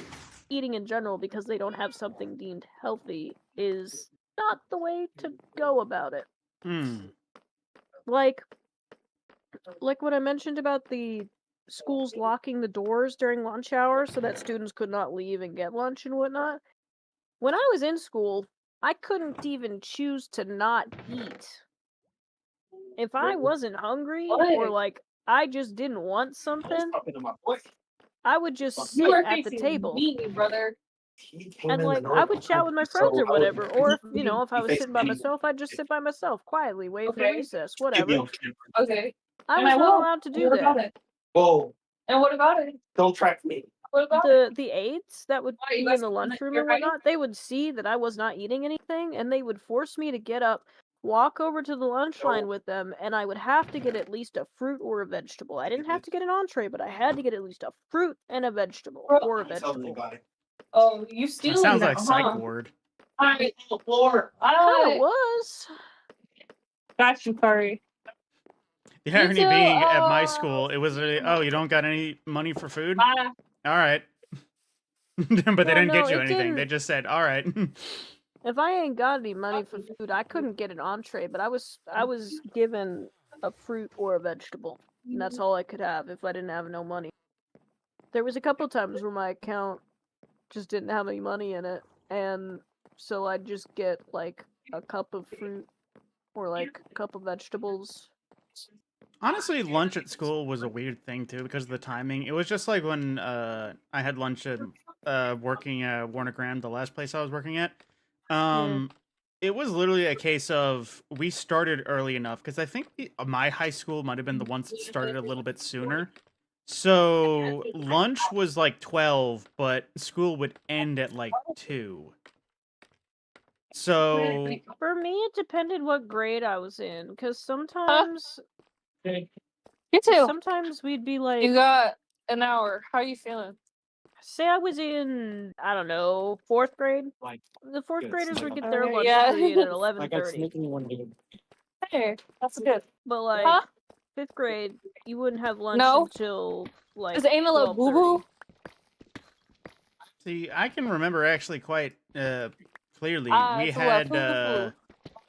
eating in general because they don't have something deemed healthy is not the way to go about it. Like what I mentioned about the schools locking the doors during lunch hour so that students could not leave and get lunch and whatnot. When I was in school, I couldn't even choose to not eat. If I wasn't hungry or like I just didn't want something, I would just sit You are at the facing table. me, brother. And like I would chat with my friends or whatever, or if, you know, if I was sitting by myself, I'd just sit by myself quietly, wait for Okay. recess, whatever. Okay. I And was I not will. allowed to do What about that. it? Whoa, And what about it? don't track me. What about it? The aides that would Why, you be in guys the wanna- lunchroom you're and hiding? whatnot, they would see that I was not eating anything, and they would force me to get up walk over to the lunch line with them, and I would have to get at least a fruit or a vegetable. I didn't have to get an entree, but I had to get at least a fruit and a vegetable or a vegetable. Oh, you That stealing sounds now, like psych huh? ward. Alright, on the floor. Kind I of was. got you, Curry. The You irony too, being, at my school, it was oh, you don't got any money for food? Bye. All right. But they Yeah, didn't no, get you it anything. They didn't. just said, all right. If I ain't got any money for food, I couldn't get an entree, but I was given a fruit or a vegetable, and that's all I could have if I didn't have no money. There was a couple times where my account just didn't have any money in it, and so I'd just get like a cup of fruit or like a cup of vegetables. Honestly, lunch at school was a weird thing too because of the timing. It was just like when I had lunch at working at Warner Graham, the last place I was working at. It was literally a case of we started early enough because I think my high school might have been the ones that started a little bit sooner. So lunch was like 12, but school would end at like 2. So For me, it depended what grade I was in, because sometimes You too. sometimes we'd be like, You got an hour. How you feeling? say I was in, I don't know, 4th grade. Like, The 4th Yes, graders would like- get their lunch Yeah. period at like I 11:30. sneaking one game. Hey, that's good. But like Huh? 5th grade, you wouldn't have lunch No. until like Is Anal a boo 12:30. boo? see, I can remember actually quite clearly. We it's a had boo-boo.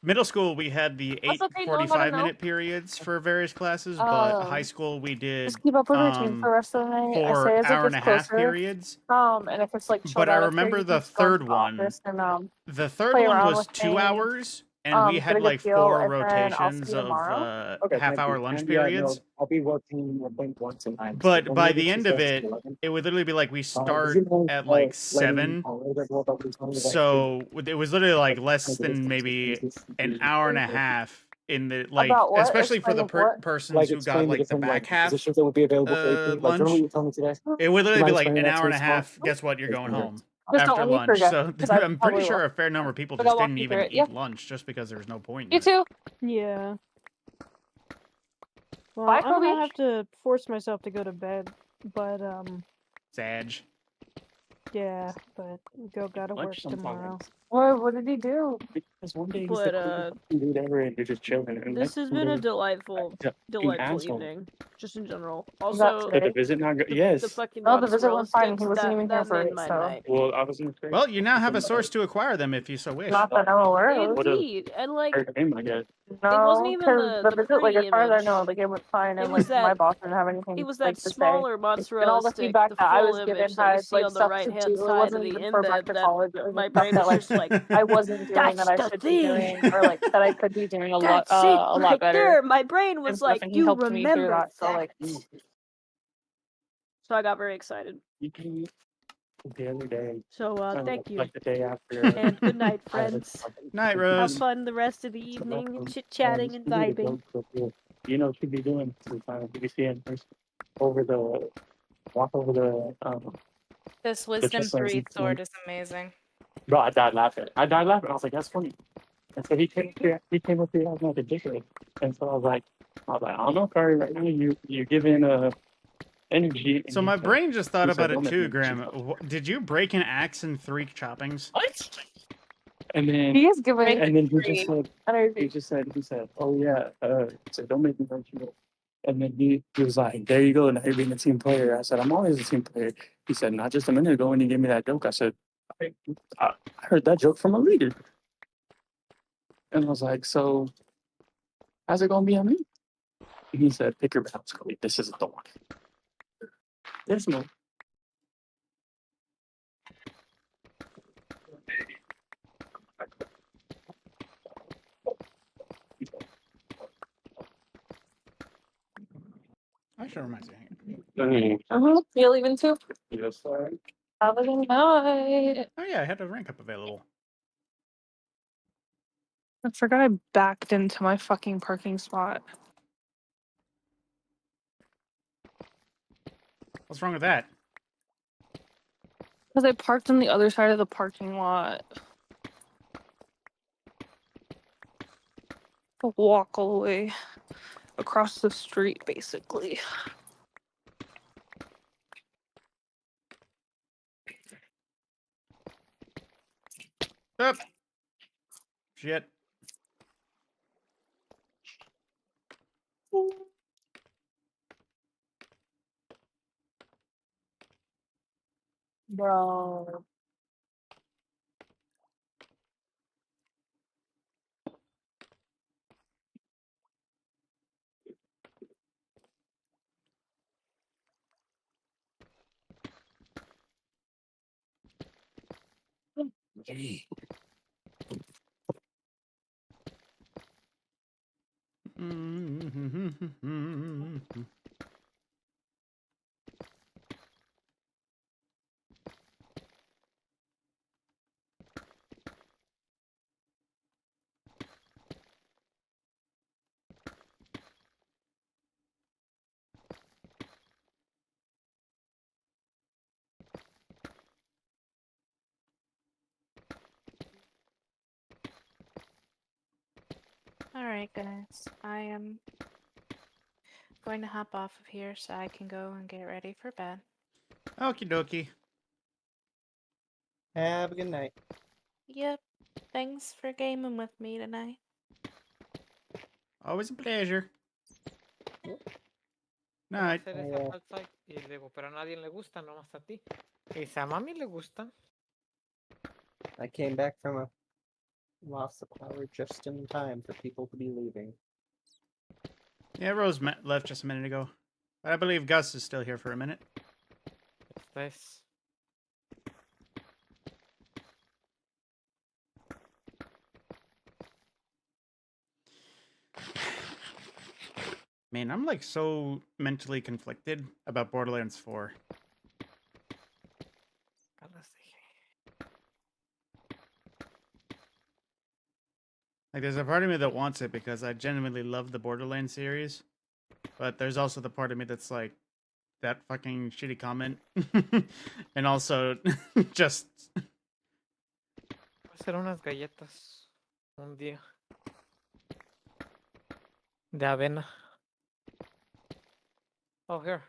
middle school. We had the That's okay, no one gotta 45-minute periods for various classes, but Oh. high school we did Just keep up with routine for the rest of the night. I 4 say as it hour and gets a half closer. periods. And if it's like But chilled I out after, remember you the can just go into third the one. office and The third play one around was with 2 things, hours, and we get had a good like feel, 4 and then I'll see rotations you of tomorrow. Okay, thank half-hour you. lunch And yeah, periods. no, I'll be working a point once tonight. But by the end of it, it would literally be like we start at like 7. So it was literally like less than maybe an hour and a half in the like, About what? especially for the Explain what? persons who got like the back half positions that would be available for AP. Like, remember what lunch. you told me today? It would literally mind be like explaining an that to hour and me a tomorrow? half. Guess what? You're going Okay. home Just don't after let me lunch. forget, So 'cause I I'm pretty probably sure will. a fair number of people But just I'll walk didn't you even through it, eat yep. lunch just because there was no point in You it. too. Yeah. Well, Bye, I'm gonna Kobe. have to force myself to go to bed, but Sag. yeah, but gotta work Lunch sometimes. tomorrow. What did he do? Because one day he's But the coolest dude ever, and you're just chilling. And this has next been a day, delightful fucking asshole. evening, just in general. Was that Also, Did the today? visit not go? the Yes. fucking No, the visit mozzarella went fine. He sticks, wasn't that even here that for made it, my so. night. Well, I was in the Well, you now have a source to acquire them if you so wish. Not that I'm aware of. Would've Indeed, and like heard him, I guess. No, even because the the visit, like as far as I pre-image. know, like it went fine, It and was like my that- boss didn't have anything it was like that to say. smaller And all mozzarella the stick, feedback the that I full was given image that you had see like on the stuff right to hand do. It side of wasn't the even for embed back to that college. It was my just stuff brain that was like just like, I wasn't doing "That's that I the should be thing. doing, or like that I could be doing a lot That's it, a lot right better. there. My brain and was stuff, like, and he you helped me through remember that. So that. like, So I got very excited. You can the other day. So thank you, Like the day after. and good night, I had friends. Night, Have Rose. fun the rest of the evening, chit chatting and vibing. You know what she'd be doing sometimes. You see in person walk over the This wisdom just like 3 some- sword is amazing. bro, I died laughing. I was like, that's funny. And so he came up here as like ridiculous. And so I was like, I don't know, Kari, right now you're giving energy. And So he my said, brain just thought he said, about it "Don't make too, me Graham. shoot." Did you break an axe in 3 choppings? What? And then he is giving and then he free just said, he said, oh yeah, he said, don't make me hurt you. And then he was like, there you go, now you're being a team player. I said, I'm always a team player. He said, not just a minute ago when you gave me that joke. I said, I heard that joke from a leader. And I was like, so how's it gonna be on me? And he said, pick your battles, Cody. This isn't the one. This one. Actually reminds me. You're leaving too? Yes, sir. Have a good night. Oh yeah, I had a rank up available. I forgot I backed into my fucking parking spot. What's wrong with that? Because I parked on the other side of the parking lot. walk all the way across the street, basically. Up. Shit. Bro. Alright, guys. I am going to hop off of here so I can go and get ready for bed. Okie dokie. Have a good night. Yep. Thanks for gaming with me tonight. Always a pleasure. Night. Hacer esa salsa y le digo, pero a nadie le gusta, nomás a ti. Y dice, a mami le gustan. I came back from a loss of power just in time for people to be leaving. Yeah, Rose left just a minute ago. But I believe Gus is still here for a minute. Este Man, I'm like so mentally conflicted about Borderlands 4. Like, there's a part of me that wants it because I genuinely love the Borderlands series. But there's also the part of me that's like, that fucking shitty comment. And also, just... Voy a hacer unas galletas un día. De avena. Oh, here.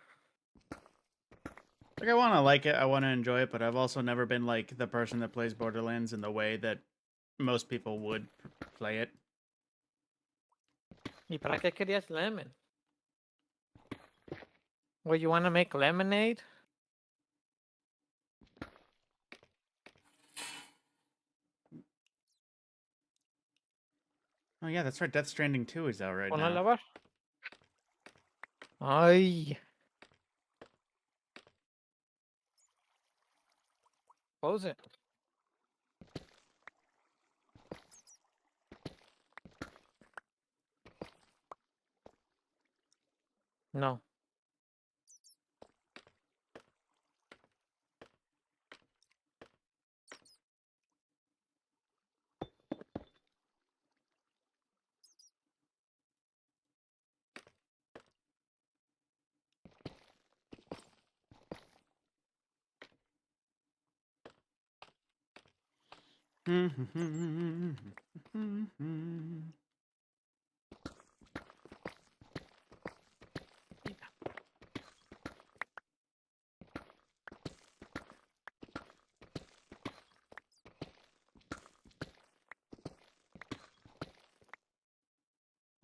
Like, I want to like it, I want to enjoy it, but I've also never been like the person that plays Borderlands in the way that most people would play it. ¿Y para qué querías lemon? Well, you want to make lemonade? Oh yeah, that's right, Death Stranding 2 is out right Pon a now. lavar. Ay. Close it. No.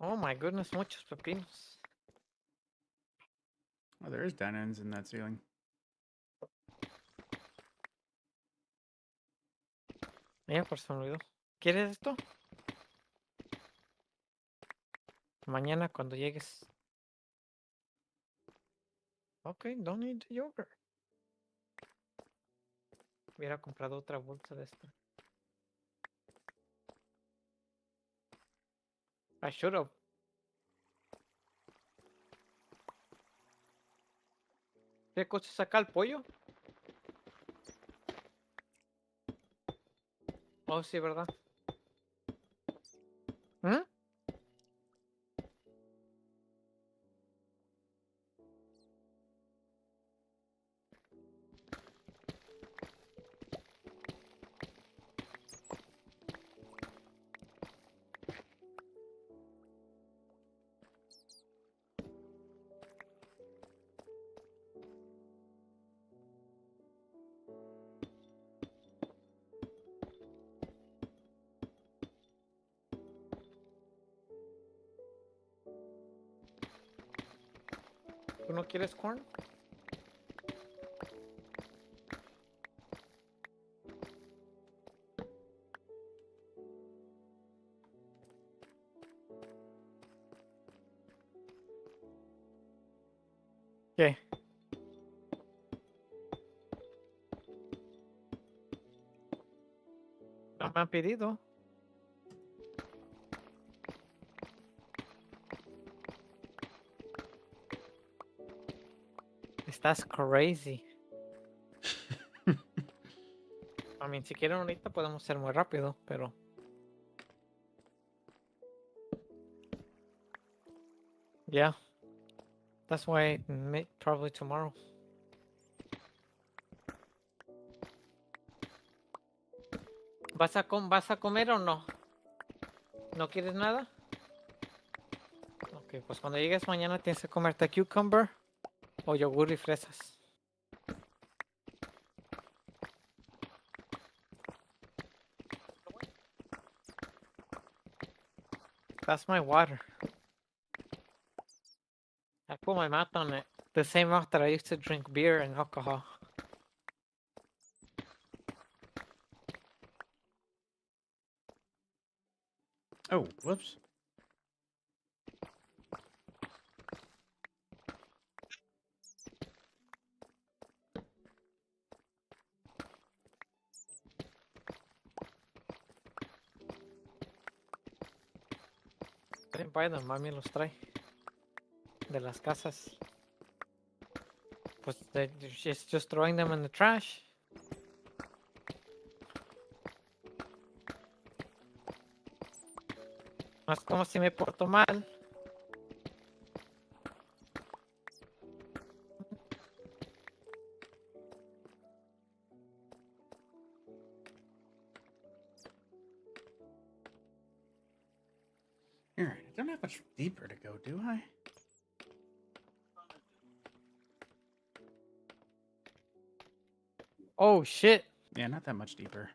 Oh my goodness, muchos pepinos. Oh, there is down ends in that ceiling. Mira, por se me olvidó. ¿Quieres esto? Mañana cuando llegues. Okay, don't need the yogurt. Hubiera comprado otra bolsa de esta. I should have. ¿Qué cosa saca el pollo? Oh, sí, ¿verdad? ¿Mm? ¿Tú no quieres corn? ¿Qué? No me han pedido. Estás crazy. I mean, si quieren ahorita podemos ser muy rápido, pero... Yeah. That's why probably tomorrow. ¿Vas a comer o no? ¿No quieres nada? Ok, pues cuando llegues mañana tienes que comerte cucumber o yogur y fresas. That's my water. I put my mouth on it. The same mouth that I used to drink beer and alcohol. Oh, whoops. I didn't buy them, mami los trae. De las casas. Pues she's just throwing them in the trash. No es como si me porto mal. Alright, I don't have much deeper to go, do I? Oh shit. Yeah, not that much deeper.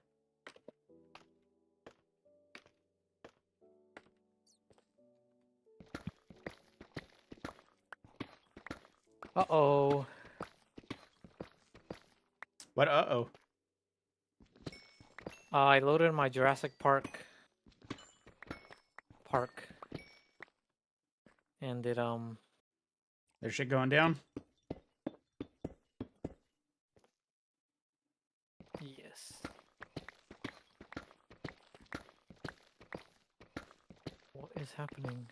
Uh-oh. What? Uh-oh. I loaded my Jurassic Park. And it, There's shit going down? yes. What is happening?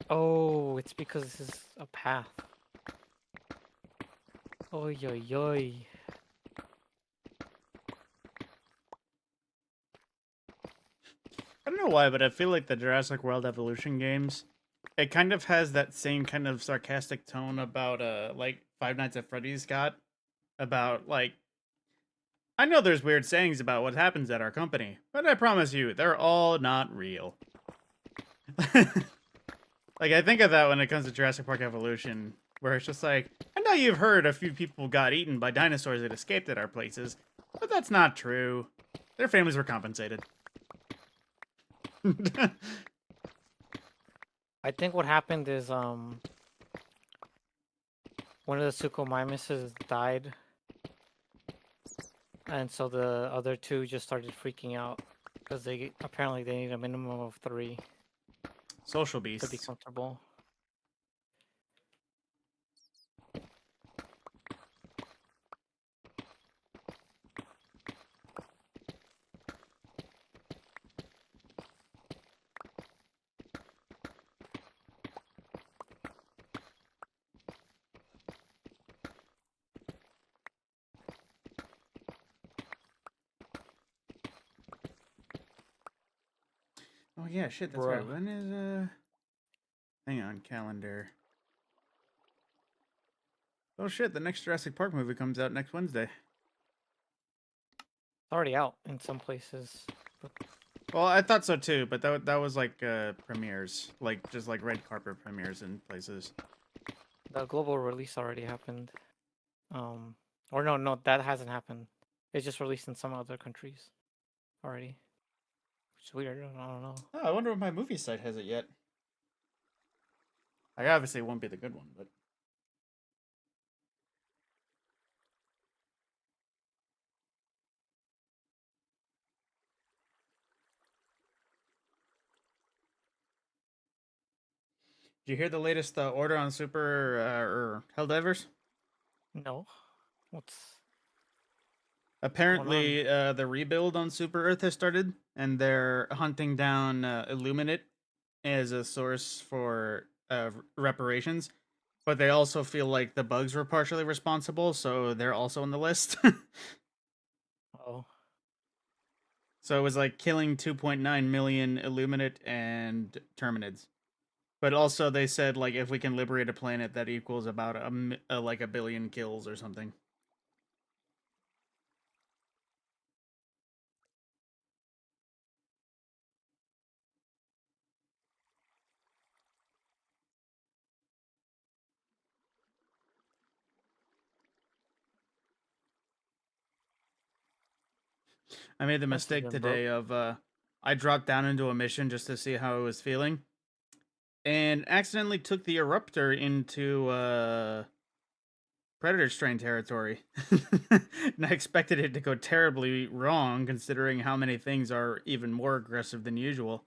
Oh, it's because this is a path. Oy, oy, oy. I don't know why, but I feel like the Jurassic World Evolution games, it kind of has that same kind of sarcastic tone about, like, Five Nights at Freddy's got. About, like, I know there's weird sayings about what happens at our company, but I promise you, they're all not real. Like, I think of that when it comes to Jurassic Park Evolution, where it's just like, I know you've heard a few people got eaten by dinosaurs that escaped at our places, but that's not true. Their families were compensated. I think what happened is, one of the Suchomimuses died. And so the other two just started freaking out. Because apparently they need a minimum of 3 Social to be beasts. comfortable. Oh yeah, shit, that's right. Bruh. When is hang on, calendar. Oh shit, the next Jurassic Park movie comes out next Wednesday. It's already out in some places. But Well, I thought so too, but that was like premieres, like just like red carpet premieres in places. the global release already happened. Or no, that hasn't happened. It's just released in some other countries already. Which is weird. I don't know. Oh, I wonder if my movie site has it yet. Like, obviously, it won't be the good one, but. Did you hear the latest order on Super or Helldivers? No. What's Apparently, the rebuild on Super Earth has started, and they're hunting down Illuminate as a source for reparations. But they also feel like the bugs were partially responsible, so they're also on the list. oh. So it was like killing 2.9 million Illuminate and Terminids. But also they said like if we can liberate a planet, that equals about like a billion kills or something. I made the mistake Oxygen broke. today of I dropped down into a mission just to see how I was feeling, and accidentally took the Eruptor into Predator strain territory. And I expected it to go terribly wrong, considering how many things are even more aggressive than usual.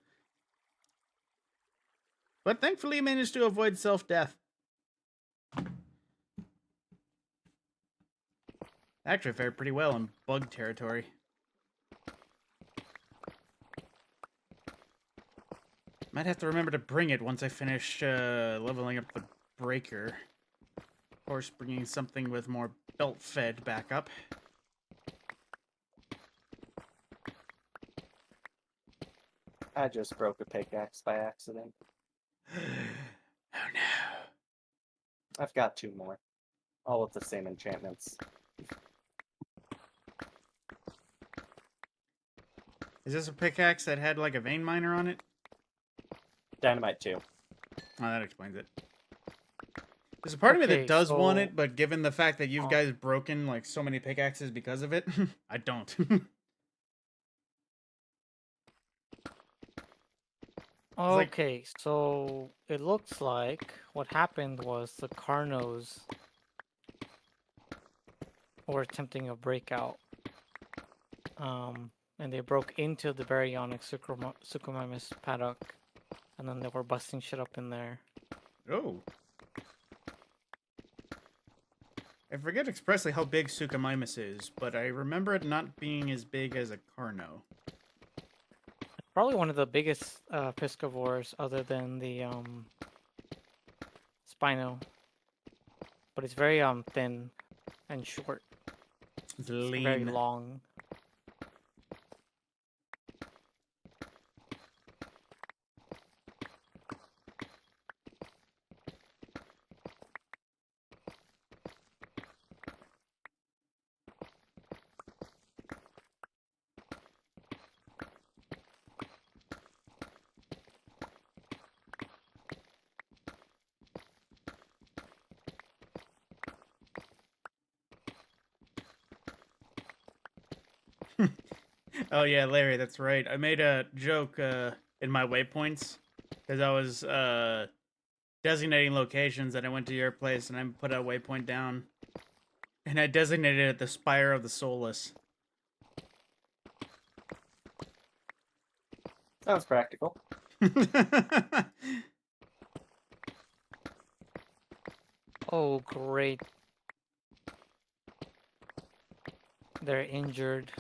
But thankfully, I managed to avoid self-death. Actually fared pretty well in bug territory. Might have to remember to bring it once I finish leveling up the breaker. Of course, bringing something with more belt-fed backup. I just broke a pickaxe by accident. Oh no. I've got 2 more. All with the same enchantments. Is this a pickaxe that had like a vein miner on it? Dynamite 2. Oh, that explains it. There's a part of me that Okay, does want so- it, but given the fact that you guys broken like so many pickaxes because of it, I don't. like- Okay, so it looks like what happened was the Carnos were attempting a breakout. And they broke into the baryonic Suchomimus paddock, and then they were busting shit up in there. Oh. I forget expressly how big Suchomimus is, but I remember it not being as big as a Carno. Probably one of the biggest piscivores other than the Spino. But it's very thin and short. It's Very lean. long. Oh yeah, Larry, that's right. I made a joke in my waypoints because I was designating locations, and I went to your place and I put a waypoint down, and I designated it the Spire of the Soulless. Sounds practical. Oh, great. They're injured.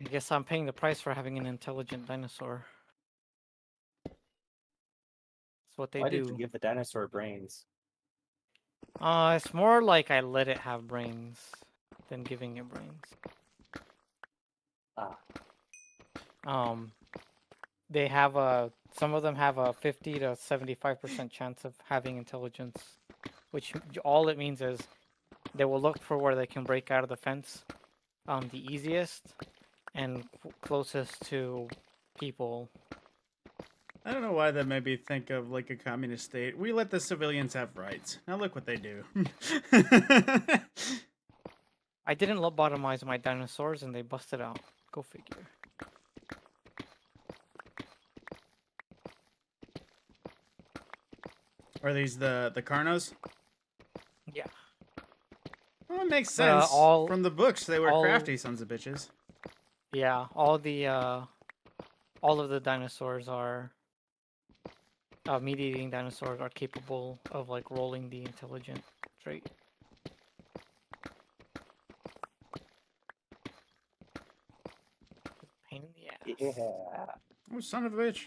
I guess I'm paying the price for having an intelligent dinosaur. That's what they Why do. did you give the dinosaur brains? It's more like I let it have brains than giving it brains. Ah. They have some of them have a 50 to 75% chance of having intelligence, which all it means is they will look for where they can break out of the fence the easiest and closest to people. I don't know why that made me think of like a communist state. We let the civilians have rights. Now look what they do. I didn't lobotomize my dinosaurs and they busted out. Go figure. Are these the Carnos? Yeah. Well, it makes sense. all- From the books, they were all- crafty sons of bitches. Yeah, all of the dinosaurs are meat-eating dinosaurs are capable of like rolling the intelligent trait. Pain in the ass. Yeah. Oh, son of a bitch.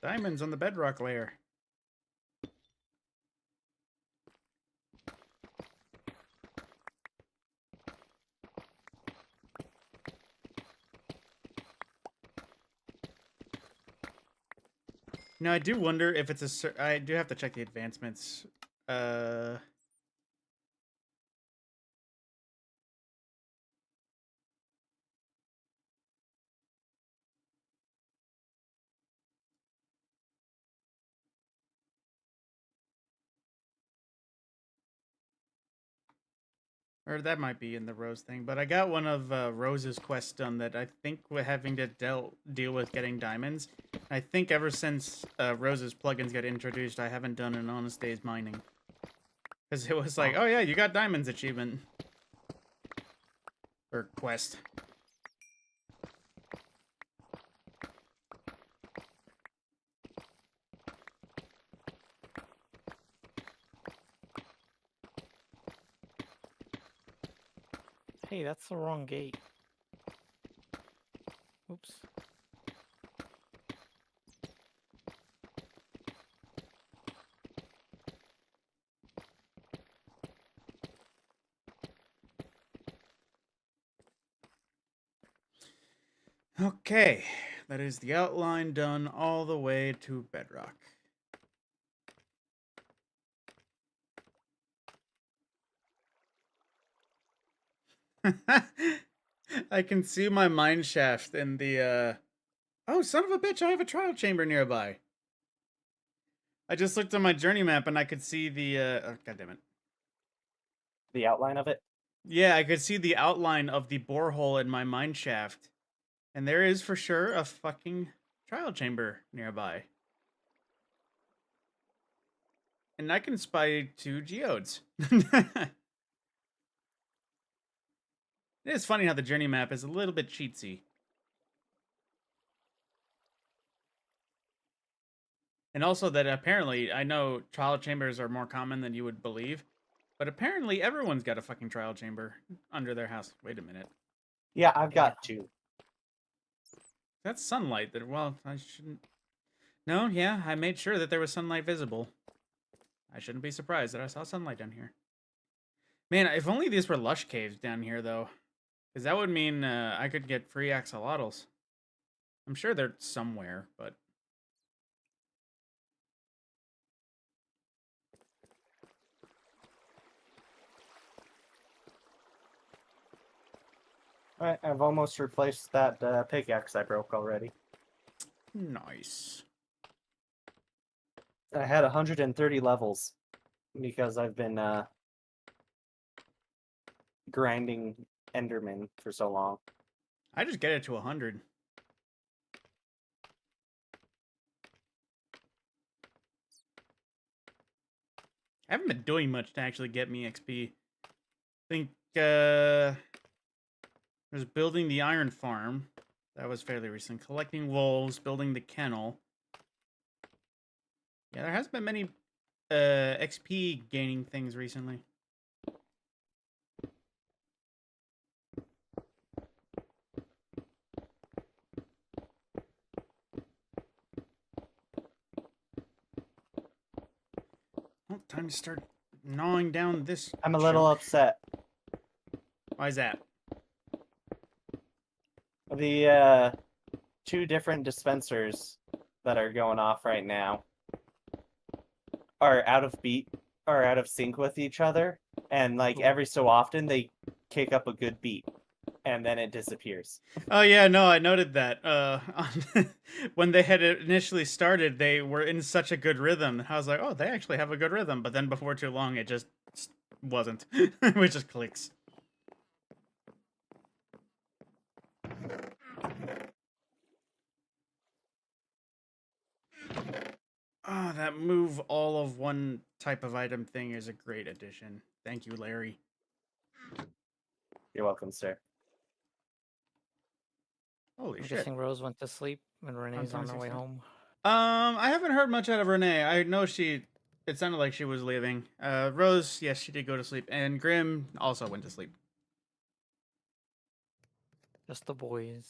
Diamonds on the bedrock layer. Now, I do wonder if it's I do have to check the advancements. Or that might be in the Rose thing, but I got one of Rose's quests done that I think we're having to deal with getting diamonds. I think ever since Rose's plugins got introduced, I haven't done an honest day's mining. Because it was like, oh yeah, you got diamonds achievement. Or quest. Hey, that's the wrong gate. Oops. Okay, that is the outline done all the way to bedrock. I can see my mine shaft in the Oh, son of a bitch, I have a trial chamber nearby. I just looked on my journey map and I could see the oh, god damn it. The outline of it. Yeah, I could see the outline of the borehole in my mine shaft. And there is for sure a fucking trial chamber nearby. And I can spy 2 geodes. It is funny how the journey map is a little bit cheatsy. And also that apparently, I know trial chambers are more common than you would believe, but apparently everyone's got a fucking trial chamber under their house. Wait a minute. Yeah, I've got 2. That's sunlight. That well, I shouldn't... No, yeah, I made sure that there was sunlight visible. I shouldn't be surprised that I saw sunlight down here. Man, if only these were lush caves down here, though. Because that would mean I could get free axolotls. I'm sure they're somewhere, but... Alright, I've almost replaced that pickaxe I broke already. Nice. I had 130 levels because I've been grinding Enderman for so long. I just get it to 100. I haven't been doing much to actually get me XP. I think there's building the iron farm. That was fairly recent. Collecting wolves, building the kennel. Yeah, there hasn't been many XP gaining things recently. Well, time to start gnawing down this. I'm a little chunk. upset. Why is that? The 2 different dispensers that are going off right now are out of sync with each other, and like every so often they kick up a good beat. and then it disappears. Oh yeah, no, I noted that. When they had initially started, they were in such a good rhythm. I was like, oh, they actually have a good rhythm. But then before too long, it just wasn't. It just clicks. Oh, that move all of one type of item thing is a great addition. Thank you, Larry. You're welcome, sir. Holy I'm shit. guessing Rose went to sleep and Renee's on the 26 way now. home. I haven't heard much out of Renee. I know it sounded like she was leaving. Rose, yes, she did go to sleep. And Grim also went to sleep. Just the boys.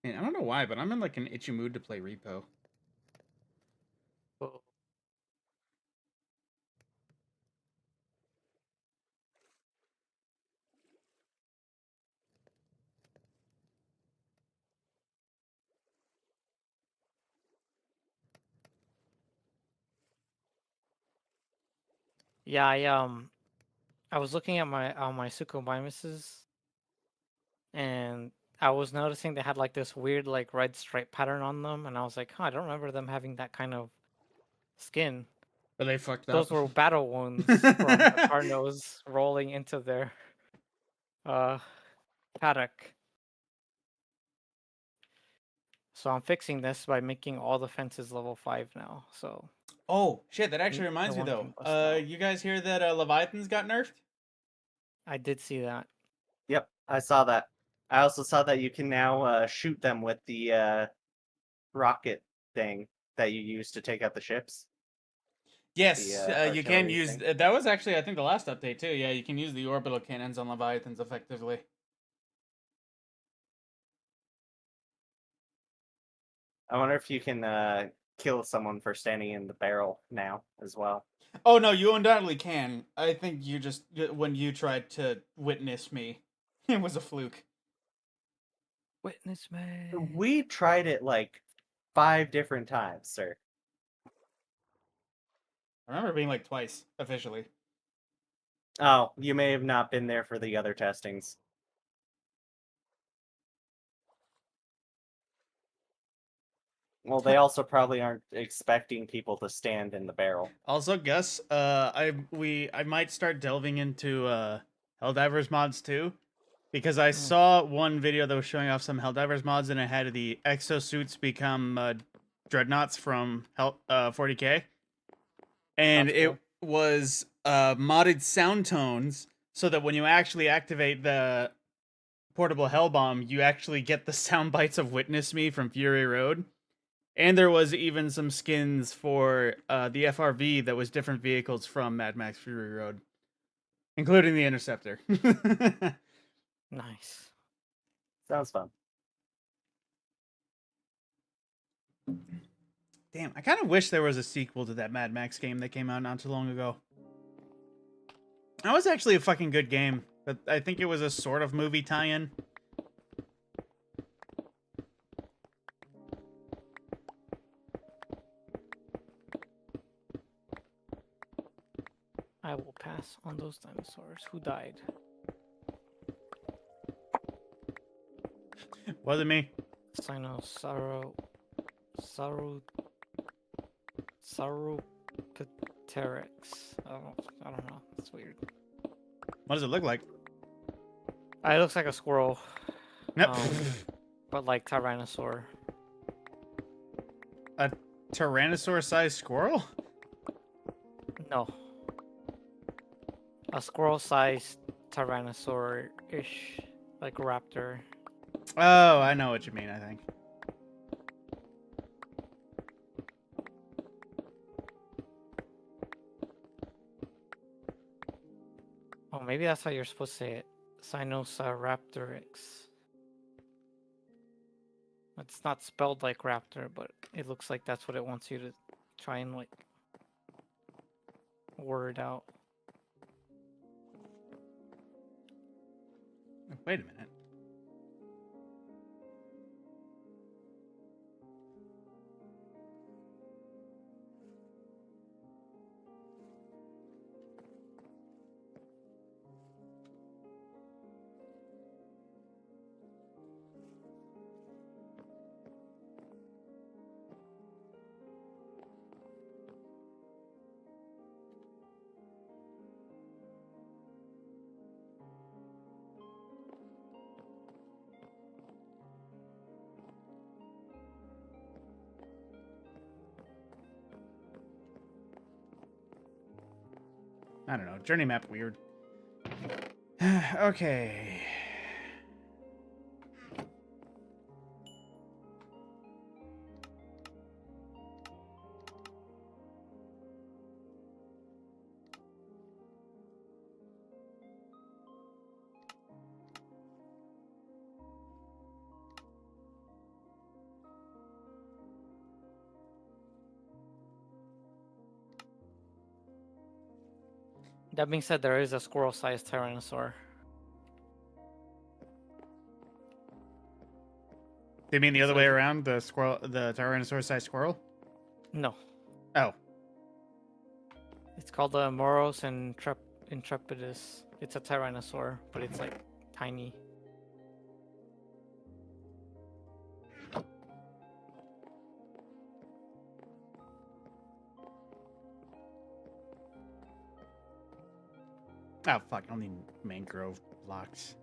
Man, I don't know why, but I'm in like an itchy mood to play Repo. Oh. Yeah, I was looking at my Suchomimuses, and I was noticing they had like this weird like red stripe pattern on them, and I was like, huh, I don't remember them having that kind of skin. But they fucked up. Those were battle wounds from the Carnos rolling into their paddock. So I'm fixing this by making all the fences level 5 now. So Oh, shit, that actually reminds no me one though. can bust out. You guys hear that Leviathans got nerfed? I did see that. Yep, I saw that. I also saw that you can now shoot them with the rocket thing that you use to take out the ships. Yes, you can artillery use. thing. That was actually, I think, the last update too. Yeah, you can use the orbital cannons on Leviathans effectively. I wonder if you can kill someone for standing in the barrel now as well. Oh no, you undoubtedly can. I think you just when you tried to witness me, it was a fluke. Witness me. We tried it like 5 different times, sir. I remember it being like twice officially. Oh, you may have not been there for the other testings. Well, they also probably aren't expecting people to stand in the barrel. Also, Gus, I might start delving into Helldivers mods too, because I saw one video that was showing off some Helldivers mods, and it had the exosuits become dreadnoughts from 40K, and That's it cool. was modded sound tones so that when you actually activate the portable Hellbomb, you actually get the sound bites of "Witness Me" from Fury Road. And there was even some skins for the FRV that was different vehicles from Mad Max Fury Road, including the Interceptor. Nice. Sounds fun. Damn, I kind of wish there was a sequel to that Mad Max game that came out not too long ago. That was actually a fucking good game, but I think it was a sort of movie tie-in. I will pass on those dinosaurs. Who died? Wasn't me. Sauropteryx. I don't know. It's weird. What does it look like? It looks like a squirrel, Yep. but like Tyrannosaur. A Tyrannosaur-sized squirrel? No. A squirrel-sized Tyrannosaur-ish, like raptor. Oh, I know what you mean, I think. Oh, maybe that's how you're supposed to say it. Sinosauropteryx. It's not spelled like raptor, but it looks like that's what it wants you to try and like word out. Wait a minute. I don't know. Journey map weird. Okay. That being said, there is a squirrel-sized Tyrannosaur. Do you mean the It's other way like- around? The squirrel, the Tyrannosaurus-sized squirrel? No, Oh, it's called the Moros intrepidus. It's a Tyrannosaur, but it's like tiny. oh fuck! I don't need mangrove blocks.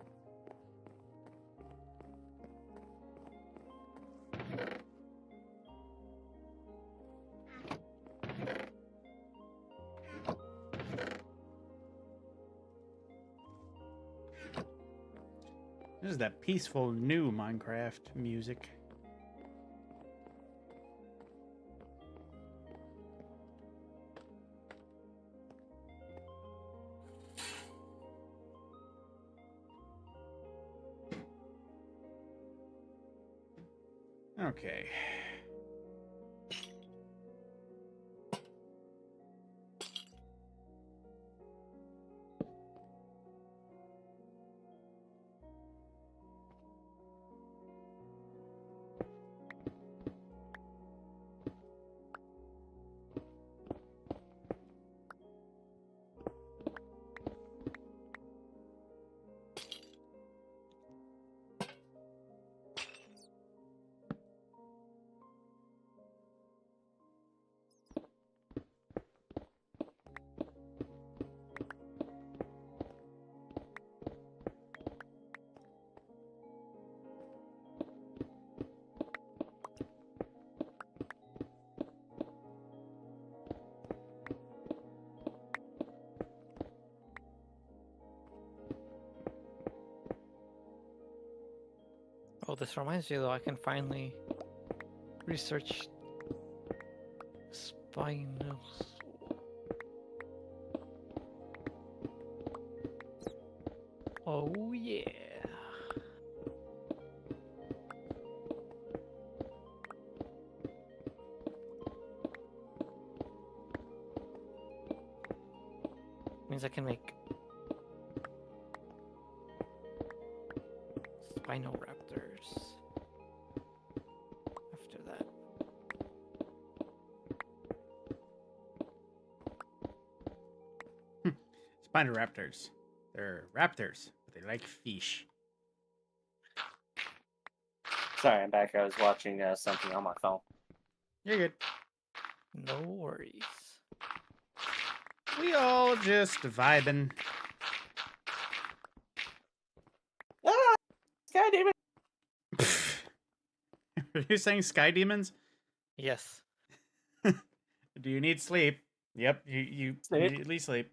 This is that peaceful new Minecraft music. Okay. Oh, this reminds me though, I can finally research Spinosaurus. Oh yeah. Means I can make Spinoraptors. After that. Spinoraptors. They're raptors, but they like fish. Sorry, I'm back. I was watching something on my phone. You're good. No worries. We all just vibing. Ah! Sky demon! Are you saying sky demons? Yes. Do you need sleep? Yep, you Sleep. immediately sleep.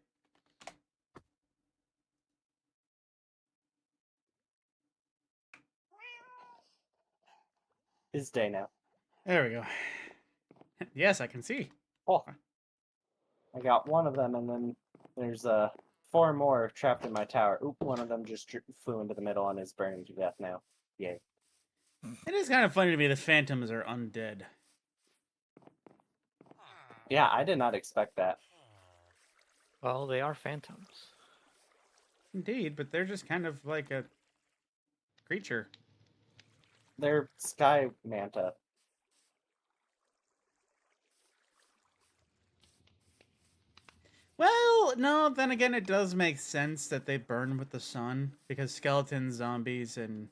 It's day now. There we go. Yes, I can see. Oh. I got one of them, and then there's 4 more trapped in my tower. Oop, one of them just flew into the middle and is burning to death now. Yay. It is kind of funny to me the phantoms are undead. Yeah, I did not expect that. Well, they are phantoms. Indeed, but they're just kind of like a creature. They're sky manta. Well, no, then again, it does make sense that they burn with the sun because skeletons, zombies, and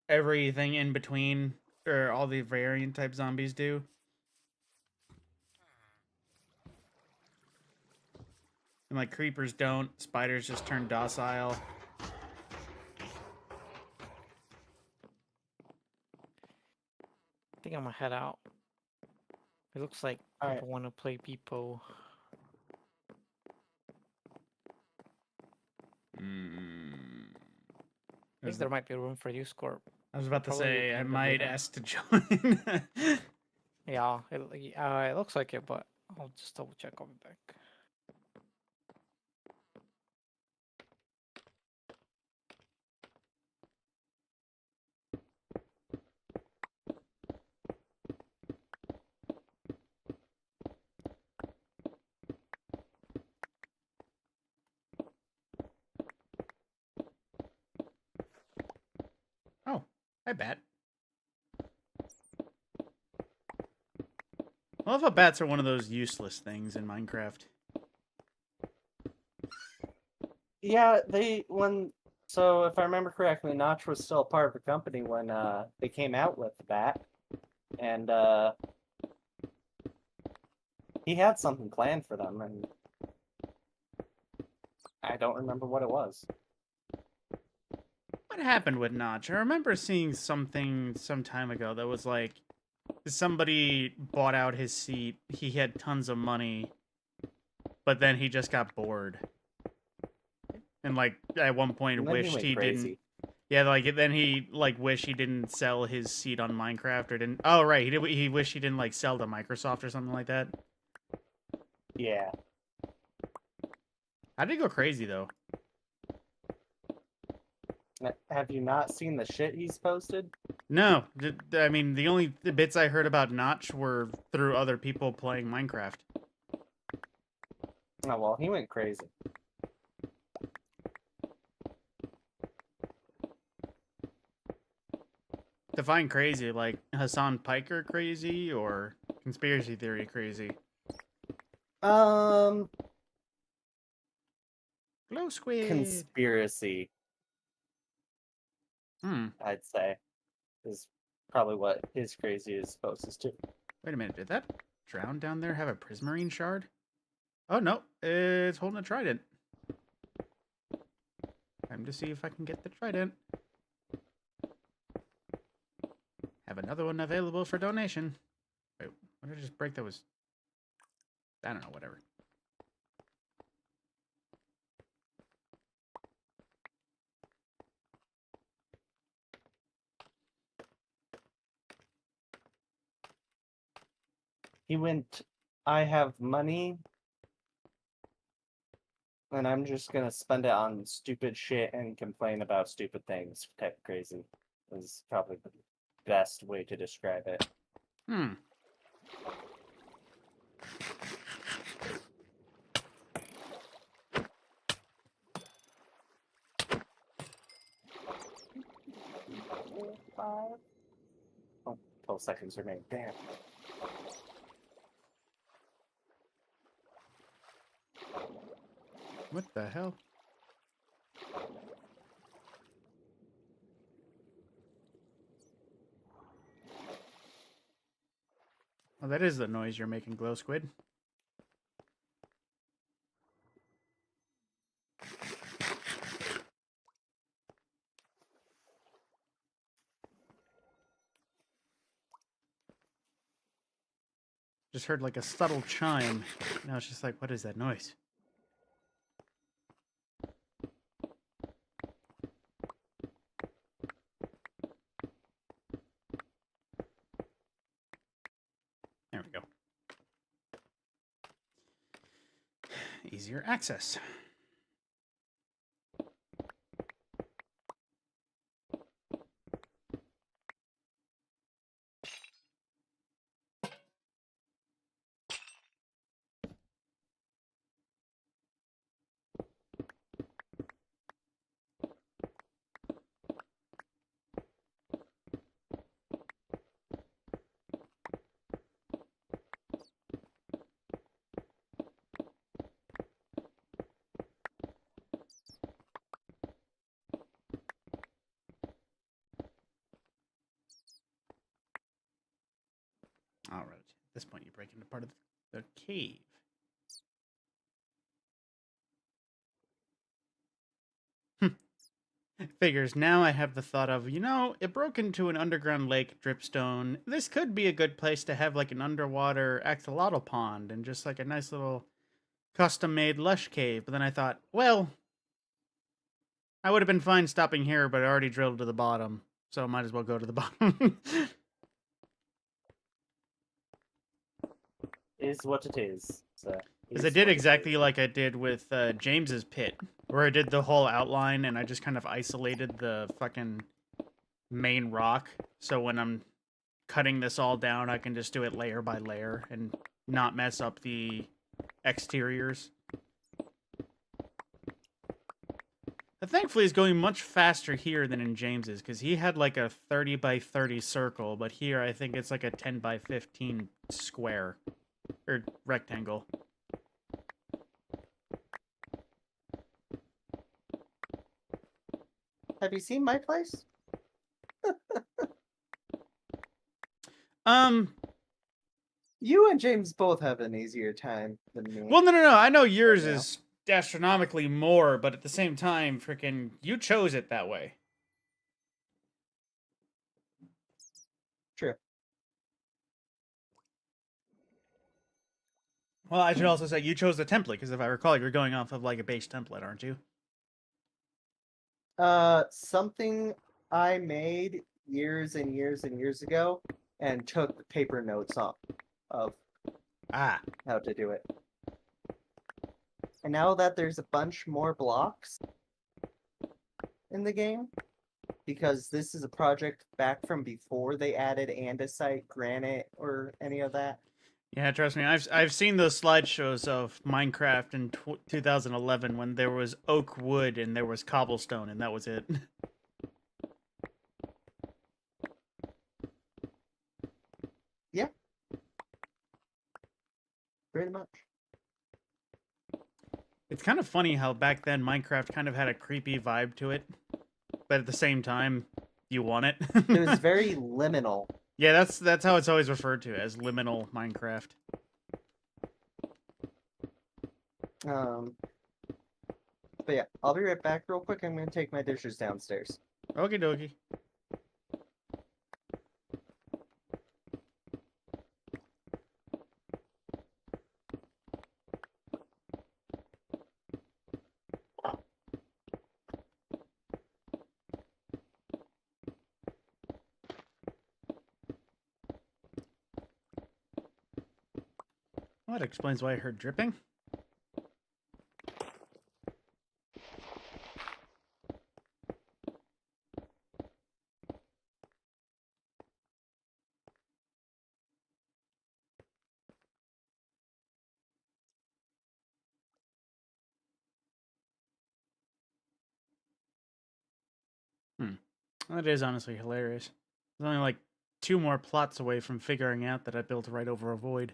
everything in between, or all the variant type zombies do. And like creepers don't, spiders just turn docile. I think I'm gonna head out. It looks like All right. people want to play Beepo. I think there might be room for you, Scorp. I was about to Probably say I can, but might maybe not. ask to join. Yeah, it looks like it, but I'll just double check. I'll be back. Oh, I bet. I love how bats are one of those useless things in Minecraft. Yeah, so if I remember correctly, Notch was still a part of the company when they came out with the bat, and he had something planned for them, and I don't remember what it was. What happened with Notch? I remember seeing something some time ago that was like somebody bought out his seat. He had tons of money, but then he just got bored. And like at one point And then wished went he crazy. didn't. Yeah, like then he like wished he didn't sell his seat on Minecraft or didn't. Oh right, he wished he didn't like sell to Microsoft or something like that. Yeah. How did he go crazy though? Have you not seen the shit he's posted? No, I mean the only bits I heard about Notch were through other people playing Minecraft. Oh well, he went crazy. Define crazy, like Hassan Piker crazy or conspiracy theory crazy? Um, Glow squid. conspiracy, I'd say, is probably what his crazy is closest to. Wait a minute, did that drown down there have a prismarine shard? Oh no, it's holding a trident. Time to see if I can get the trident. Have another one available for donation. Wait, what did I just break that was... I don't know, whatever. He went, I have money, and I'm just gonna spend it on stupid shit and complain about stupid things. Type crazy is probably the best way to describe it. Hmm. Oh, 12 seconds remain. Damn. What the hell? Oh, that is the noise you're making, Glow Squid. Just heard like a subtle chime. Now it's just like, what is that noise? There we go. Easier access. All right. At this point, you break into part of the cave. Figures, now I have the thought of, you know, it broke into an underground lake, Dripstone. This could be a good place to have like an underwater axolotl pond and just like a nice little custom-made lush cave. But then I thought, well, I would have been fine stopping here, but I already drilled to the bottom, so I might as well go to the bottom. Is what it is. So, Because I is did what it exactly is. like I did with James's pit, where I did the whole outline and I just kind of isolated the fucking main rock. So when I'm cutting this all down, I can just do it layer by layer and not mess up the exteriors. Thankfully, it's going much faster here than in James's, because he had like a 30 by 30 circle, but here I think it's like a 10 by 15 square, or rectangle. Have you seen my place? You and James both have an easier time than me. Well, no. I know yours now. is astronomically more, but at the same time, freaking, you chose it that way. True. Well, I should also say you chose the template, because if I recall, you're going off of like a base template, aren't you? Something I made years and years and years ago, and took paper notes off of Ah. how to do it. And now that there's a bunch more blocks in the game, because this is a project back from before they added andesite, granite, or any of that. Yeah, trust me, I've seen those slideshows of Minecraft in 2011 when there was oak wood and there was cobblestone, and that was it. Yeah. Pretty much. It's kind of funny how back then Minecraft kind of had a creepy vibe to it, but at the same time, you want it. It was very liminal. Yeah, that's how it's always referred to, as liminal Minecraft. But yeah, I'll be right back real quick. I'm gonna take my dishes downstairs. Okie dokie. Well, that explains why I heard dripping. That is honestly hilarious. There's only like 2 more plots away from figuring out that I built right over a void.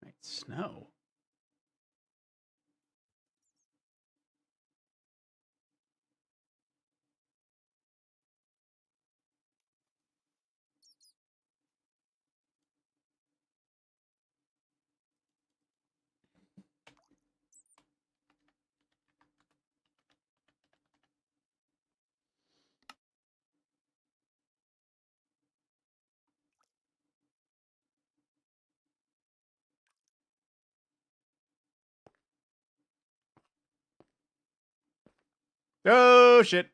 Right, snow. Oh shit.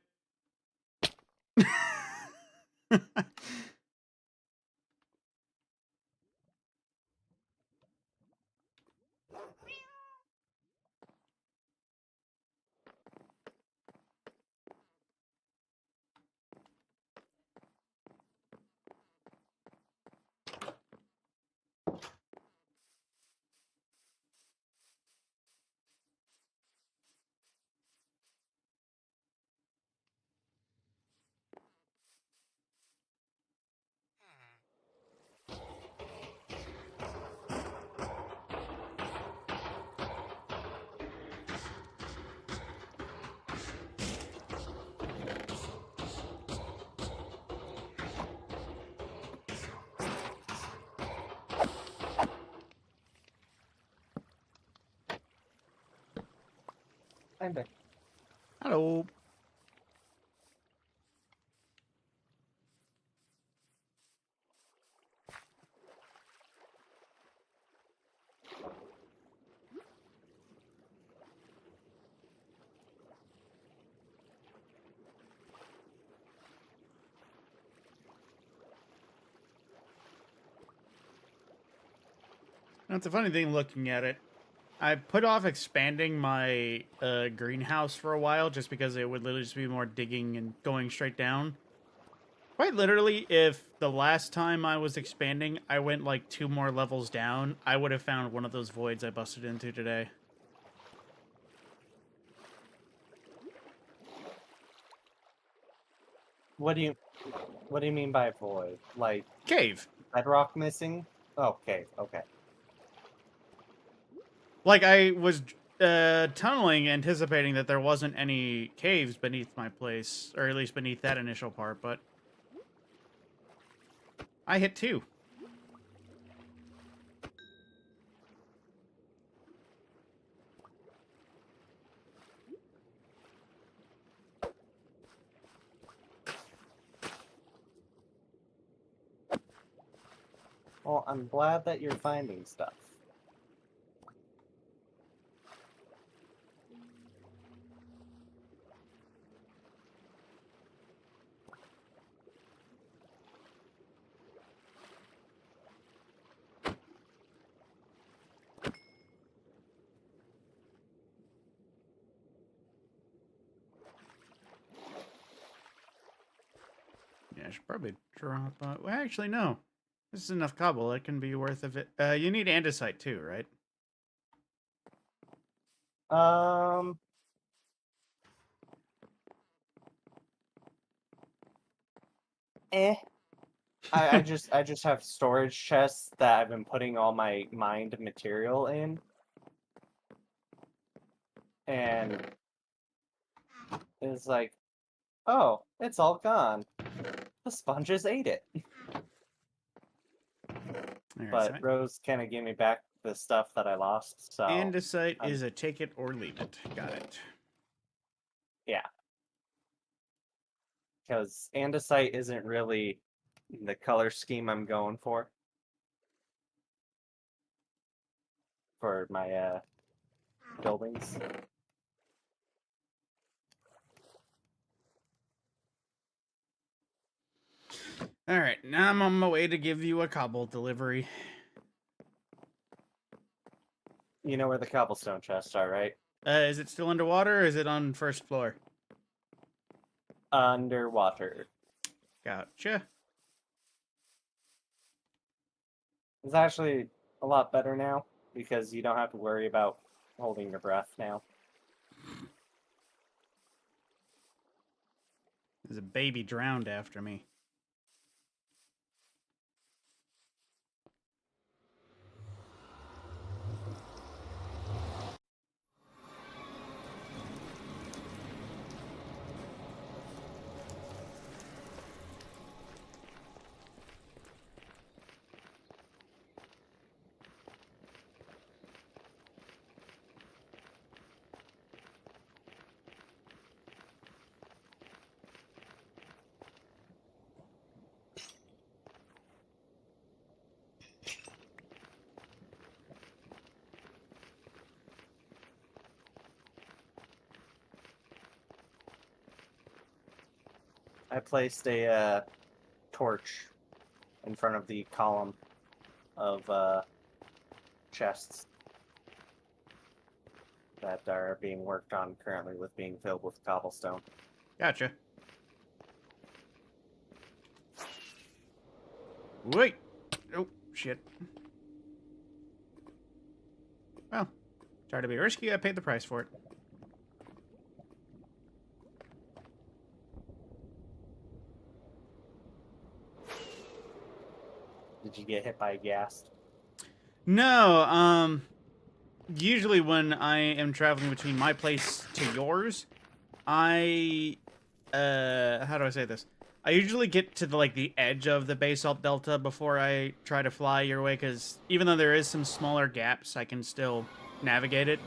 Kinda. Hello. That's a funny thing looking at it. I put off expanding my greenhouse for a while just because it would literally just be more digging and going straight down. Quite literally, if the last time I was expanding, I went like 2 more levels down, I would have found one of those voids I busted into today. What do you mean by void? Like Cave. bedrock missing? Oh, cave. Okay. Like, I was tunneling, anticipating that there wasn't any caves beneath my place, or at least beneath that initial part, but I hit 2. Well, I'm glad that you're finding stuff. Yeah, I should probably drop... well, actually, no. This is enough cobble. It can be worth of it. You need andesite too, right? I just have storage chests that I've been putting all my mined material in. And it's like, oh, it's all gone. The sponges ate it. Alright, But so Rose kind of gave me back the stuff that I lost, so andesite I'm- is a take it or leave it. Got it. because andesite isn't really the color scheme I'm going for my buildings. Alright, now I'm on my way to give you a cobble delivery. You know where the cobblestone chests are, right? Is it still underwater or is it on first floor? Underwater. Gotcha. It's actually a lot better now because you don't have to worry about holding your breath now. There's a baby drowned after me. I placed a torch in front of the column of chests that are being worked on currently with being filled with cobblestone. Gotcha. Wait. Oh, shit. Well, tried to be risky. I paid the price for it. Did you get hit by a ghast? No, usually when I am traveling between my place to yours, how do I say this? I usually get to the edge of the basalt delta before I try to fly your way, because even though there is some smaller gaps, I can still navigate it.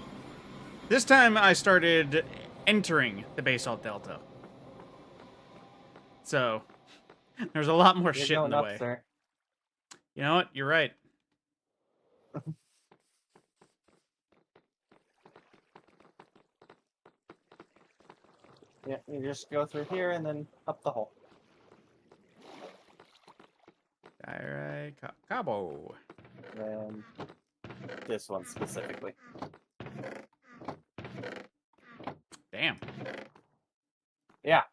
This time I started entering the basalt delta. So there's a lot more You're shit in going the up, way. sir. You know what? You're right. Yeah, you just go through here and then up the hole. Alright, Cabo. Then this one specifically. Damn. Yeah.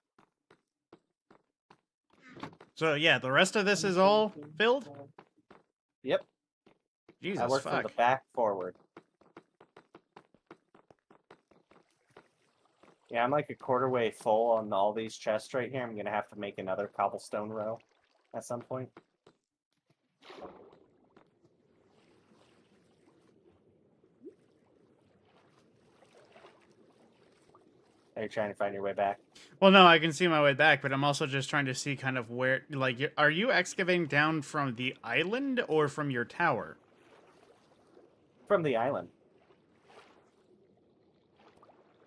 So yeah, the rest of this is all filled? Yep. Jesus I work fuck. from the back forward. Yeah, I'm like a quarter way full on all these chests right here. I'm gonna have to make another cobblestone row at some point. Are you trying to find your way back? Well, no, I can see my way back, but I'm also just trying to see kind of where, like, are you excavating down from the island or from your tower? From the island.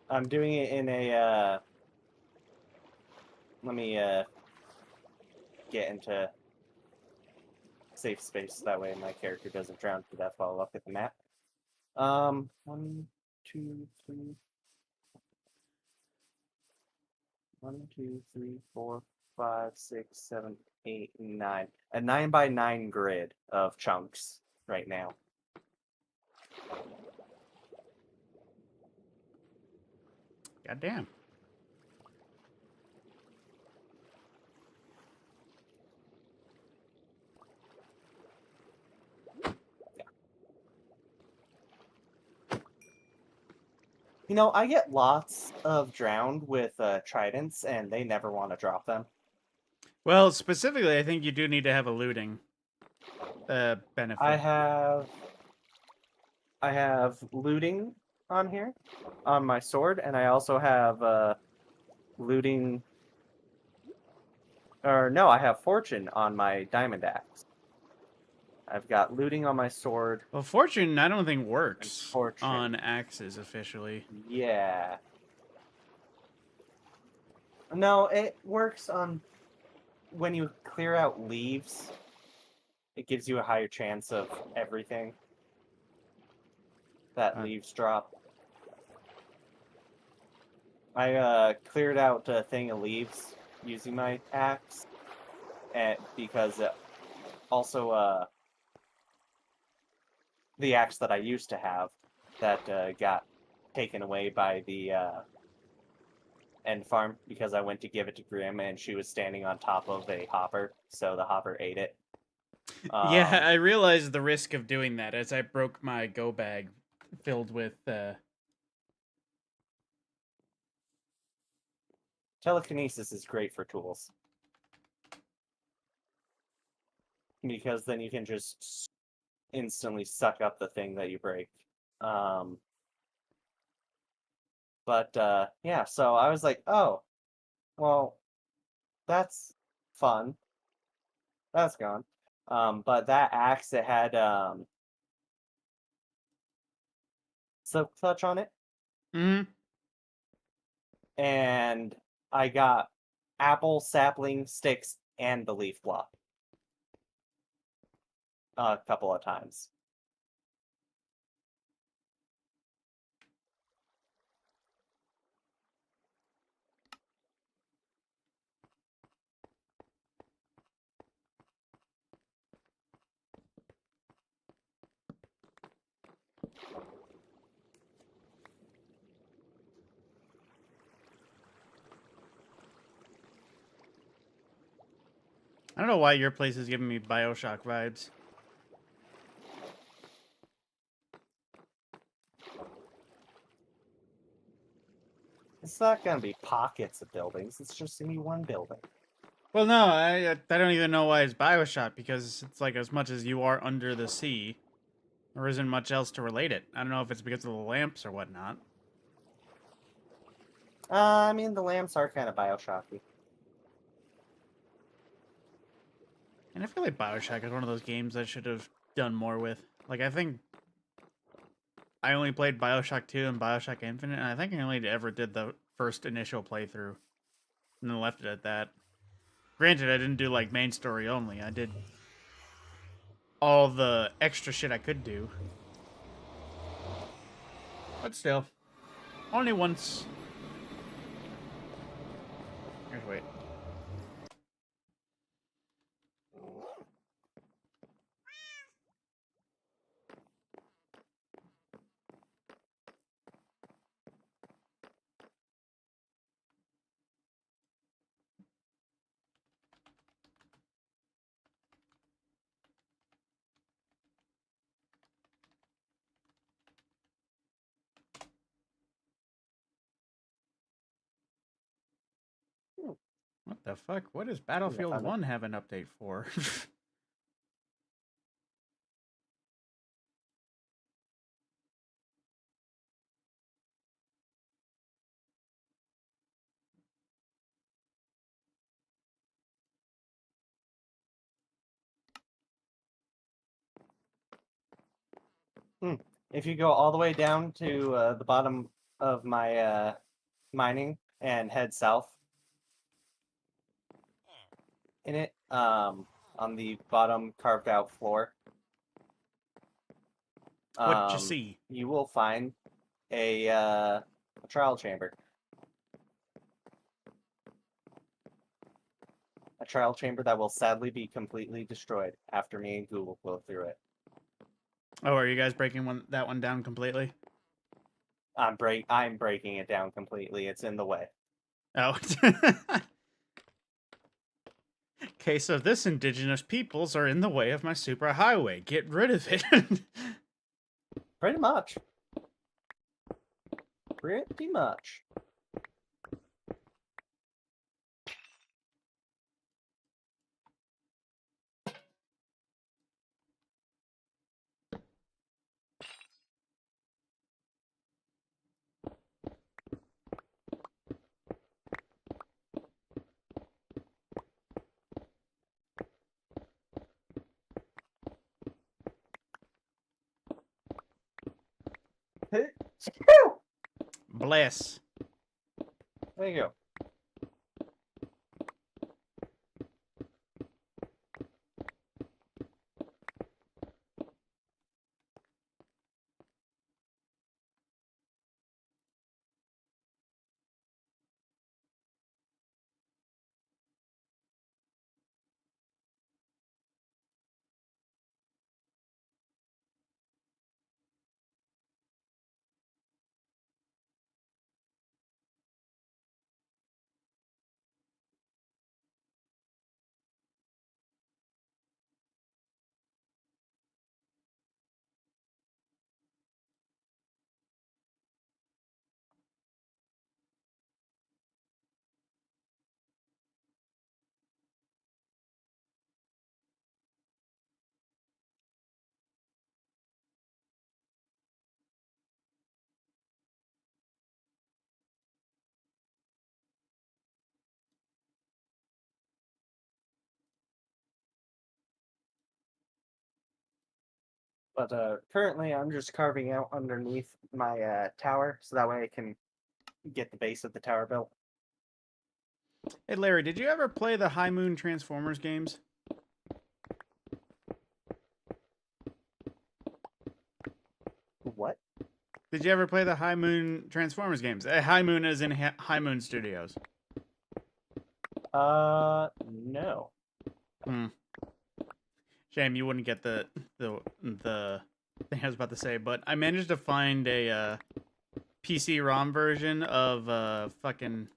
I'm doing it in a, let me, get into safe space. That way my character doesn't drown to death while I look at the map. 1, 2, 3. 1, 2, 3, 4, 5, 6, 7, 8, 9. A 9x9 grid of chunks right now. Goddamn. You know, I get lots of drowned with tridents, and they never want to drop them. Well, specifically, I think you do need to have a looting benefit. I have looting on here on my sword, and I also have looting. Or no, I have fortune on my diamond axe. I've got looting on my sword. Well, fortune, I don't think works Fortune. on axes officially. Yeah. No, it works on when you clear out leaves. It gives you a higher chance of everything that leaves drop. I cleared out a thing of leaves using my axe, and because also the axe that I used to have that got taken away by the end farm because I went to give it to Grim and she was standing on top of a hopper, so the hopper ate it. Yeah, I realized the risk of doing that as I broke my go bag filled with Telekinesis is great for tools. Because then you can just instantly suck up the thing that you break. Yeah, so I was like, oh, well, that's fun. That's gone. But that axe, it had silk touch on it. Mm-hmm. And I got apple, sapling, sticks, and the leaf block. A couple of times. I don't know why your place is giving me BioShock vibes. It's not going to be pockets of buildings. It's just going to be one building. Well, no, I don't even know why it's BioShock, because it's like as much as you are under the sea, there isn't much else to relate it. I don't know if it's because of the lamps or whatnot. I mean, the lamps are kind of BioShocky. And I feel like BioShock is one of those games I should have done more with. Like, I think I only played Bioshock 2 and Bioshock Infinite, and I think I only ever did the first initial playthrough, and then left it at that. Granted, I didn't do like main story only. I did all the extra shit I could do. But still, only once. Here's wait. What the fuck? What does Battlefield found it. 1 have an update for? If you go all the way down to the bottom of my mining and head south in it, on the bottom carved out floor, What'd you see? you will find a trial chamber. A trial chamber that will sadly be completely destroyed after me and Google go through it. Oh, are you guys breaking that one down completely? I'm breaking it down completely. It's in the way. Oh. Okay, so this indigenous peoples are in the way of my superhighway. Get rid of it. Pretty much. Pretty much. Bless. There you go. But currently, I'm just carving out underneath my tower, so that way I can get the base of the tower built. Hey, Larry, did you ever play the High Moon Transformers games? What? Did you ever play the High Moon Transformers games? High Moon is in High Moon Studios. No. Hmm. Shame you wouldn't get the thing I was about to say, but I managed to find a PC ROM version of fucking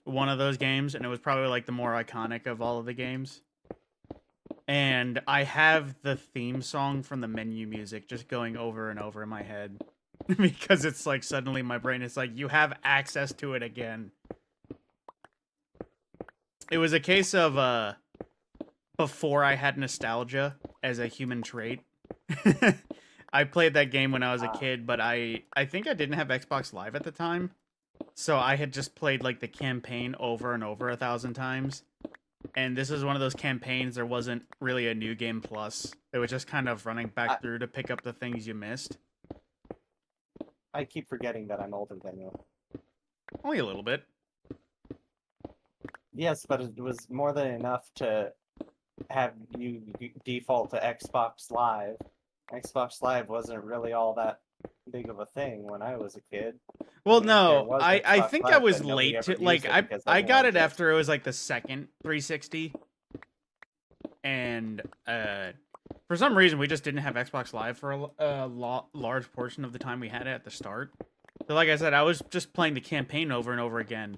one of those games, and it was probably like the more iconic of all of the games. And I have the theme song from the menu music just going over and over in my head because it's like suddenly my brain is like, you have access to it again. It was a case of before I had nostalgia as a human trait. I played that game when I was a kid, but I think I didn't have Xbox Live at the time. So I had just played like the campaign over and over 1,000 times. And this is one of those campaigns there wasn't really a new game plus. It was just kind of running back through to pick up the things you missed. I keep forgetting that I'm older than you. Only a little bit. Yes, but it was more than enough to have you default to Xbox Live. Xbox Live wasn't really all that big of a thing when I was a kid. Well, mean, there no, was I Xbox think I Live, was but nobody late ever to like used it because I got everyone it just- after it was like the second 360, and for some reason we just didn't have Xbox Live for a large portion of the time we had it at the start. So like I said, I was just playing the campaign over and over again,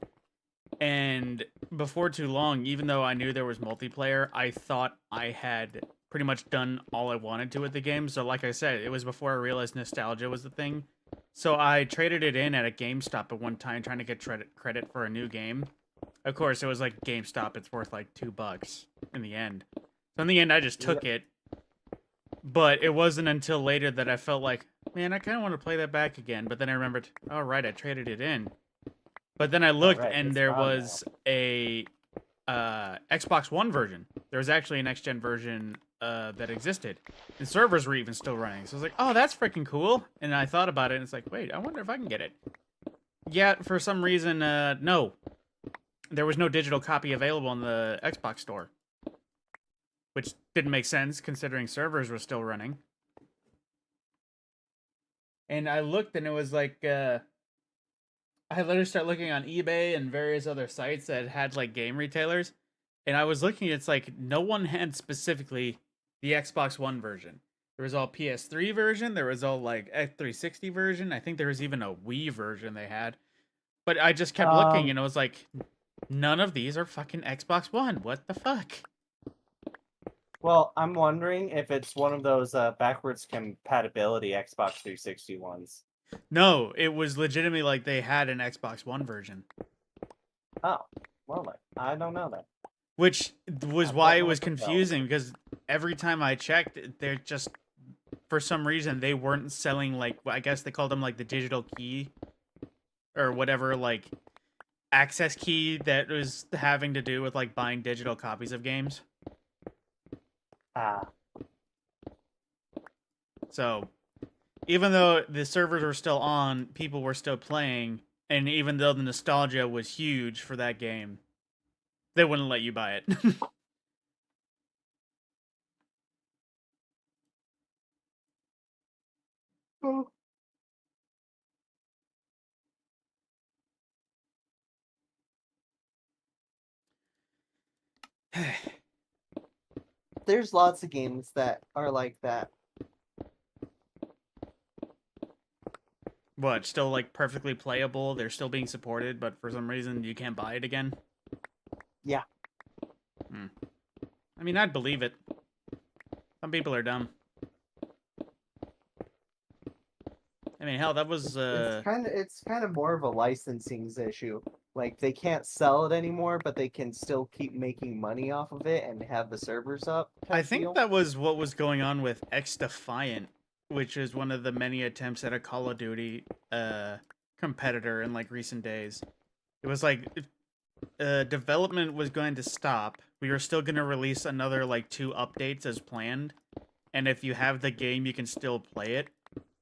and before too long, even though I knew there was multiplayer, I thought I had pretty much done all I wanted to with the game. So like I said, it was before I realized nostalgia was the thing. So I traded it in at a GameStop at one time trying to get credit for a new game. Of course, it was like GameStop, it's worth like $2 in the end. So in the end, I just took it. But it wasn't until later that I felt like, man, I kind of want to play that back again. But then I remembered, oh, right, I traded it in. But then I looked, right, and it's there gone was a Xbox One version. There was actually a next-gen version that existed. And servers were even still running. So I was like, oh, that's freaking cool. And I thought about it, and it's like, wait, I wonder if I can get it. Yet, for some reason, no. There was no digital copy available in the Xbox store. Which didn't make sense, considering servers were still running. And I looked, and it was like, I literally started looking on eBay and various other sites that had, like, game retailers. And I was looking, it's like, no one had specifically the Xbox One version. There was all PS3 version, there was all, like, X360 version. I think there was even a Wii version they had. But I just kept looking, and it was like, none of these are fucking Xbox One. What the fuck? Well, I'm wondering if it's one of those backwards compatibility Xbox 360 ones. No, it was legitimately like they had an Xbox One version. Oh, well, then, I don't know that. Which was I why don't it know was what the hell. confusing, because every time I checked, they're just, for some reason, they weren't selling, like, I guess they called them, like, the digital key, or whatever, like, access key that was having to do with, like, buying digital copies of games. Ah, So, even though the servers were still on, people were still playing, and even though the nostalgia was huge for that game, they wouldn't let you buy it. there's lots of games that are like that. What, still, like, perfectly playable, they're still being supported, but for some reason you can't buy it again? Yeah. I mean, I'd believe it. Some people are dumb. I mean, hell, that was, It's kind of more of a licensing issue. Like, they can't sell it anymore, but they can still keep making money off of it and have the servers up. I type think deal. that was what was going on with X Defiant, which is one of the many attempts at a Call of Duty competitor in like recent days. It was like development was going to stop. We were still going to release another like 2 updates as planned, and if you have the game, you can still play it.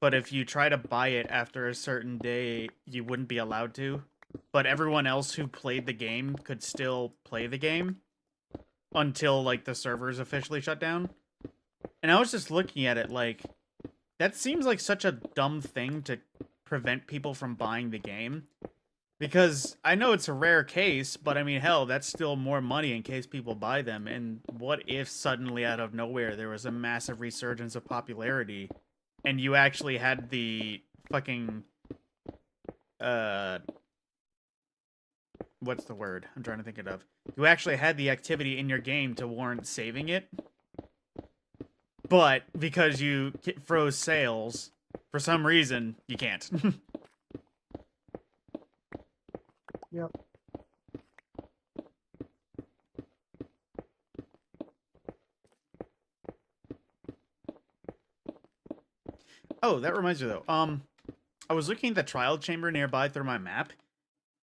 But if you try to buy it after a certain day, you wouldn't be allowed to. But everyone else who played the game could still play the game until like the servers officially shut down. And I was just looking at it like, that seems like such a dumb thing to prevent people from buying the game. Because I know it's a rare case, but I mean, hell, that's still more money in case people buy them. And what if suddenly out of nowhere there was a massive resurgence of popularity and you actually had the fucking, what's the word I'm trying to think of? You actually had the activity in your game to warrant saving it. But because you froze sales, for some reason, you can't. Yep. Oh, that reminds me though. I was looking at the trial chamber nearby through my map.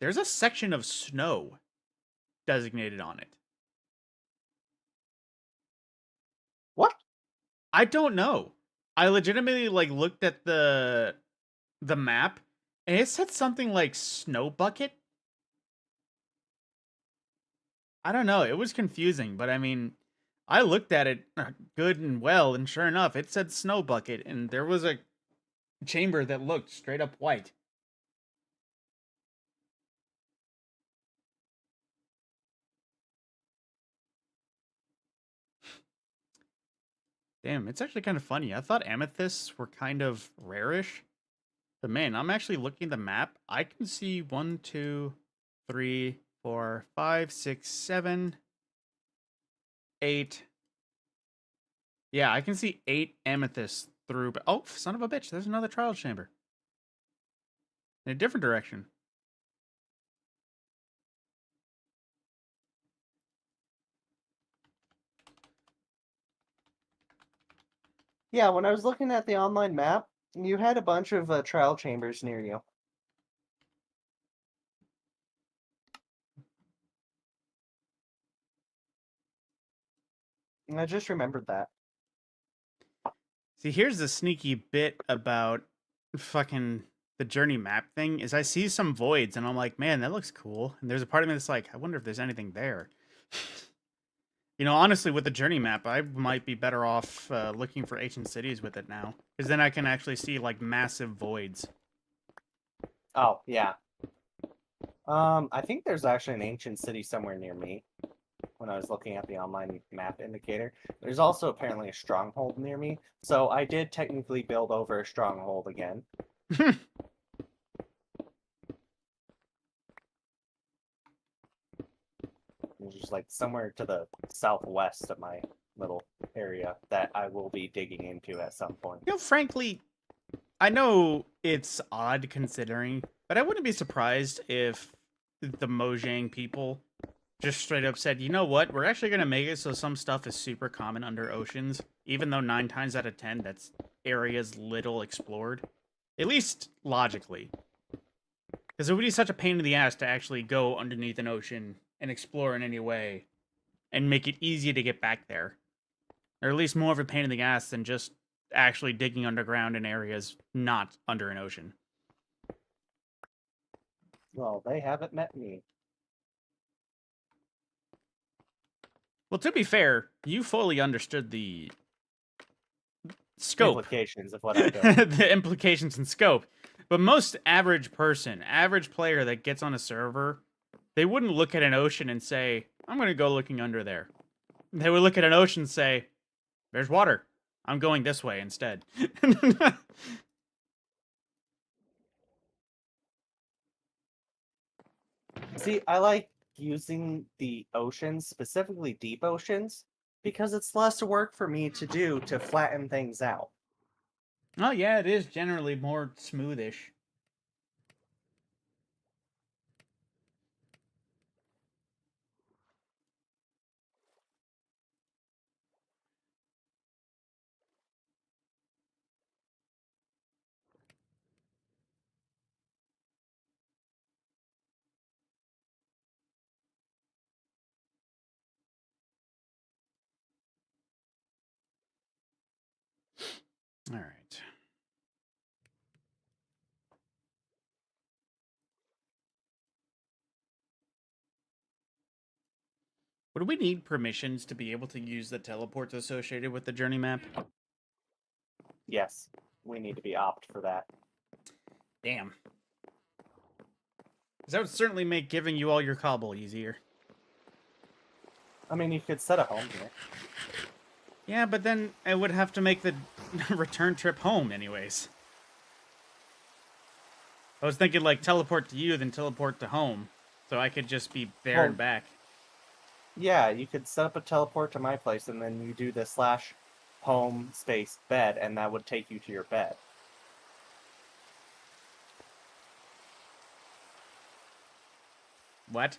There's a section of snow designated on it. What? I don't know. I legitimately like looked at the the map, and it said something like Snow Bucket. I don't know. It was confusing, but I mean, I looked at it good and well, and sure enough, it said Snow Bucket, and there was a chamber that looked straight up white. Damn, it's actually kind of funny. I thought amethysts were kind of rarish. But man, I'm actually looking at the map. I can see 1, 2, 3, 4, 5, 6, 7, 8. Yeah, I can see 8 amethysts through. Oh, son of a bitch. There's another trial chamber. In a different direction. Yeah, when I was looking at the online map, you had a bunch of trial chambers near you. And I just remembered that. See, here's the sneaky bit about fucking the journey map thing is I see some voids and I'm like, man, that looks cool. And there's a part of me that's like, I wonder if there's anything there. You know, honestly, with the journey map, I might be better off looking for ancient cities with it now. Because then I can actually see, like, massive voids. Oh, yeah. I think there's actually an ancient city somewhere near me when I was looking at the online map indicator. There's also apparently a stronghold near me. So I did technically build over a stronghold again. It's just like somewhere to the southwest of my little area that I will be digging into at some point. You know, frankly, I know it's odd considering, but I wouldn't be surprised if the Mojang people just straight up said, you know what, we're actually going to make it so some stuff is super common under oceans, even though 9 times out of 10 that's areas little explored. At least logically. Because it would be such a pain in the ass to actually go underneath an ocean and explore in any way and make it easy to get back there. Or at least more of a pain in the ass than just actually digging underground in areas not under an ocean. Well, they haven't met me. Well, to be fair, you fully understood the scope. Implications of what I built. The implications and scope. But most average person, average player that gets on a server, they wouldn't look at an ocean and say, I'm going to go looking under there. They would look at an ocean and say, there's water. I'm going this way instead. See, I like using the oceans, specifically deep oceans, because it's less work for me to do to flatten things out. Oh, yeah, it is generally more smoothish. All right. Would we need permissions to be able to use the teleports associated with the journey map? Yes, we need to be opt for that. Damn. 'Cause that would certainly make giving you all your cobble easier. I mean, you could set a home here. Yeah, but then I would have to make the return trip home anyways. I was thinking like teleport to you, then teleport to home. So I could just be there and back. Yeah, you could set up a teleport to my place, and then you do the /home space bed, and that would take you to your bed. What?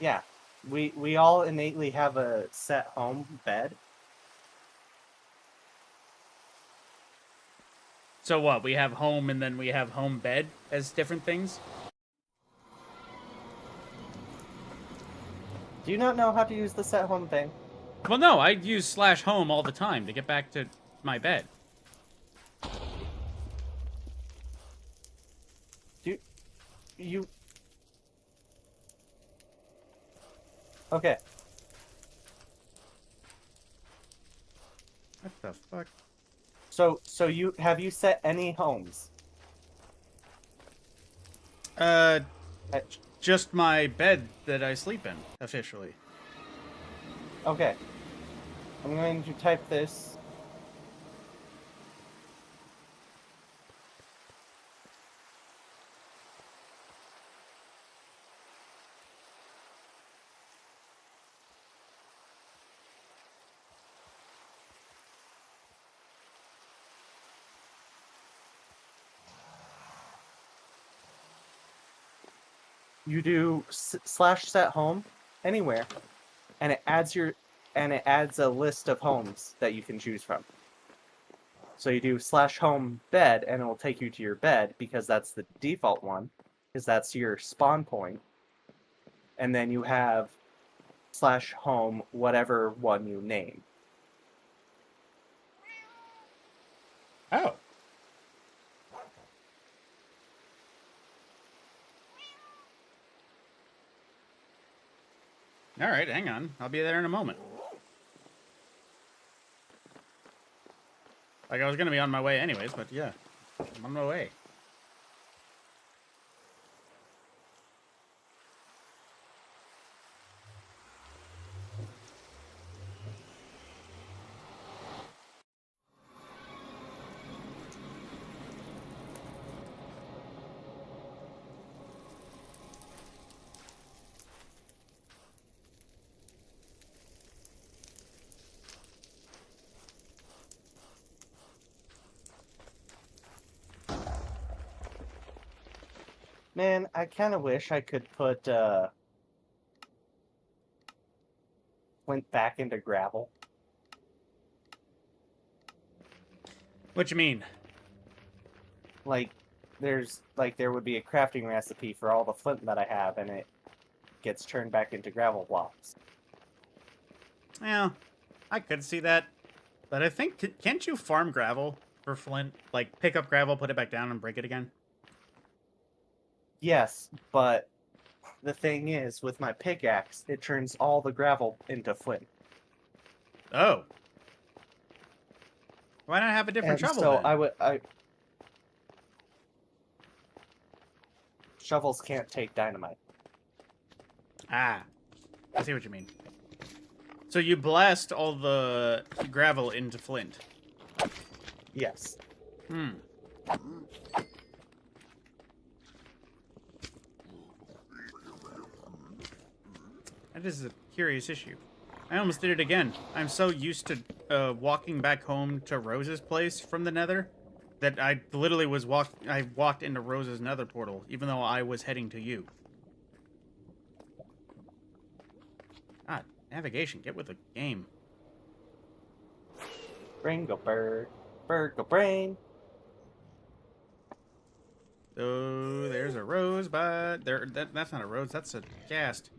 Yeah, we all innately have a set home bed. So what? We have home and then we have home bed as different things? Do you not know how to use the set home thing? Well, no, I use /home all the time to get back to my bed. you. Okay. What the fuck? So have you set any homes? Uh, Uh, just my bed that I sleep in, officially. Okay. I'm going to type this. You do slash set home anywhere, and it adds a list of homes that you can choose from. So you do slash home bed, and it will take you to your bed because that's the default one, because that's your spawn point. And then you have slash home whatever one you name. Oh. All right, hang on. I'll be there in a moment. Like, I was gonna be on my way anyways, but yeah. I'm on my way. Man, I kind of wish I could put Flint back into gravel. What you mean? Like, there would be a crafting recipe for all the flint that I have, and it gets turned back into gravel blocks. Yeah, I could see that. But I think, can't you farm gravel for flint? Like, pick up gravel, put it back down, and break it again? Yes, but the thing is, with my pickaxe, it turns all the gravel into flint. Oh. Why not have a different And shovel so then? Shovels can't take dynamite. Ah, I see what you mean. So you blast all the gravel into flint. Yes. Hmm. That is a curious issue. I almost did it again. I'm so used to walking back home to Rose's place from the Nether that I literally I walked into Rose's Nether portal, even though I was heading to you. God, navigation, get with the game. Brain go bird, bird go brain. So there's a rose, but that's not a rose, that's a ghast.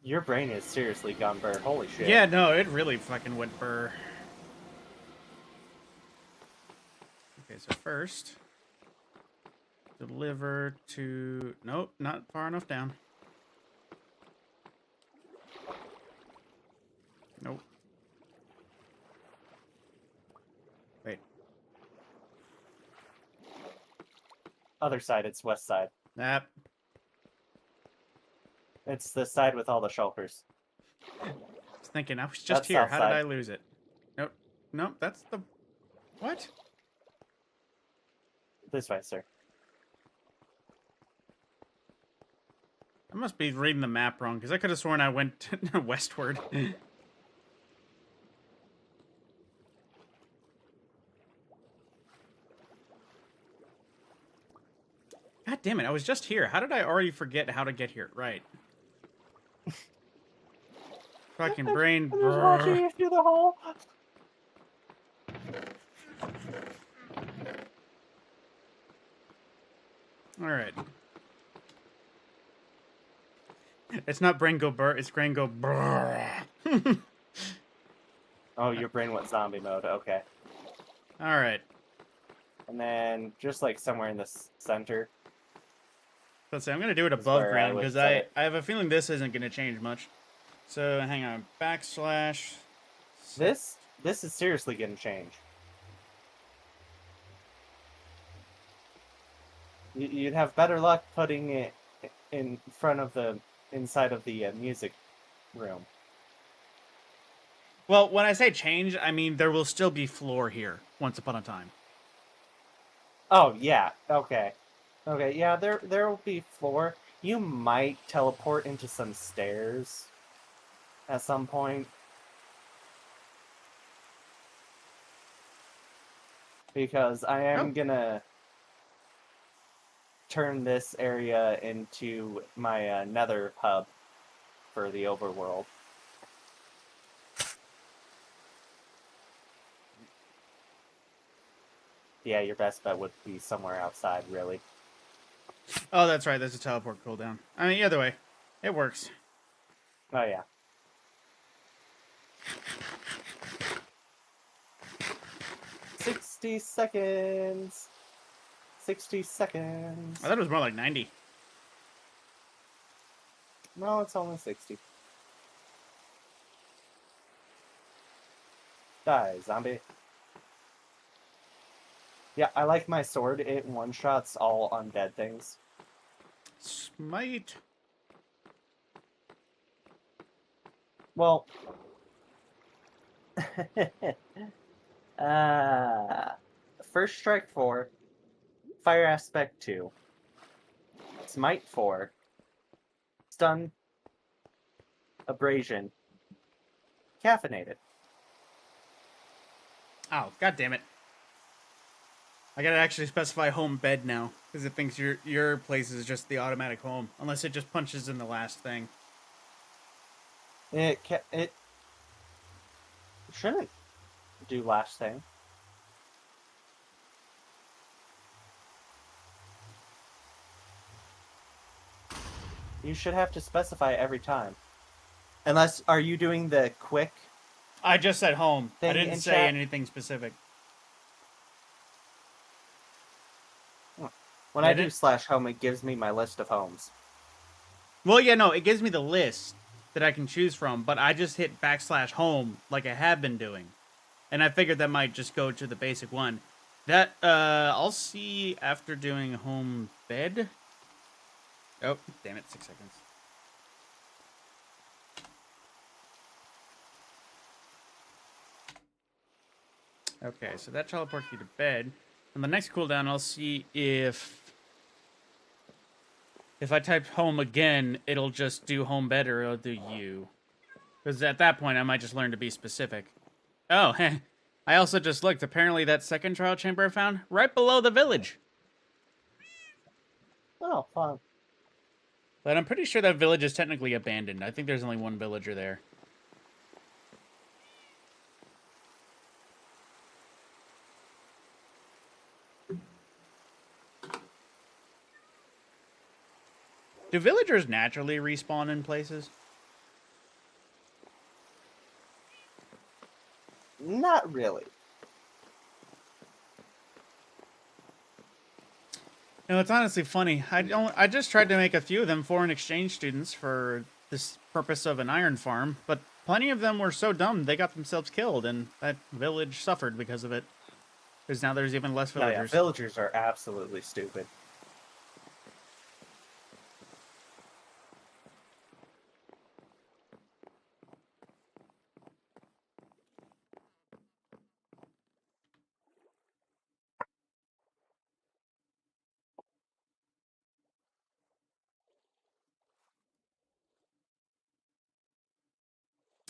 Your brain is seriously gone bird. Holy shit. Yeah, no, it really fucking went burr. Okay, so first, deliver to... Nope, not far enough down. Nope. Wait. Other side, it's west side. That. It's the side with all the shulkers. I was thinking, I was just That's here. south How did side. I lose it? Nope. Nope, that's the... What? This way, sir. I must be reading the map wrong, because I could have sworn I went westward. God damn it, I was just here. How did I already forget how to get here? Right. Fucking brain. I'm just watching you through the hole. Alright. It's not brain go burr, it's brain go brrr. Oh, your brain went zombie mode. Okay. Alright. And then just like somewhere in the center. Let's say I'm gonna do it That's above where I ground would because set it. I have a feeling this isn't gonna change much. So hang on, backslash. This is seriously gonna change. You'd have better luck putting it in front of the inside of the music room. Well, when I say change, I mean there will still be floor here once upon a time. Oh yeah, okay. Okay, yeah, there will be floor. You might teleport into some stairs at some point. Because I am gonna turn this area into my nether hub for the overworld. Yeah, your best bet would be somewhere outside, really. Oh, that's right. There's a teleport cooldown. I mean, either way, it works. Oh yeah. $60. 60 seconds. I thought it was more like 90. No, it's only 60. Die, zombie. Yeah, I like my sword. It one-shots all undead things. Smite. Well, First Strike 4, Fire Aspect 2, Smite 4, Stun, Abrasion, Caffeinated. Oh, god damn it. I gotta actually specify home bed now, because it thinks your place is just the automatic home, unless it just punches in the last thing. It shouldn't do last thing. You should have to specify every time. Unless, are you doing the quick? I just said home. I Thing didn't in say chat? anything specific. When Yeah, I do did- /home, it gives me my list of homes. Well, yeah, no, it gives me the list that I can choose from, but I just hit backslash home like I have been doing. And I figured that might just go to the basic one. That, I'll see after doing home bed. Oh, damn it, 6 seconds. Okay, so that teleports you to bed. And the next cooldown, I'll see if I type home again, it'll just do home bed or it'll do you. Because at that point, I might just learn to be specific. Oh, heh. I also just looked. Apparently, that second trial chamber I found right below the village. Oh, fun. But I'm pretty sure that village is technically abandoned. I think there's only one villager there. Do villagers naturally respawn in places? Not really. No, it's honestly funny. I just tried to make a few of them foreign exchange students for this purpose of an iron farm, but plenty of them were so dumb they got themselves killed, and that village suffered because of it. Because now there's even less No, yeah, villagers. villagers are absolutely stupid.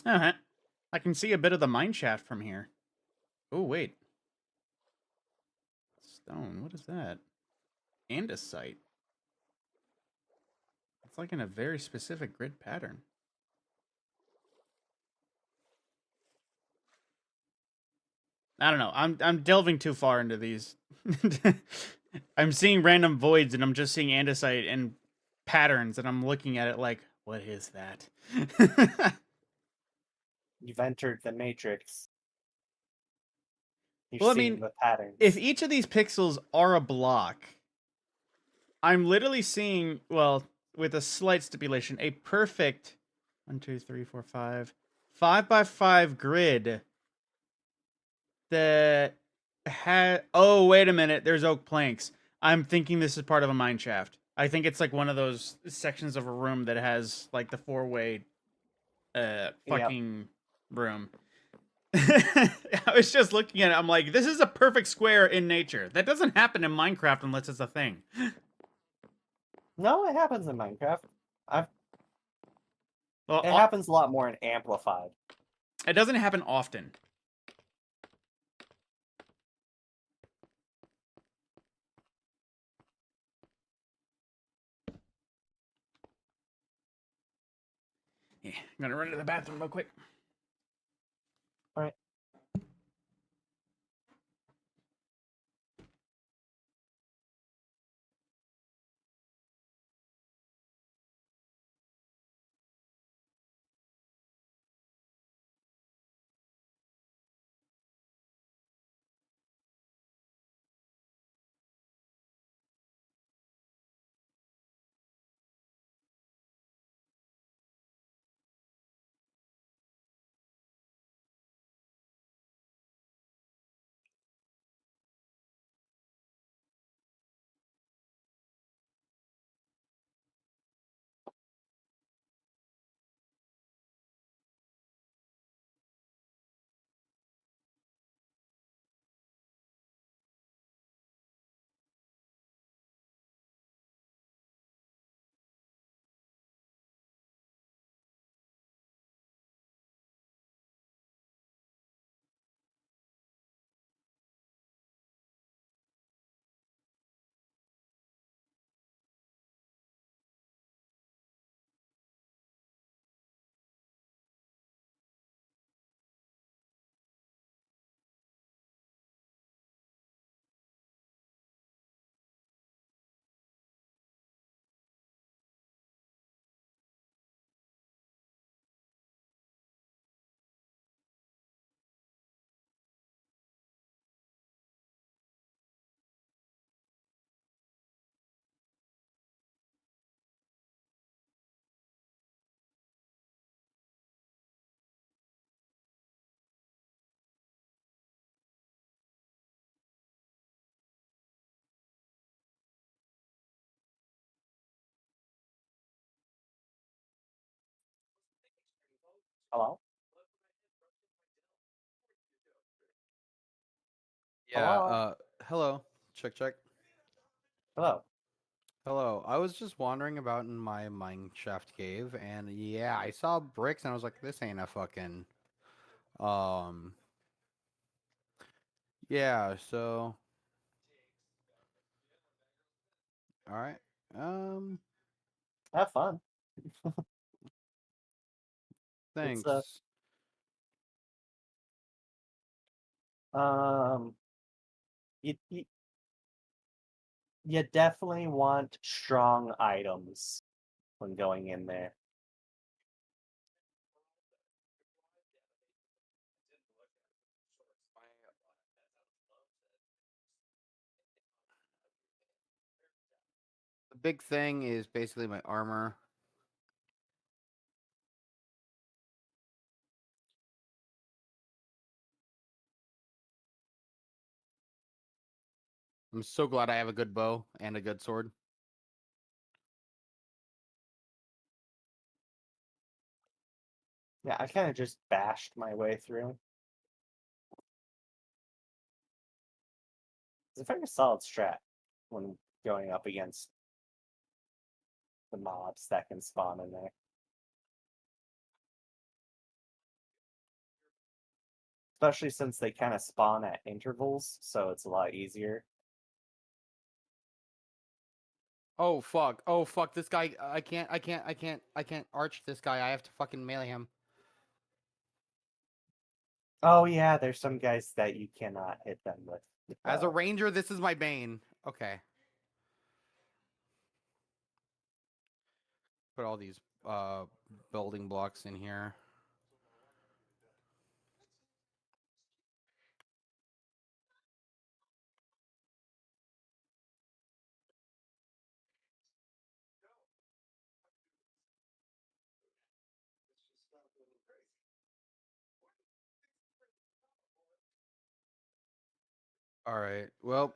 Uh-huh. I can see a bit of the mine shaft from here. Oh, wait. Stone, what is that? Andesite. It's like in a very specific grid pattern. I don't know. I'm delving too far into these. I'm seeing random voids and I'm just seeing andesite and patterns and I'm looking at it like, what is that? You've entered the Matrix. You're Well, I seeing mean, the patterns. if each of these pixels are a block, I'm literally seeing, well, with a slight stipulation, a perfect 1, 2, 3, 4, 5 by 5 grid that had. Oh, wait a minute. There's oak planks. I'm thinking this is part of a mine shaft. I think it's like one of those sections of a room that has like the 4-way fucking room. I was just looking at it. I'm like, this is a perfect square in nature. That doesn't happen in Minecraft unless it's a thing. No, it happens in Minecraft. Well, It happens a lot more in Amplified. it doesn't happen often. Yeah, I'm gonna run to the bathroom real quick. Alright. Hello? Yeah. Hello? Hello. Check. Hello. Hello. I was just wandering about in my mine shaft cave, and yeah, I saw bricks, and I was like, this ain't a fucking. Yeah. So. All right. Have fun. Thanks. It's you, you you definitely want strong items when going in there. The big thing is basically my armor. I'm so glad I have a good bow and a good sword. Yeah, I kind of just bashed my way through. It's a very solid strat when going up against the mobs that can spawn in there. Especially since they kind of spawn at intervals, so it's a lot easier. Oh fuck. Oh fuck. This guy. I can't arch this guy. I have to fucking melee him. Oh yeah, there's some guys that you cannot hit them with. As a ranger, this is my bane. Okay. Put all these building blocks in here. All right. Well,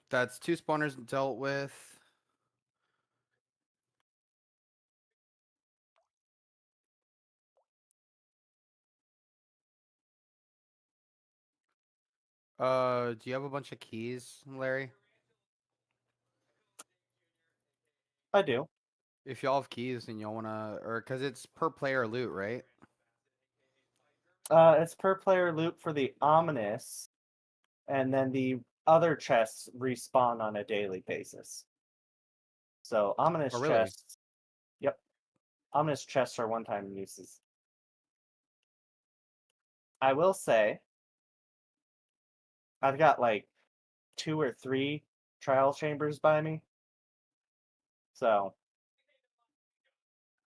that's 2 spawners dealt with. Do you have a bunch of keys, Larry? I do. If y'all have keys and y'all wanna, or because it's per player loot, right? It's per player loot for the ominous, and then the other chests respawn on a daily basis. So ominous Oh, really? chests. Yep. Ominous chests are one-time uses. I will say, I've got like 2 or 3 trial chambers by me. So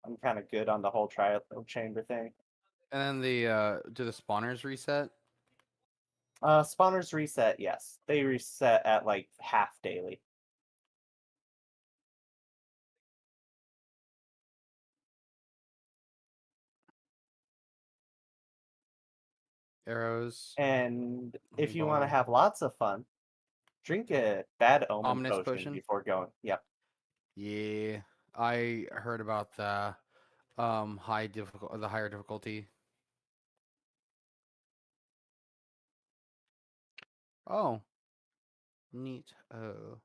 I'm kind of good on the whole trial chamber thing. And then the do the spawners reset? Spawners reset, yes. They reset at like half daily. Arrows. And if you want to Ball. have lots of fun, drink a bad omen Ominous potion potion? before going. Yep. Yeah, I heard about the the higher difficulty. Oh, neat. Oh.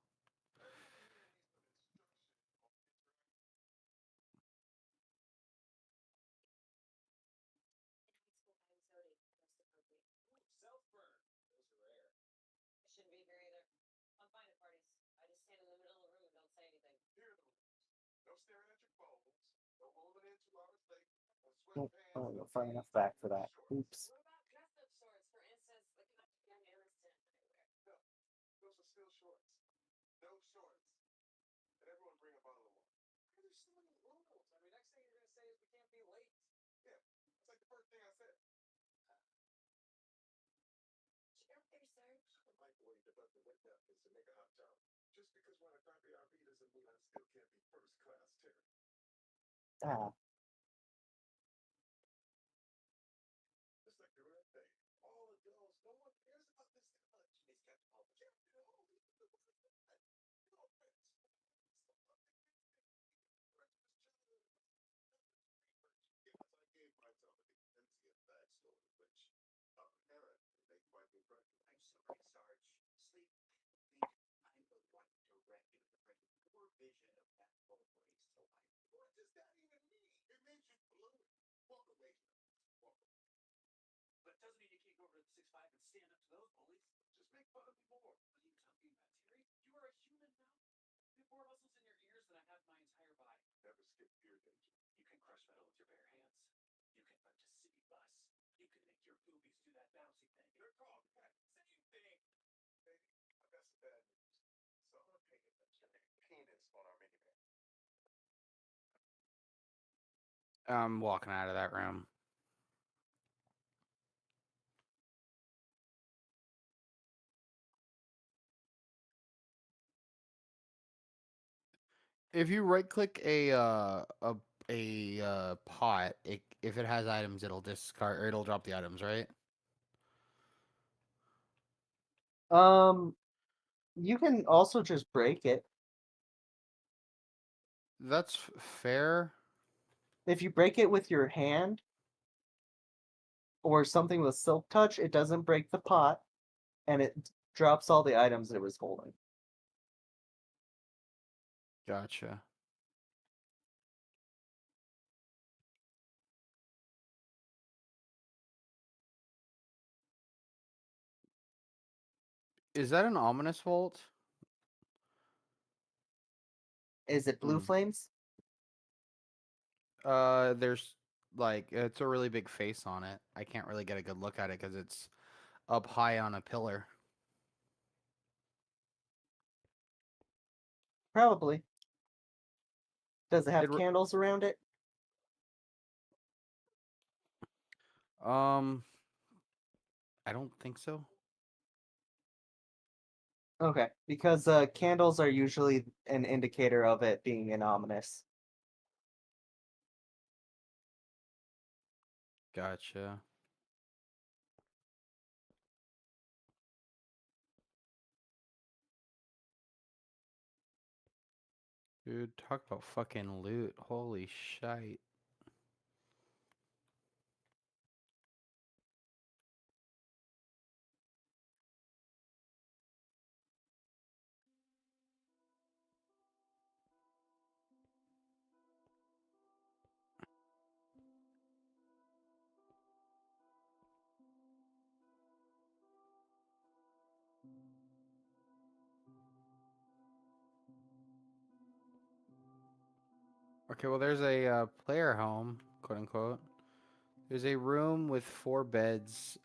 Nope, I don't go far enough back for that. Oops. Ah, I'm walking out of that room. If you right click a pot, if it has items, it'll discard or it'll drop the items, right? you can also just break it. That's fair. If you break it with your hand or something with silk touch, it doesn't break the pot, and it drops all the items it was holding. Gotcha. Is that an ominous vault? Is it blue Hmm. flames? There's like it's a really big face on it. I can't really get a good look at it because it's up high on a pillar. Probably. Does it have It candles around it? I don't think so. Okay, because candles are usually an indicator of it being an ominous. Gotcha. Dude, talk about fucking loot. Holy shite. Okay, well, there's a player home, quote unquote. There's a room with 4 beds.